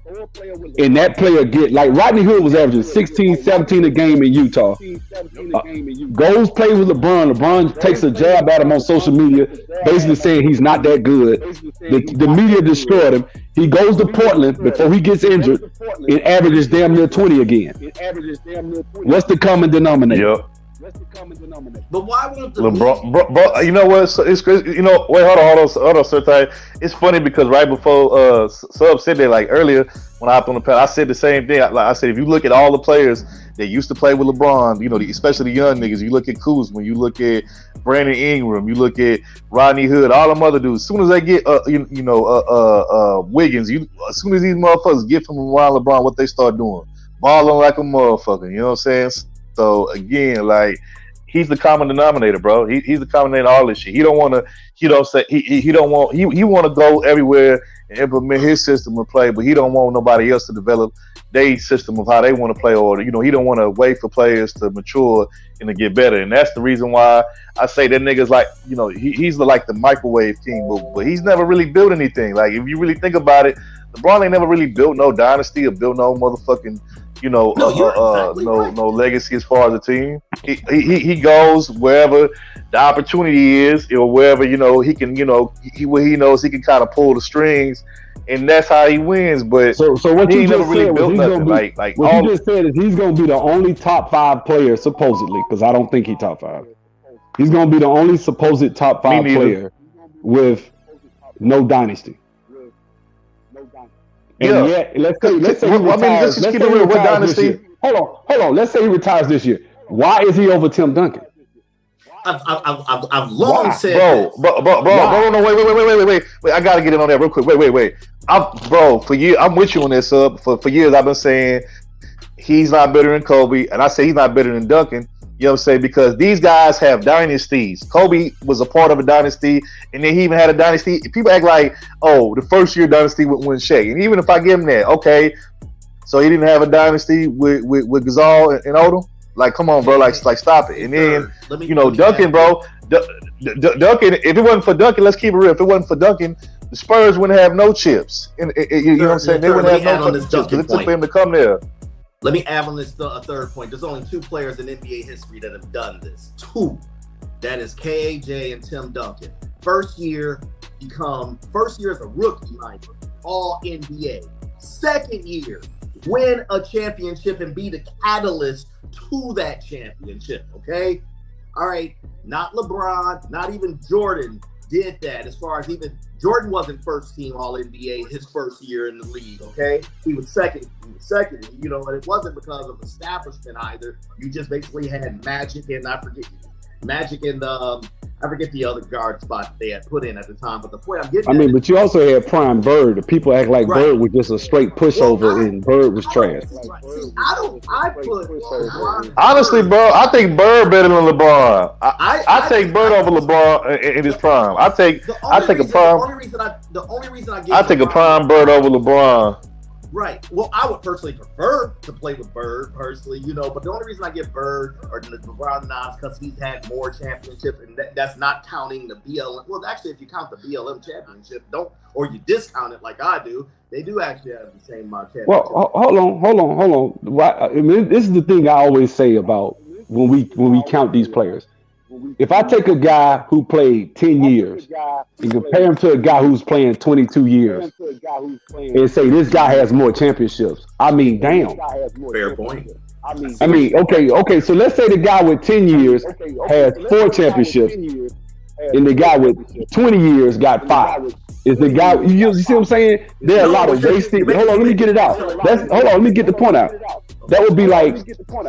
and that player get, like Rodney Hood was averaging 16, 17 a game in Utah. Goes play with LeBron. LeBron takes a jab at him on social media, basically saying he's not that good. The media destroyed him. He goes to Portland before he gets injured and averages damn near 20 again. What's the common denominator? Yep. But why won't the LeBron, bro, you know what? It's crazy. You know, wait, hold on, Sir. It's funny because right before Sub said that, like earlier when I hopped on the panel, I said the same thing. I said if you look at all the players that used to play with LeBron, you know, especially the young niggas, you look at Kuzma, you look at Brandon Ingram, you look at Rodney Hood, all them other dudes. As soon as they get Wiggins, as soon as these motherfuckers get from around LeBron, what they start doing, balling like a motherfucker. You know what I'm saying? So again, like, he's the common denominator, bro. He's the common denominator of all this shit. He don't want to. He don't say he don't want. He want to go everywhere and implement his system of play, but he don't want nobody else to develop their system of how they want to play, or he don't want to wait for players to mature and to get better. And that's the reason why I say that nigga's like, he's like the microwave king, but he's never really built anything. Like, if you really think about it, LeBron ain't never really built no dynasty or built no motherfucking no legacy as far as a team. He goes wherever the opportunity is, or wherever he can, where he knows he can kind of pull the strings, and that's how he wins. But so what he you never just really said built was nothing. What you just said is he's gonna be the only top 5 player supposedly, because I don't think he's top 5. He's gonna be the only supposed top 5 player with no dynasty. And yet, let's say he retires. Let's say he retires this year. Hold on. Let's say he retires this year. Why is he over Tim Duncan? I've long said, bro. No, wait. I gotta get in on that real quick. Wait. For years, I'm with you on this. For years, I've been saying he's not better than Kobe, and I say he's not better than Duncan. You know what I'm saying? Because these guys have dynasties. Kobe was a part of a dynasty, and then he even had a dynasty. People act like, oh, the first year dynasty would win Shaq. And even if I give him that, okay, so he didn't have a dynasty with Gasol and Odom? Like, come on, bro. Like stop it. And then, Duncan, bro. Duncan, if it wasn't for Duncan, let's keep it real. If it wasn't for Duncan, the Spurs wouldn't have no chips. And you know what I'm saying? They wouldn't have no chips because it took for him to come there. Let me add on this a third point. There's only 2 players in NBA history that have done this. 2. That is KAJ and Tim Duncan. First year as a rookie, mind you, all NBA. Second year, win a championship and be the catalyst to that championship, okay? All right, not LeBron, not even Jordan did that. As far as even Jordan wasn't first team All NBA his first year in the league, okay? He was second, and it wasn't because of establishment either. You just basically had Magic and I forget the other guard spot they had put in at the time. But the point I'm getting but you also had Prime Bird. The people act like Bird was just a straight pushover, and Bird was trash. Honestly, bro, I think Bird better than LeBron. I take Bird over LeBron in his prime. I take a prime Bird over LeBron. Right. Well, I would personally prefer to play with Bird, personally, but the only reason I give Bird or LeBron nods because he's had more championships, and that's not counting the BLM. Well, actually, if you count the BLM championship, or you discount it like I do, they do actually have the same amount of championships. Well, hold on. This is the thing I always say about when we count these players. If I take a guy who played 10 years and compare him to a guy who's playing 22 years and say this guy has more championships, I mean, damn. Fair point. Okay. So let's say the guy with 10 years has 4 championships and the guy with 20 years got 5. Is the guy, you see what I'm saying? There are a lot of wasted. Hold on, let me get it out. Let me get the point out. That would be like,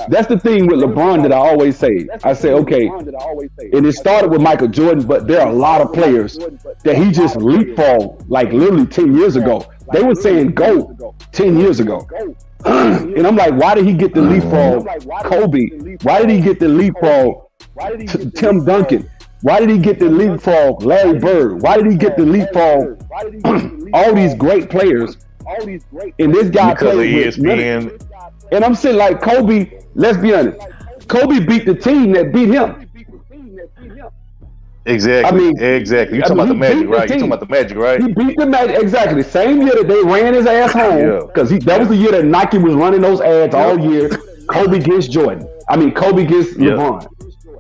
that's the thing with LeBron that I always say. I say, okay, and it started with Michael Jordan, but there are a lot of players that he just leapfrogged like literally 10 years ago. They were saying GOAT 10 years ago. And I'm like, why did he get the leapfrog Kobe? Why did he get the leapfrog Tim Duncan? Why did he get the leapfrog Larry Bird? Why did he get the leapfrog all these great players? And this guy played with ESPN. And I'm saying, like, Kobe, let's be honest, Kobe beat the team that beat him. Exactly. I mean, exactly. You're talking about the Magic, right? You're talking about the Magic, right? He beat the Magic, exactly. The same year that they ran his ass home, because that was the year that Nike was running those ads all year. Kobe against Jordan. I mean, Kobe against LeBron.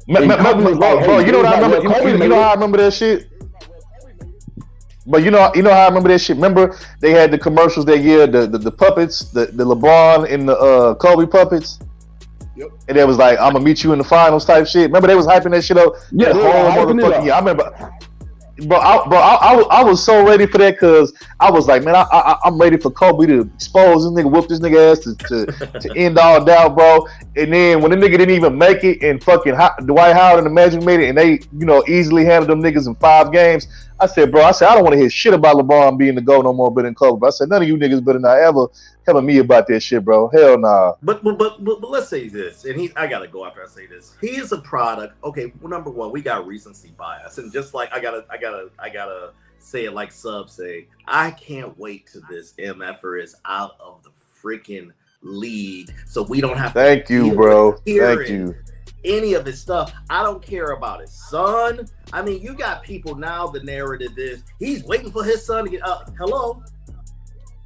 Bro, you know what I remember? You know how I remember that shit? But you know how I remember that shit? Remember they had the commercials that year, the puppets, the LeBron and the Kobe puppets? Yep. And it was like, I'm gonna meet you in the finals type shit. Remember they was hyping that shit up? Yeah, I remember. I was so ready for that because I was like, man, I'm ready for Kobe to expose this nigga, whoop this nigga ass to end all doubt, bro. And then when the nigga didn't even make it, and fucking Dwight Howard and the Magic made it, and they easily handled them niggas in 5 games. I said, I don't want to hear shit about LeBron being the GOAT no more, better than Kobe. But I said, none of you niggas better not ever telling me about that shit, bro. Hell nah. But let's say this, and I gotta go after I say this. He is a product. Okay, well, number one, we got recency bias, and just like I gotta say it like Sub say, I can't wait till this MFer is out of the freaking league, so we don't have. Thank you, bro. Thank you. Any of his stuff. I don't care about his son. I mean, you got people now, the narrative is he's waiting for his son to get hello.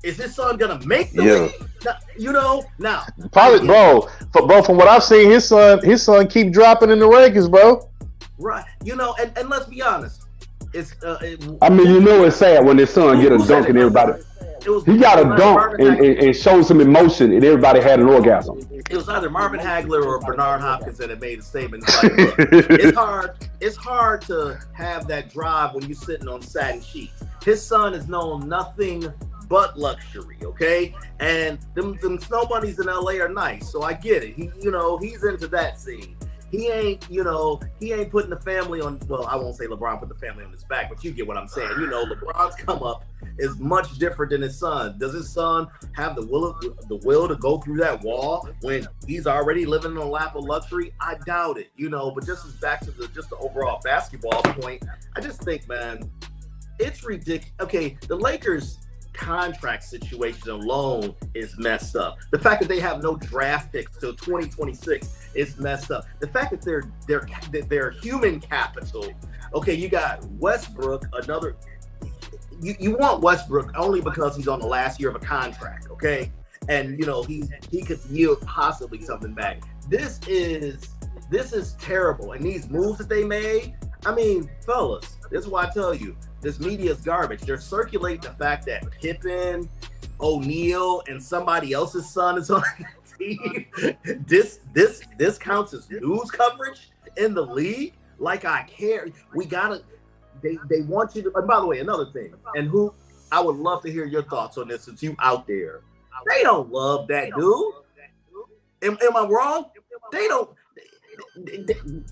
Is his son gonna make the league? Now. Probably, bro, from what I've seen, his son keep dropping in the rankings, bro. Right. And let's be honest. It's it's sad when his son get a dunk and everybody. He got a dunk and showed some emotion, and everybody had an orgasm. It was either Marvin Hagler or Bernard Hopkins that had made a statement. Like, look, it's hard to have that drive when you're sitting on satin sheets. His son has known nothing but luxury, okay? And them snow bunnies in LA are nice, so I get it. He's into that scene. He ain't putting the family on. Well, I won't say LeBron put the family on his back, but you get what I'm saying. LeBron's come up is much different than his son. Does his son have the will to go through that wall when he's already living in a lap of luxury? I doubt it. But just as back to the overall basketball point, I just think, man, it's ridiculous. Okay, the Lakers contract situation alone is messed up. The fact that they have no draft picks till 2026 is messed up. The fact that they're human capital. Okay, you got Westbrook, another. You want Westbrook only because he's on the last year of a contract, okay? And he could yield possibly something back. This is terrible. And these moves that they made, I mean, fellas, this is why I tell you, this media is garbage. They're circulating the fact that Pippen, O'Neal, and somebody else's son is on the team. This counts as news coverage in the league. Like, I care. We gotta. They want you to. And by the way, another thing, and who I would love to hear your thoughts on this since you out there. They don't love that dude. Am I wrong? They don't.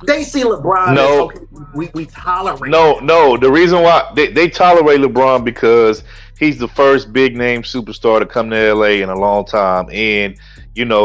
They see LeBron. No, as, okay, we tolerate. No. The reason why they tolerate LeBron because he's the first big name superstar to come to LA in a long time, and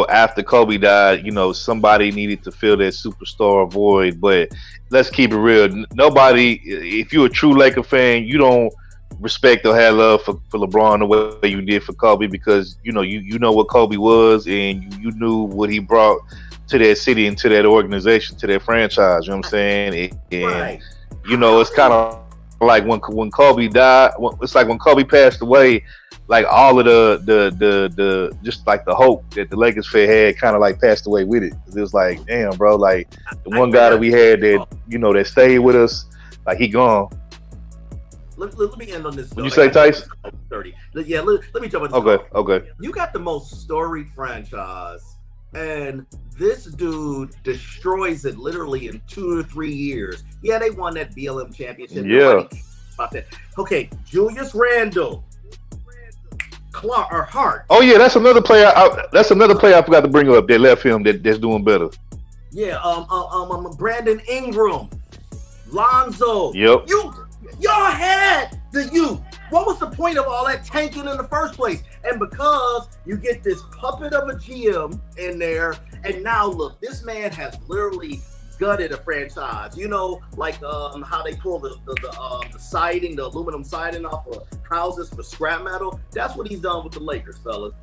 after Kobe died, somebody needed to fill that superstar void. But let's keep it real. Nobody, if you're a true Laker fan, you don't respect or have love for LeBron the way you did for Kobe because you know what Kobe was and you knew what he brought to that city and to that organization, to that franchise. You know what I'm saying? And right. It's kind of like when Kobe died. It's like when Kobe passed away. Like all of the just like the hope that the Lakers fan had kind of like passed away with it. It was like, damn, bro, like the one guy that we had that that stayed with us, like he gone. Let me end on this. What you say, Tice? 30. Yeah, let me jump on this. Okay. You got the most storied franchise, and this dude destroys it literally in 2 or 3 years. Yeah, they won that BLM championship. Yeah. About that. Okay, Julius Randle. Clark or Hart. Oh yeah, that's another player. I forgot to bring up. They left him. That's doing better. Yeah. Brandon Ingram, Lonzo. Yep. Y'all had the youth. What was the point point of all that tanking in the first place? And because you get this puppet of a GM in there, and now look, this man has literally gutted a franchise. You know, like how they pull the siding, the aluminum siding off of houses for scrap metal. That's what he's done with the Lakers, fellas.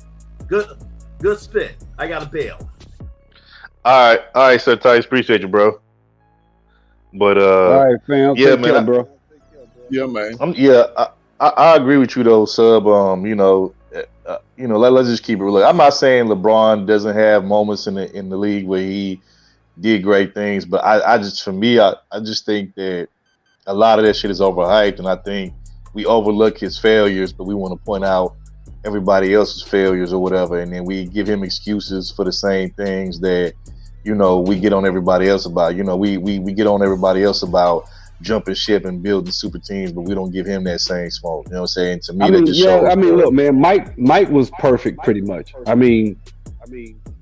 Good spit. I got a bail. All right, Sir Tice, appreciate you, bro. But all right, fam. Yeah, Take man. care, bro. Yeah, man. I agree with you though, Sub. Let's just keep it real. I'm not saying LeBron doesn't have moments in the league where he did great things, but I just think that a lot of that shit is overhyped, and I think we overlook his failures, but we want to point out everybody else's failures or whatever, and then we give him excuses for the same things that we get on everybody else about. We get on everybody else about jumping ship and building super teams, but we don't give him that same smoke. You know what I'm saying? To me, look, man, Mike was perfect pretty much. I mean,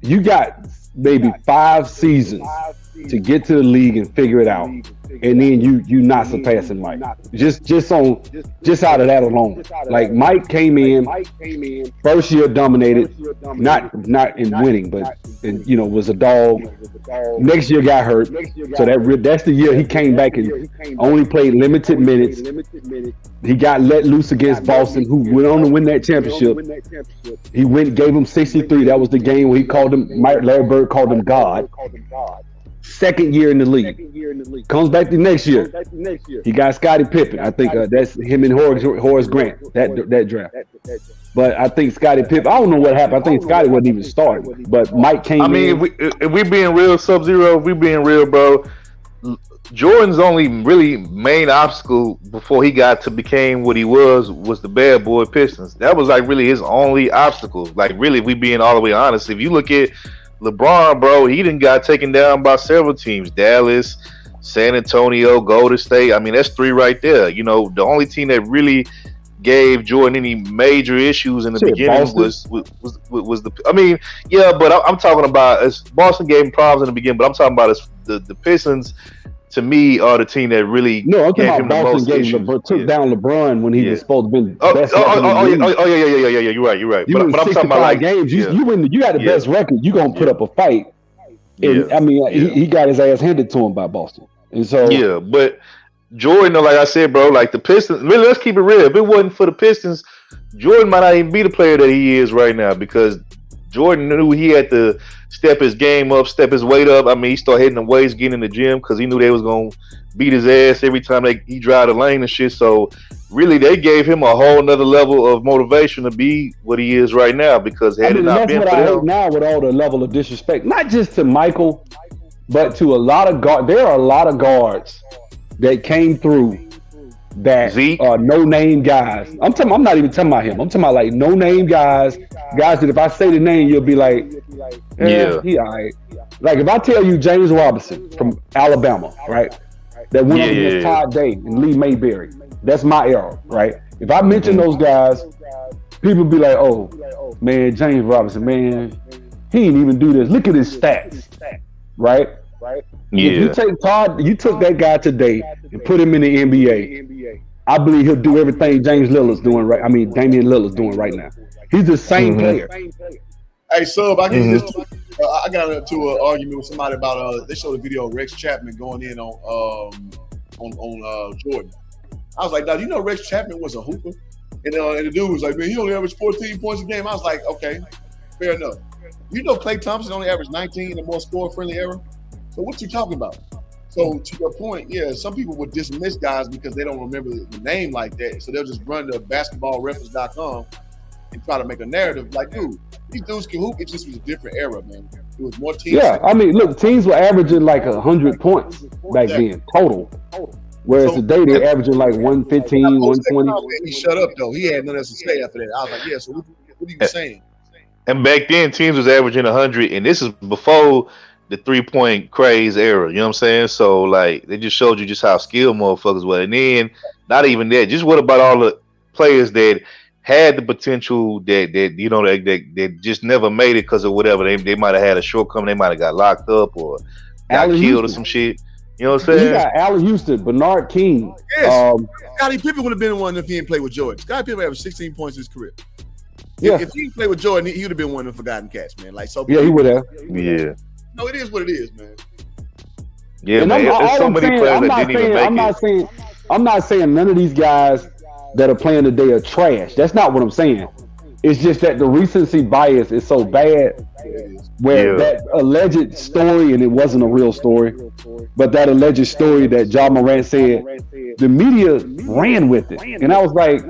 you got maybe 5 seasons to get to the league and figure it out, and then you not surpassing Mike. Just out of that alone. Like Mike came in first year, dominated, not in winning, but was a dog. Next year got hurt, so that's the year he came back and only played limited minutes. He got let loose against Boston, who went on to win that championship. He gave him 63. That was the game where he called him. Larry Bird called him God. Second year in the league. Comes back the next year. He got Scottie Pippen. I think that's him and Horace Grant, that draft. But I think Scottie Pippen, I don't know what happened. I think Scottie wasn't even starting. But Mike came in. If we being real, Sub-Zero, if we being real, bro, Jordan's only really main obstacle before he got to became what he was the bad boy Pistons. That was like really his only obstacle. Like really, if we being all the way honest, if you look at LeBron, bro, he done got taken down by several teams. Dallas, San Antonio, Golden State. I mean, that's 3 right there. The only team that really gave Jordan any major issues in the beginning was the. I mean, yeah, but I'm talking about Boston gave him problems in the beginning, but I'm talking about the Pistons. To me, are the team that really I'm talking about Boston took down LeBron when he was supposed to be the best. Yeah. You're right. But I'm talking about like games. You got the best record. You gonna put up a fight. And I mean, he got his ass handed to him by Boston. And so but Jordan, like I said, bro, like the Pistons. Really, let's keep it real. If it wasn't for the Pistons, Jordan might not even be the player that he is right now because Jordan knew he had to step his game up, step his weight up. I mean, he started hitting the weights, getting in the gym because he knew they was going to beat his ass every time he drive the lane and shit. So really, they gave him a whole nother level of motivation to be what he is right now because had it not been for them. That's what I hate now with all the level of disrespect, not just to Michael, but to a lot of guards. There are a lot of guards that came through that are no-name guys. I'm not even talking about him. I'm talking about like no-name guys that if I say the name, you'll be like, he all right. Like if I tell you James Robinson from Alabama, right, that went up against Todd Day and Lee Mayberry, that's my era, right? If I mention those guys, people be like, oh, man, James Robinson, man, he didn't even do this. Look at his stats, right? Yeah. If you take Todd, you took that guy today and put him in the NBA. I believe he'll do everything James Lillard's doing right. I mean, Damian Lillard's doing right now. He's the same player. Hey, Sub, I got into an argument with somebody about they showed a video of Rex Chapman going in on Jordan. I was like, now, you know Rex Chapman was a hooper? And the dude was like, man, he only averaged 14 points a game. I was like, okay, fair enough. You know Klay Thompson only averaged 19 in a more score-friendly era? So what you talking about? So to your point, yeah, some people would dismiss guys because they don't remember the name like that. So they'll just run to basketballreference.com and try to make a narrative like, dude, these dudes can hoop. It just was a different era, man. It was more teams. Yeah, I mean, look, teams were averaging like 100 points back then, total. Whereas today they're averaging like 115, 120. He shut up, though. He had nothing else to say after that. I was like, yeah, so what are you saying? And back then, teams was averaging 100, and this is before the 3-point craze era. You know what I'm saying? So, like, they just showed you just how skilled motherfuckers were. And then, not even that, just what about all the players that had the potential that just never made it because of whatever. They might have had a shortcoming. They might have got locked up or got killed or some shit. You know what I'm saying? You got Allen Houston, Bernard King. Yes. Scottie Pippen would have been one if he didn't play with Jordan. Scottie Pippen averaged 16 points in his career. Yeah. If he didn't play with Jordan, he would have been one of the forgotten cats, man. Like so. Yeah, he would have. Yeah. No, it is what it is, man. Yeah, and man. There's so many players that didn't even make it. I'm not saying none of these guys that are playing today are trash. That's not what I'm saying. It's just that the recency bias is so bad where that alleged story, and it wasn't a real story, but that alleged story that Ja Morant said, the media ran with it. And I was like,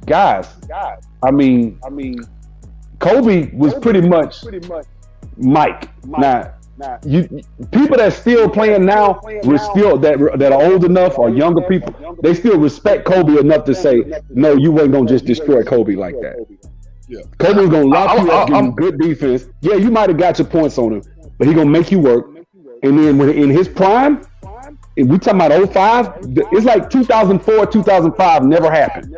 guys, I mean, Kobe was pretty much Mike. Now, people that still playing now, that are old enough or younger people, they still respect Kobe enough to say, no, you weren't gonna just destroy Kobe like that. Yeah. Kobe was gonna lock you up, give you good defense. Yeah, you might have got your points on him, but he gonna make you work. And then when in his prime, and we talking about 05, it's like 2004, 2005 never happened.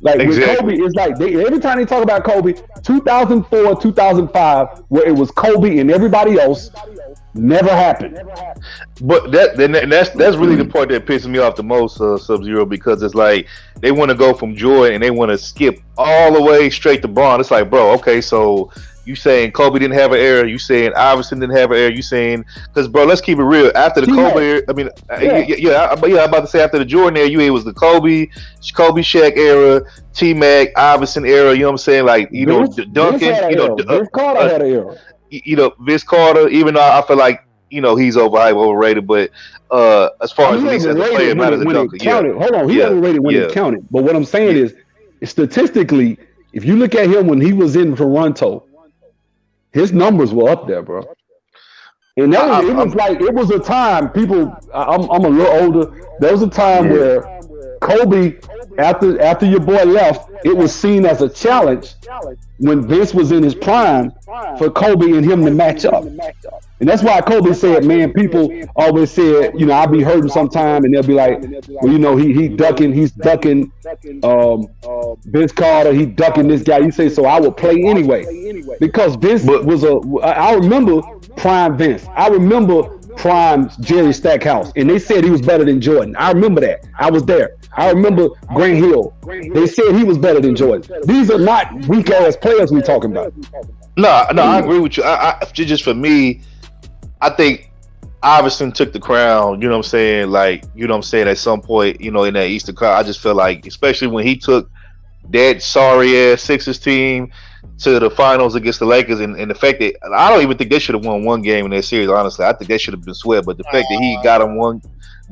Like with Kobe, it's like every time they talk about Kobe, 2004, 2005, where it was Kobe and everybody else, never happened. But that's really the part that pisses me off the most, Sub-Zero, because it's like they want to go from Jordan and they want to skip all the way straight to Bron. It's like, bro, okay, so you saying Kobe didn't have an era? You saying Iverson didn't have an era? You saying, because bro, let's keep it real. After the Kobe era, I mean, I'm about to say after the Jordan era, it was the Kobe Shaq era, T-Mac, Iverson era. You know what I'm saying? Like Duncan, Vince Carter had an era. Vince Carter, even though I feel like he's overrated, but as far as at least as a player, not as a dunker. Hold on, he overrated when it counted. But what I'm saying is, statistically, if you look at him when he was in Toronto, his numbers were up there, bro. And that it was a time. People, I'm a little older. There was a time where Kobe, after your boy left, it was seen as a challenge when Vince was in his prime for Kobe and him to match up. And that's why Kobe said, man, people always said, I'll be hurting sometime, and they'll be like, well, he's ducking Vince Carter, he ducking this guy. You say, so I would play anyway. Because Vince I remember prime Vince. I remember prime Jerry Stackhouse, and they said he was better than Jordan. I remember that. I was there. I remember Grant Hill. They said he was better than Jordan. These are not weak ass players we talking about. No, I agree with you. Just for me, I think Iverson took the crown. You know what I'm saying? Like, at some point, in that Eastern Conference, I just feel like, especially when he took that sorry ass Sixers team to the finals against the Lakers, and the fact that I don't even think they should have won one game in that series. Honestly, I think they should have been swept. But the fact that he got him one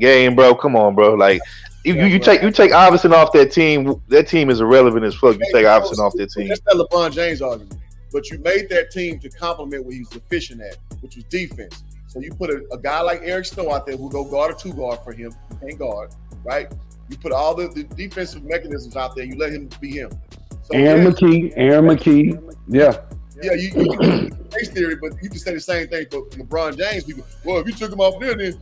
game, bro, come on, bro. Like, you take Iverson off that team is irrelevant as fuck. You take Iverson off that team. That's that LeBron James argument. But you made that team to complement what he was deficient at, which was defense. So you put a guy like Eric Snow out there who go guard or two guard for him, he can't guard, right? You put all the defensive mechanisms out there. You let him be him. So Aaron McKee, yeah. Yeah, you can base theory, but you can say the same thing for LeBron James. People, well, if you took him off there, then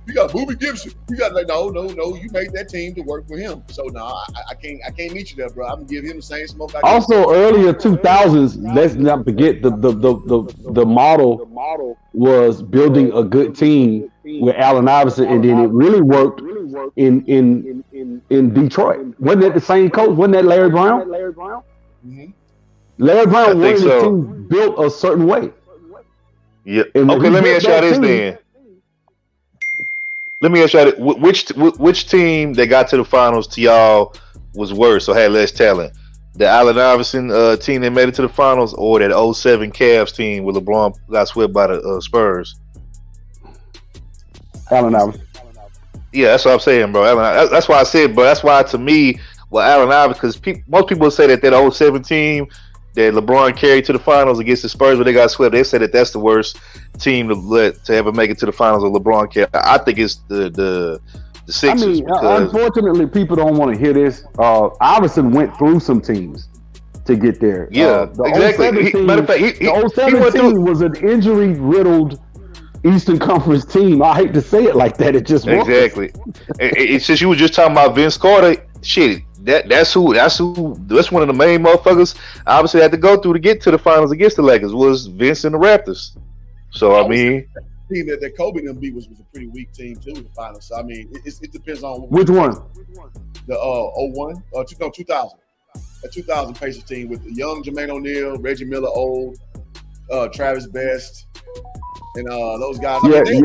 you got Boobie Gibson. You got no. You made that team to work for him. So no, I can't meet you there, bro. I'm gonna give him the same smoke. Also, earlier 2000s, let's not forget the model was building a good team with Allen Iverson, and then it really worked in Detroit. Wasn't that the same coach? Wasn't that Larry Brown? Mm-hmm. Larry Brown wanted the team built a certain way. Yeah. Okay, let me ask y'all this then. Let me ask y'all which team that got to the finals to y'all was worse or had less talent? The Allen Iverson team that made it to the finals, or that 07 Cavs team where LeBron got swept by the Spurs? Allen Iverson. Yeah, that's what I'm saying, bro. That's why I said, bro. That's why to me, Allen Iverson, because most people say that 07 team that LeBron carried to the finals against the Spurs when they got swept, they said that that's the worst team to ever make it to the finals of LeBron carried. I think it's the Sixers. Unfortunately, people don't want to hear this. Iverson went through some teams to get there. Yeah, exactly. Matter of fact, the 07 team was an injury-riddled Eastern Conference team. I hate to say it like that. It just was. Exactly. Since you were just talking about Vince Carter, shit. That's one of the main motherfuckers obviously had to go through to get to the finals against the Lakers was Vince and the Raptors. So I mean, team that Kobe and them beat was a pretty weak team too in the finals. So I mean, it depends on which one. The 01 or 2000. A 2000 Pacers team with the young Jermaine O'Neal, Reggie Miller, old Travis Best, and those guys. Reggie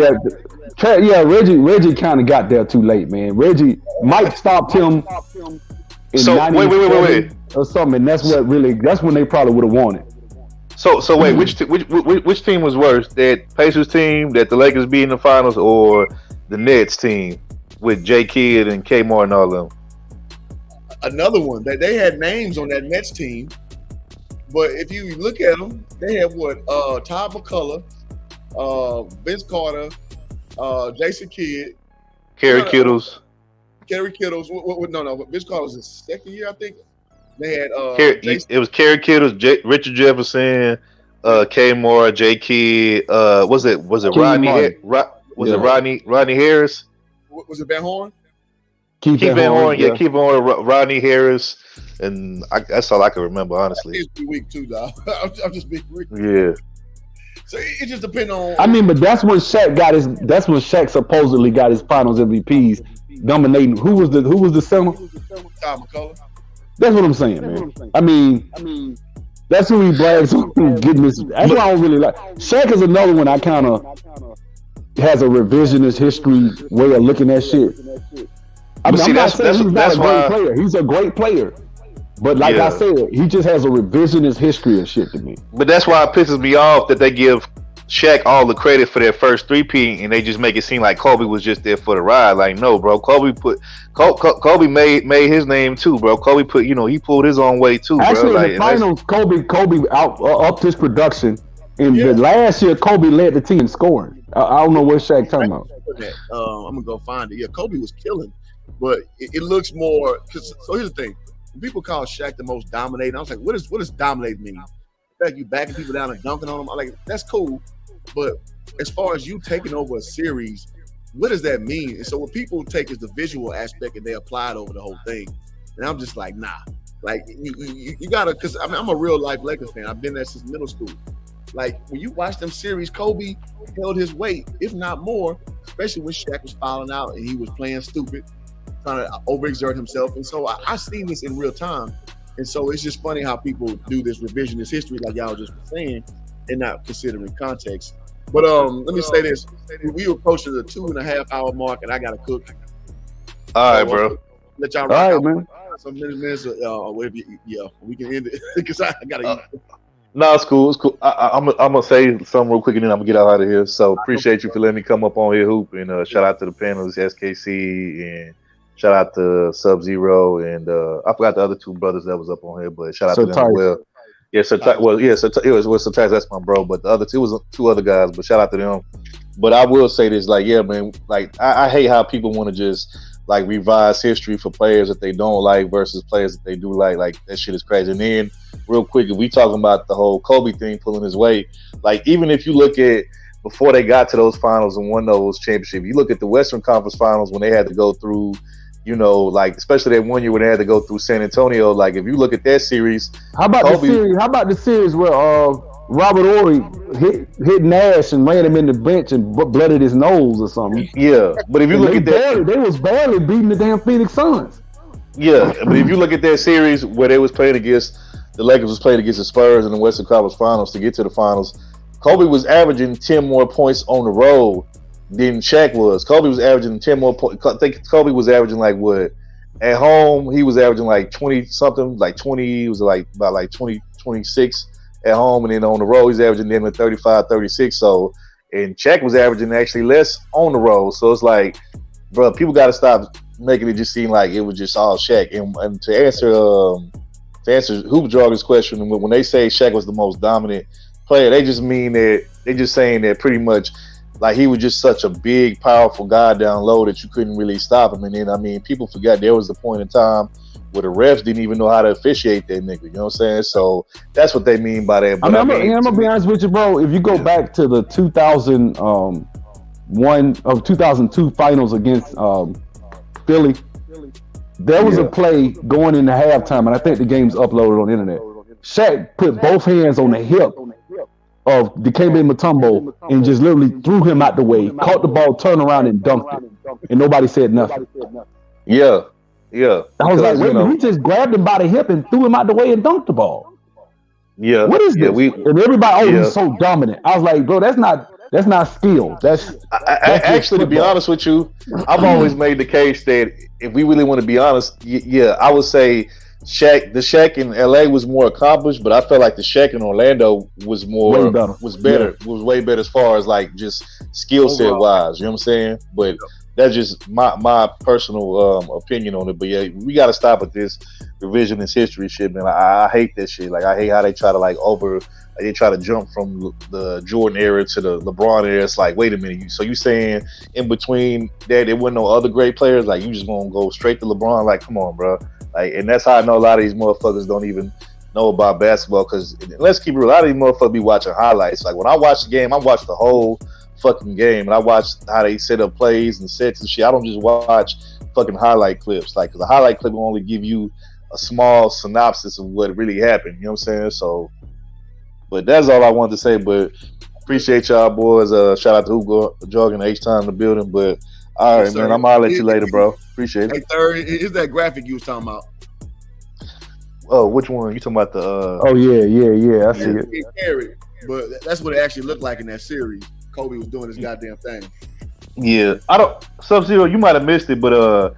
kind of got there too late, man. Reggie, Mike stopped him. So wait, or something. And that's when they probably would have won it. So wait, which team was worse? That Pacers team that the Lakers beat in the finals, or the Nets team with J. Kidd and K. Moore and all of them? Another one that they had names on that Nets team, but if you look at them, they had Todd McCullough, Vince Carter, Jason Kidd, Kerry Kittles. No, Vince Carter was his second year, I think. They had it was Kerry Kittles, Richard Jefferson, K. Moore, J. Kidd. Was it Rodney? Rodney Harris? Was it Van Horn? Keith Van Horn, Keith Van Horn, Rodney Harris, and that's all I can remember, honestly. It's weak too, dog. I'm just being real. Yeah. So it just depends on. I mean, but that's when Shaq got his. That's when Shaq supposedly got his Finals MVPs, dominating. Who was the center? Todd McCullough. That's what I'm saying, man. I mean, that's who he brags on getting this. That's why I don't really like. Shaq is another one I kind of has a revisionist history way of looking at shit. I mean, I'm not saying he's not a great player. He's a great player. But like I said, he just has a revisionist history of shit to me. But that's why it pisses me off that they give Shaq all the credit for their first three-peat and they just make it seem like Kobe was just there for the ride. Like, no, bro. Kobe made his name too, bro. Kobe he pulled his own way too, actually, bro. In the finals, Kobe upped his production. And the last year, Kobe led the team in scoring. I don't know what Shaq talking about. I'm gonna go find it. Yeah, Kobe was killing. But it looks more. So here's the thing: when people call Shaq the most dominating, I was like, what does dominate mean? In fact, you backing people down and dunking on them. I'm like, that's cool. But as far as you taking over a series, what does that mean? And so what people take is the visual aspect and they apply it over the whole thing. And I'm just like, nah. Like you gotta, because I mean, I'm a real life Lakers fan. I've been there since middle school. Like when you watch them series, Kobe held his weight, if not more, especially when Shaq was fouling out and he was playing stupid, trying to overexert himself. And so I seen this in real time. And so it's just funny how people do this revisionist history, like y'all just were saying, and not considering context. But let me say this: we were approaching the 2.5 hour mark, and I got to cook. All right, bro. Let y'all rock out, man. Some minutes, whatever. Yeah, we can end it because I got to eat. No, it's cool. It's cool. I'm gonna say something real quick and then I'm gonna get out of here. So appreciate you for letting me come up on here, Hoop, and shout out to the panelists, SKC, and shout out to Sub-Zero, and I forgot the other two brothers that was up on here, but shout out to them as well. Yeah, it was Sir, that's my bro, but the other two was two other guys, but shout out to them. But I will say this, like, yeah, man, like I hate how people want to just like revise history for players that they don't like versus players that they do like. Like that shit is crazy. And then real quick, if we talking about the whole Kobe thing pulling his weight, like even if you look at before they got to those finals and won those championships, you look at the Western Conference Finals when they had to go through, you know, like especially that 1 year when they had to go through San Antonio. Like if you look at that series, how about the series where Robert Horry hit Nash and ran him in the bench and blooded his nose or something? Yeah, but if you look at that, they was barely beating the damn Phoenix Suns. Yeah, but if you look at that series where they was playing against the Lakers was playing against the Spurs in the Western Conference Finals to get to the finals, Kobe was averaging 10 more points on the road than Shaq was. Kobe was averaging 10 more points. I think Kobe was averaging like what? At home, he was averaging like 20 something, like 20, he was like about like 20, 26 at home, and then on the road, he's averaging them at 35, 36. So, and Shaq was averaging actually less on the road. So it's like, bro, people got to stop making it just seem like it was just all Shaq. And to answer Hoop Jargon's question, when they say Shaq was the most dominant player, they just mean that they just saying that pretty much like he was just such a big, powerful guy down low that you couldn't really stop him. And then, I mean, people forgot there was the point in time where the refs didn't even know how to officiate that nigga. You know what I'm saying? So that's what they mean by that. But I'm gonna be honest with you, bro. If you go back to the 2002 finals against Philly, there was a play going into halftime, and I think the game's uploaded on the internet. Shaq put both hands on the hip of Dikembe Mutombo and just literally threw him out the way, caught the ball, turned around and dunked it, and nobody said nothing. Yeah. I was like, wait a minute, he just grabbed him by the hip and threw him out the way and dunked the ball. Yeah. What is this? And everybody, he's so dominant. I was like, bro, that's not skill. That's actually, to be honest with you, I've always made the case that if we really want to be honest, I would say the Shaq in LA was more accomplished, but I felt like the Shaq in Orlando was way better as far as like just skill set wise. You know what I'm saying? But that's just my personal opinion on it. But yeah, we got to stop with this revisionist history shit, man. I hate that shit. Like I hate how they try to they try to jump from the Jordan era to the LeBron era. It's like, wait a minute. So you saying in between that there weren't no other great players? Like you just gonna go straight to LeBron? Like, come on, bro. Like, and that's how I know a lot of these motherfuckers don't even know about basketball. Because let's keep it real, a lot of these motherfuckers be watching highlights. Like when I watch the game, I watch the whole fucking game, and I watch how they set up plays and sets and shit. I don't just watch fucking highlight clips. Like, because the highlight clip will only give you a small synopsis of what really happened. You know what I'm saying? So. But that's all I wanted to say. But appreciate y'all boys. Shout out to Hoop Jargon, H-Time in the building. But all right, man, I'm gonna let you later, bro. Appreciate it. Hey, Third, is that graphic you was talking about? Oh, which one? You talking about the? Oh yeah. I see it. Carry, but that's what it actually looked like in that series. Kobe was doing his goddamn thing. Yeah, Sub-Zero, you might have missed it, but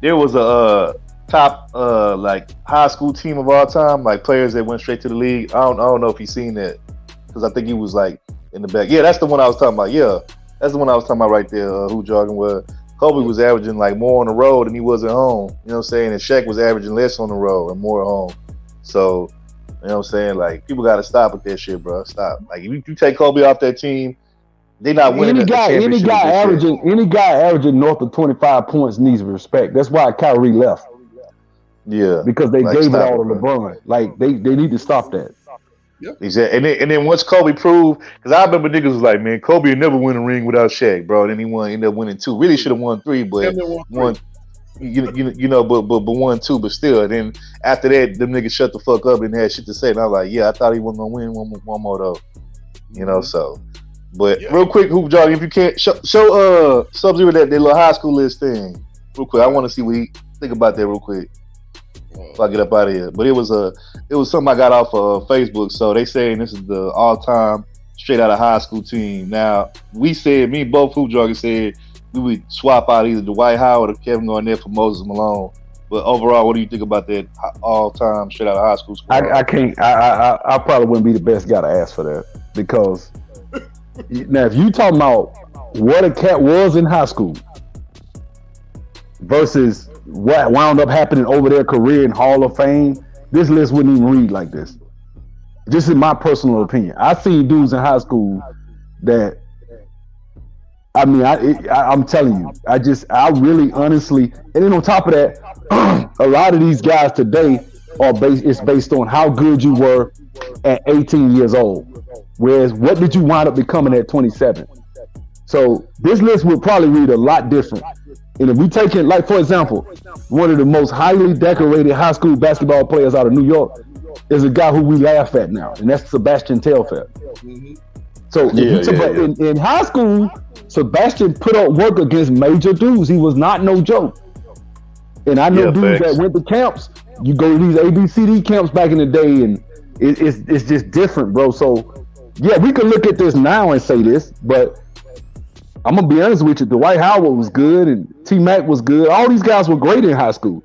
there was a top like high school team of all time, like players that went straight to the league. I don't know if you've seen that, because I think he was like in the back. Yeah, that's the one I was talking about. Yeah, that's the one I was talking about right there. Who jogging where Kobe was averaging like more on the road than he was at home. You know what I'm saying? And Shaq was averaging less on the road and more at home. So you know what I'm saying? Like people got to stop with that shit, bro. Stop. Like if you take Kobe off that team, they not winning. Any guy averaging north of 25 points needs respect. That's why Kyrie left. Yeah, because they gave it all to LeBron. Like they need to stop that. Yep. Exactly. And then once Kobe proved, because I remember niggas was like, man, Kobe would never win a ring without Shaq, bro. Then he ended up winning 2. Really should have won 3, but won. You know, but won 2, but still. And then after that, them niggas shut the fuck up and had shit to say. And I was like, yeah, I thought he wasn't gonna win one more though. You know, so. But real quick, Hoop Jargon, if you can't show Sub-Zero that little high school list thing real quick. I want to see what he think about that real quick. Before I get up out of here. But it was something I got off of Facebook. So they saying this is the all-time straight out of high school team. Now we said, me and both Hoop Jargon said we would swap out either Dwight Howard or Kevin Garnett for Moses Malone. But overall, what do you think about that all-time straight out of high school squad? I can't. I probably wouldn't be the best guy to ask for that, because now if you talking about what a cat was in high school versus what wound up happening over their career in Hall of Fame, this list wouldn't even read like this. Just in my personal opinion, I seen dudes in high school that, I mean, I'm telling you, I really honestly, and then on top of that, a lot of these guys today it's based on how good you were at 18 years old, whereas what did you wind up becoming at 27? So this list would probably read a lot different. And if we take it, like for example, one of the most highly decorated high school basketball players out of New York is a guy who we laugh at now, and that's Sebastian Telfair. Mm-hmm. So in high school, Sebastian put up work against major dudes. He was not no joke. And I know dudes that went to camps. You go to these ABCD camps back in the day, and it's just different, bro. So yeah, we could look at this now and say this, but I'm gonna be honest with you. Dwight Howard was good, and T-Mac was good. All these guys were great in high school.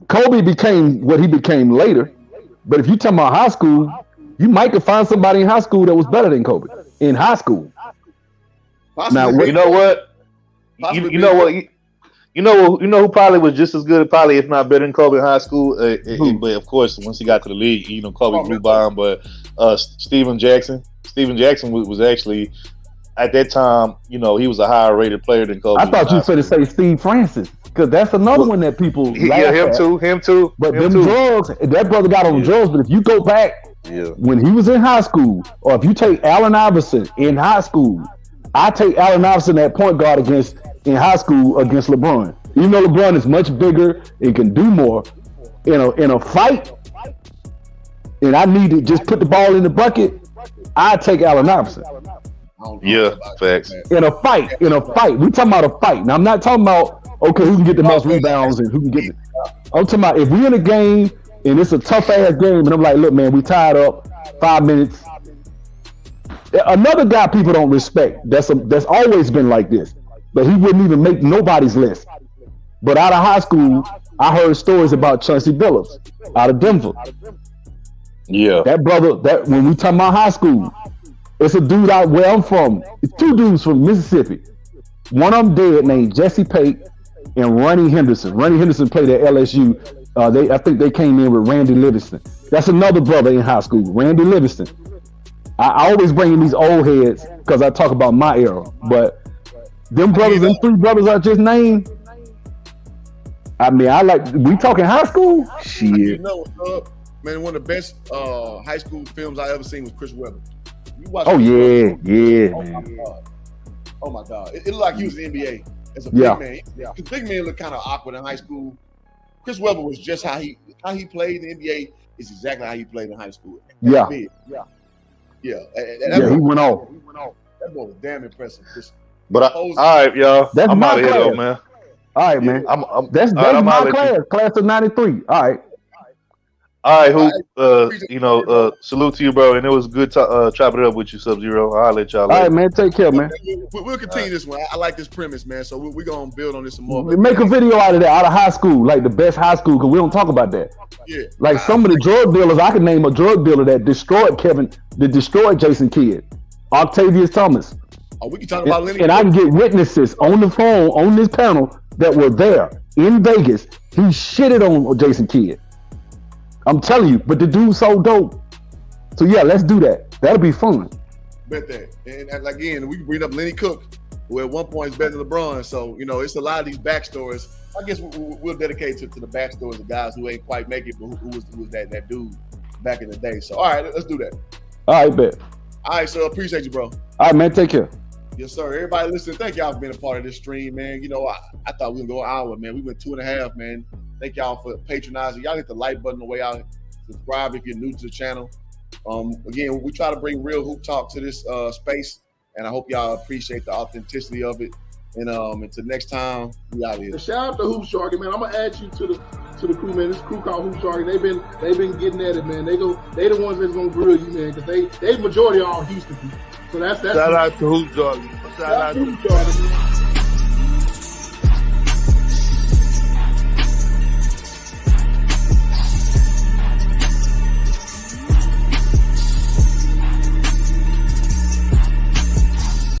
Kobe became what he became later, but if you talking about high school, you might could find somebody in high school that was better than Kobe in high school. Now, you know what? You know what? You know who probably was just as good, probably if not better than Kobe in high school. But of course, once he got to the league, Kobe grew by him. But Steven Jackson was actually, at that time, he was a higher rated player than Kobe. I thought you were going to say Steve Francis, because that's another one that people laugh at. Him too. But drugs, that brother got on drugs. But if you go back when he was in high school, or if you take Allen Iverson in high school, I take Allen Iverson at point guard in high school against LeBron. Even though LeBron is much bigger and can do more in a fight, and I need to just put the ball in the bucket, I take Allen Iverson. Yeah, facts. In a fight. We talking about a fight. Now I'm not talking about who can get the most rebounds and who can get. I'm talking about if we in a game and it's a tough ass game, and I'm like, look, man, we tied up 5 minutes. Another guy people don't respect. That's always been like this, but he wouldn't even make nobody's list. But out of high school, I heard stories about Chauncey Billups out of Denver. Yeah, that brother. That when we talking about high school, it's a dude out where I'm from. It's two dudes from Mississippi. One of them dead, named Jesse Pate and Ronnie Henderson. Ronnie Henderson played at LSU. I think they came in with Randy Livingston. That's another brother in high school, Randy Livingston. I always bring in these old heads because I talk about my era. But them brothers, them three brothers I just named, I mean, we talking high school? Shit. You know, man, one of the best high school films I ever seen was Chris Webber. Oh my God. It looked like he was in the NBA as a big man. Because big men look kind of awkward in high school. Chris Webber was just how he played in the NBA is exactly how he played in high school. He went off. That boy was damn impressive. But all right, y'all. That's I'm my out of here, class. though, man. All right, man. That's my class of '93. All right. All right, Hoop. Salute to you, bro. And it was good chopping it up with you, Sub-Zero. I'll let y'all. All right, man. Take care, man. We'll continue this one. I like this premise, man. So we're gonna build on this some more. Make a video out of that, out of high school, like the best high school, because we don't talk about that. Yeah. Like some of the drug dealers, I can name a drug dealer that destroyed Jason Kidd, Octavius Thomas. Oh, we can talk about Lenny. And I can get witnesses on the phone on this panel that were there in Vegas. He shitted on Jason Kidd. I'm telling you, but the dude's so dope. So yeah, let's do that. That'll be fun. Bet that. And again, we can bring up Lenny Cook, who at one point is better than LeBron. So, it's a lot of these backstories. I guess we'll dedicate to the backstories of guys who ain't quite make it, but who was that dude back in the day. So, all right, let's do that. All right, bet. All right, so appreciate you, bro. All right, man, take care. Yes, sir. Everybody listening, thank y'all for being a part of this stream, man. I thought we were going to go an hour, man. We went 2.5, man. Thank y'all for patronizing. Y'all hit the like button on the way out. Subscribe if you're new to the channel. Again, we try to bring real hoop talk to this space, and I hope y'all appreciate the authenticity of it. And until next time, we out here. Shout out to Hoop Sharky, man. I'm gonna add you to the crew, man. This crew called Hoop Sharky. They've been getting at it, man. They the ones that's gonna grill you, man, because they majority are all Houston people. So that's shout out to Hoop Sharky. Shout out to Hoop Sharky.